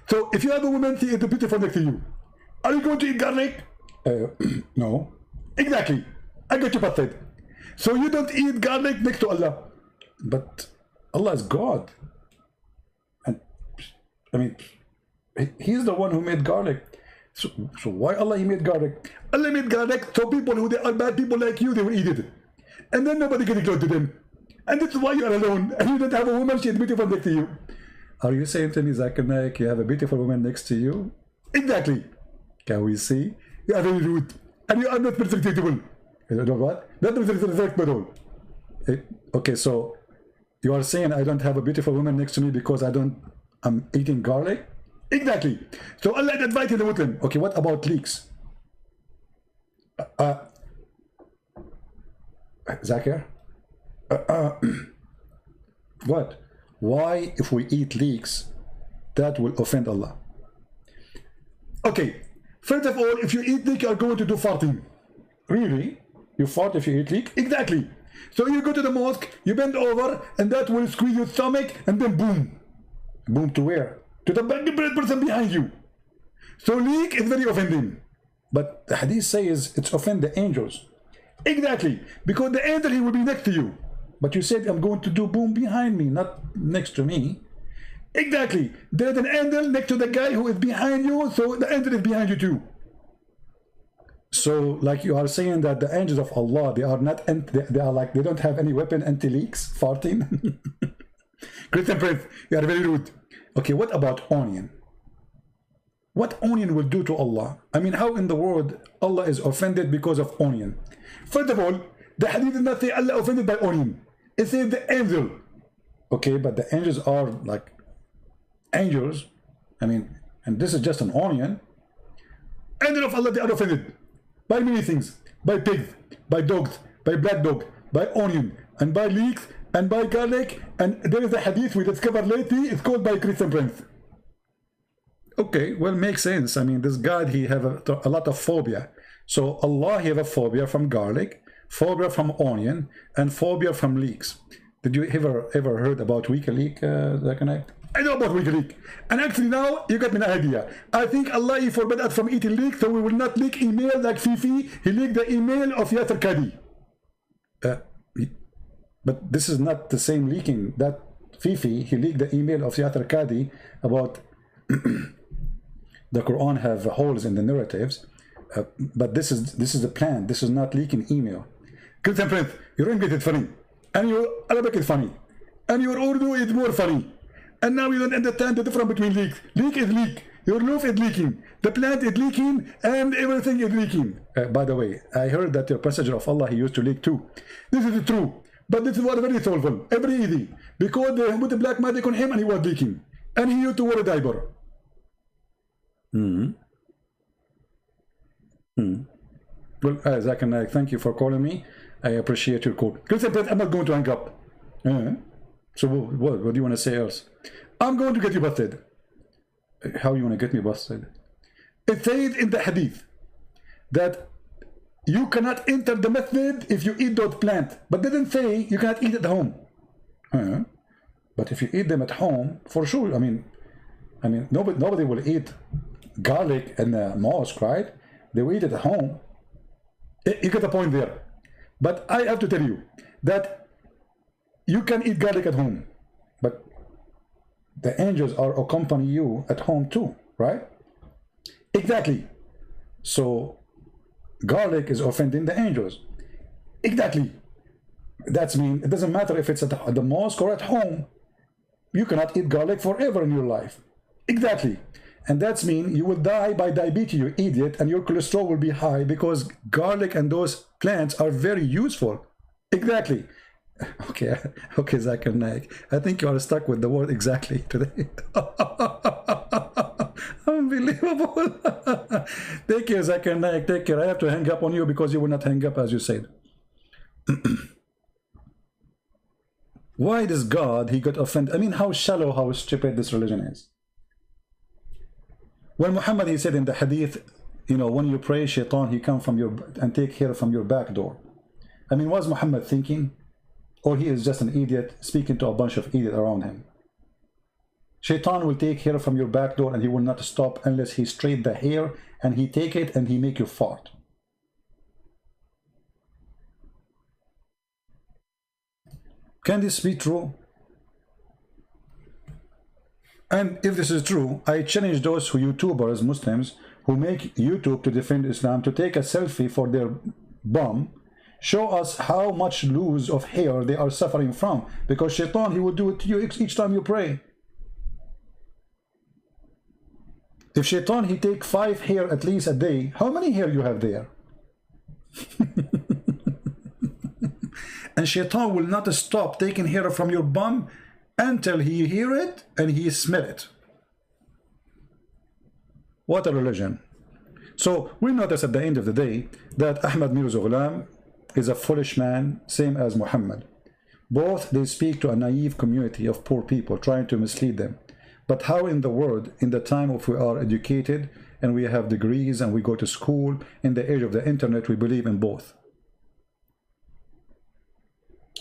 So if you have a woman, she is beautiful next to you, are you going to eat garlic? No. Exactly. I got you busted. So you don't eat garlic next to Allah. But Allah is God. And I mean, He's the one who made garlic. So why Allah He made garlic? Allah made garlic so people who they are bad people like you, they will eat it. And then nobody can close to them. And that's why you are alone. And you don't have a woman, she is beautiful next to you. Are you saying to me, Zakir Naik, you have a beautiful woman next to you? Exactly. Can we see? You are very rude. And you are not respectable. You know what? Not respectable. Okay, so you are saying I don't have a beautiful woman next to me because I'm eating garlic? Exactly. So Allah invited the Muslim. Okay, what about leeks? Zakir? What? Why, if we eat leeks, that will offend Allah? Okay, first of all, if you eat leek, you are going to do farting. Really? You fart if you eat leek? Exactly. So you go to the mosque, you bend over, and that will squeeze your stomach, and then boom. Boom to where? To the person behind you. So leek is very offending. But the hadith says it's offend the angels. Exactly. Because the angel, he will be next to you. But you said, I'm going to do boom behind me, not next to me. Exactly. There's an angel next to the guy who is behind you, so the angel is behind you too. So, like you are saying that the angels of Allah, they are not, they are like, they don't have any weapon anti-leaks, farting. Christian Prince, you are very rude. Okay, what about onion? What onion will do to Allah? I mean, how in the world Allah is offended because of onion? First of all, the hadith did not say Allah offended by onion. It says the angel. Okay, but the angels are like angels. I mean, and this is just an onion. Angel of Allah, they are offended by many things. By pigs, by dogs, by black dog, by onion, and by leeks, and by garlic. And there is a hadith we discovered lately. It's called by Christian Prince. Okay, well, makes sense. I mean, this God, he have a lot of phobia. So Allah, he have a phobia from garlic, phobia from onion, and phobia from leeks. Did you ever heard about weak leek, I know about weak leek. And actually now, you got me an idea. I think Allah, he forbid us from eating leek, so we will not leak email like Fifi. He leaked the email of Yasser Qadi. But this is not the same leaking. That Fifi, he leaked the email of Yasser Qadi about the Quran have holes in the narratives. But this is the plan. This is not leaking email. Christian Prince, your English is funny, and your Arabic is funny, and your Urdu is more funny. And now you don't understand the difference between leaks. Leak is leak. Your roof is leaking. The plant is leaking, and everything is leaking. By the way, I heard that your messenger of Allah, he used to leak too. This is true, but this is what very solvable, very easy, because they put the black magic on him, and he was leaking, and he used to wear a diaper. Well, Zach and Naik, thank you for calling me. I appreciate your call. Christian Prince, I'm not going to hang up. So what do you want to say else? I'm going to get you busted. How you want to get me busted? It says in the hadith that you cannot enter the masjid if you eat those plants, but didn't say you cannot eat at home. But if you eat them at home, for sure. I mean, nobody will eat garlic in the mosque, right? They will eat it at home. You get the point there. But I have to tell you that you can eat garlic at home, but the angels are accompany you at home too, right? Exactly. So garlic is offending the angels. Exactly. That's mean it doesn't matter if it's at the mosque or at home. You cannot eat garlic forever in your life. Exactly. And that's mean you will die by diabetes, you idiot, and your cholesterol will be high because garlic and those plants are very useful. Exactly. Okay, Zach and Naik. I think you are stuck with the word exactly today. Unbelievable. Take care, Zach and Naik. Take care. I have to hang up on you because you will not hang up as you said. Why does God, he got offended? I mean, how shallow, how stupid this religion is. When Muhammad, he said in the hadith, when you pray, shaitan, he come from your and take hair from your back door. I mean, was Muhammad thinking? Or he is just an idiot speaking to a bunch of idiots around him? Shaitan will take hair from your back door and he will not stop unless he straight the hair and he take it and he make you fart. Can this be true? And if this is true, I challenge those YouTubers, Muslims, who make YouTube to defend Islam to take a selfie for their bum. Show us how much loss of hair they are suffering from, because shaitan, he will do it to you each time you pray. If shaitan, he take 5 hair at least a day, how many hair you have there? And shaitan will not stop taking hair from your bum until he hear it and he smell it. What a religion. So we notice at the end of the day that Ahmad Mirza Ghulam, is a foolish man, same as Muhammad. Both they speak to a naive community of poor people, trying to mislead them. But how in the world, in the time of we are educated and we have degrees and we go to school, in the age of the internet, we believe in both?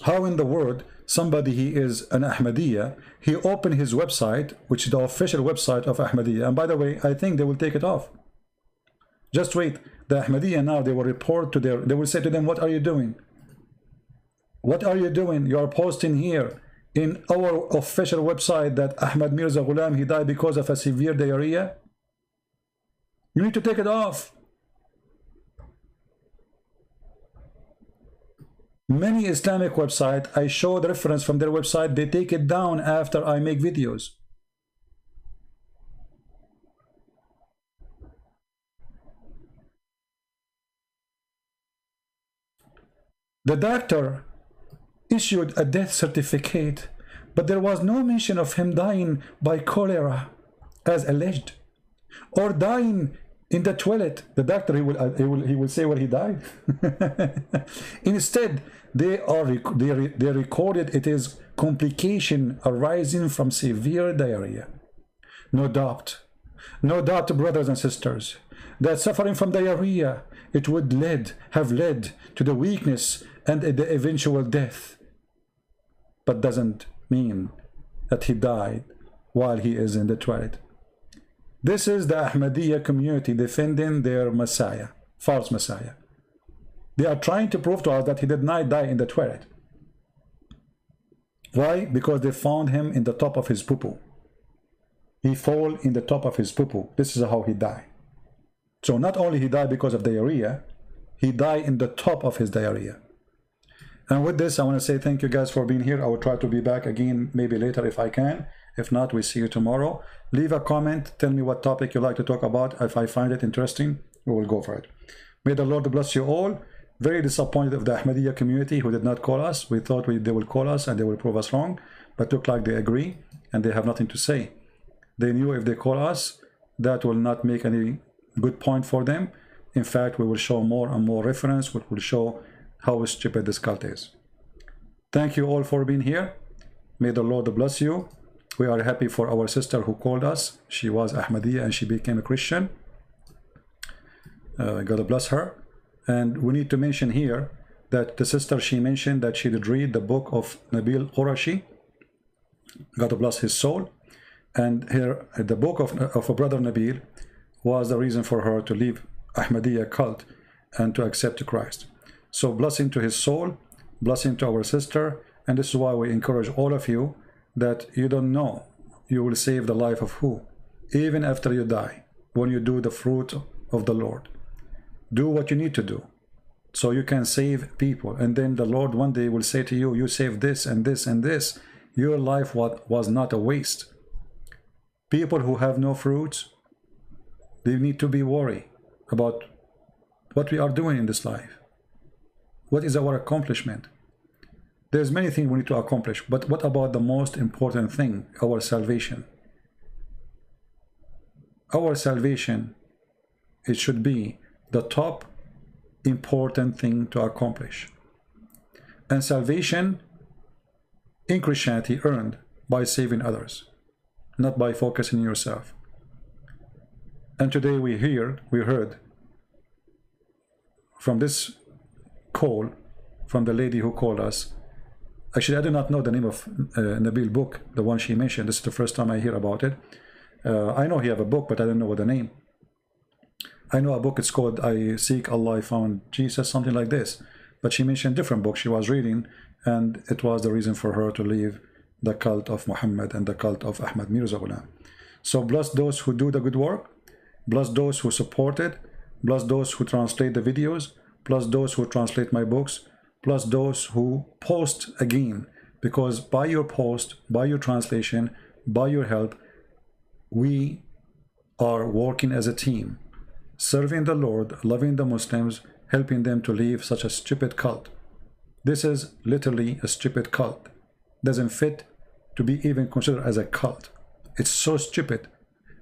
How in the world somebody, he is an Ahmadiyya, he opened his website, which is the official website of Ahmadiyya, and by the way, I think they will take it off. Just wait, the Ahmadiyya now, they will report to they will say to them, what are you doing? What are you doing? You are posting here in our official website that Ahmad Mirza Ghulam, he died because of a severe diarrhea. You need to take it off. Many Islamic websites, I show the reference from their website, they take it down after I make videos. The doctor issued a death certificate, but there was no mention of him dying by cholera, as alleged, or dying in the toilet. The doctor, he will say where he died. Instead, they recorded it is complication arising from severe diarrhea. No doubt, brothers and sisters, that suffering from diarrhea, it would have led to the weakness and the eventual death, but doesn't mean that he died while he is in the toilet. This is the Ahmadiyya community defending their Messiah, false Messiah. They are trying to prove to us that he did not die in the toilet. Why? Because they found him in the top of his poo-poo. He fell in the top of his poo-poo. This is how he died. So not only he died because of diarrhea, he died in the top of his diarrhea. And with this, I want to say thank you guys for being here. I will try to be back again maybe later if I can. If not, we see you tomorrow. Leave a comment. Tell me what topic you like to talk about. If I find it interesting, we will go for it. May the Lord bless you all. Very disappointed of the Ahmadiyya community who did not call us. We thought they will call us and they will prove us wrong. But look like they agree and they have nothing to say. They knew if they call us, that will not make any good point for them. In fact, we will show more and more reference, which will show how stupid this cult is. Thank you all for being here. May the Lord bless you. We are happy for our sister who called us. She was Ahmadiyya and she became a Christian. God bless her. And we need to mention here that the sister, she mentioned that she did read the book of Nabil Qurashi. God bless his soul. And here, the book of a brother Nabil was the reason for her to leave Ahmadiyya cult and to accept Christ. So blessing to his soul, blessing to our sister, and this is why we encourage all of you that you don't know you will save the life of who, even after you die, when you do the fruit of the Lord. Do what you need to do so you can save people, and then the Lord one day will say to you, you saved this and this and this. Your life was not a waste. People who have no fruits, they need to be worried about what we are doing in this life. What is our accomplishment? There's many things we need to accomplish, but what about the most important thing, our salvation? Our salvation, it should be the top important thing to accomplish. And salvation in Christianity earned by saving others, not by focusing on yourself. And today we heard from this call from the lady who called us. Actually, I do not know the name of Nabil book, the one she mentioned. This is the first time I hear about it. I know he have a book, but I don't know what the name. I know a book, it's called I Seek Allah, I Found Jesus, something like this. But she mentioned different books she was reading, and it was the reason for her to leave the cult of Muhammad and the cult of Ahmad Mirza Ghulam. So bless those who do the good work, bless those who support it, bless those who translate the videos, plus those who translate my books, plus those who post again, because by your post, by your translation, by your help, we are working as a team, serving the Lord, loving the Muslims, helping them to leave such a stupid cult. This is literally a stupid cult. Doesn't fit to be even considered as a cult. It's so stupid.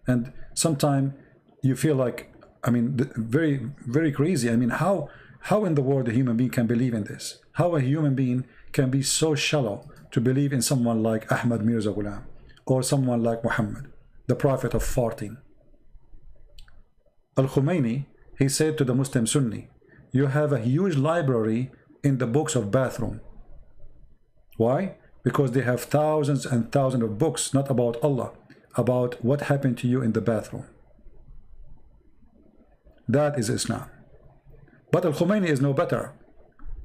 And sometimes you feel like, I mean, very, very crazy. I mean, how How in the world a human being can believe in this? How a human being can be so shallow to believe in someone like Ahmad Mirza Ghulam or someone like Muhammad, the prophet of farting? Al-Khomeini, he said to the Muslim Sunni, you have a huge library in the books of bathroom. Why? Because they have thousands and thousands of books, not about Allah, about what happened to you in the bathroom. That is Islam. But Al-Khomeini is no better.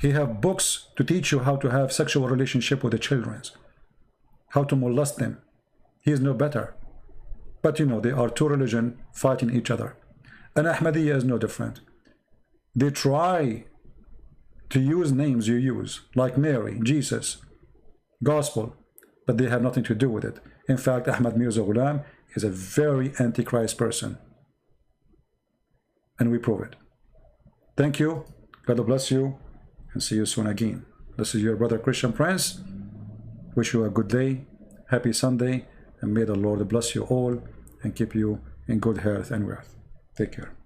He have books to teach you how to have sexual relationship with the children, how to molest them. He is no better. But you know, they are two religions fighting each other. And Ahmadiyya is no different. They try to use names you use, like Mary, Jesus, Gospel, but they have nothing to do with it. In fact, Ahmad Mirza Ghulam is a very antichrist person. And we prove it. Thank you. God bless you. And see you soon again. This is your brother Christian Prince. Wish you a good day. Happy Sunday. And may the Lord bless you all and keep you in good health and wealth. Take care.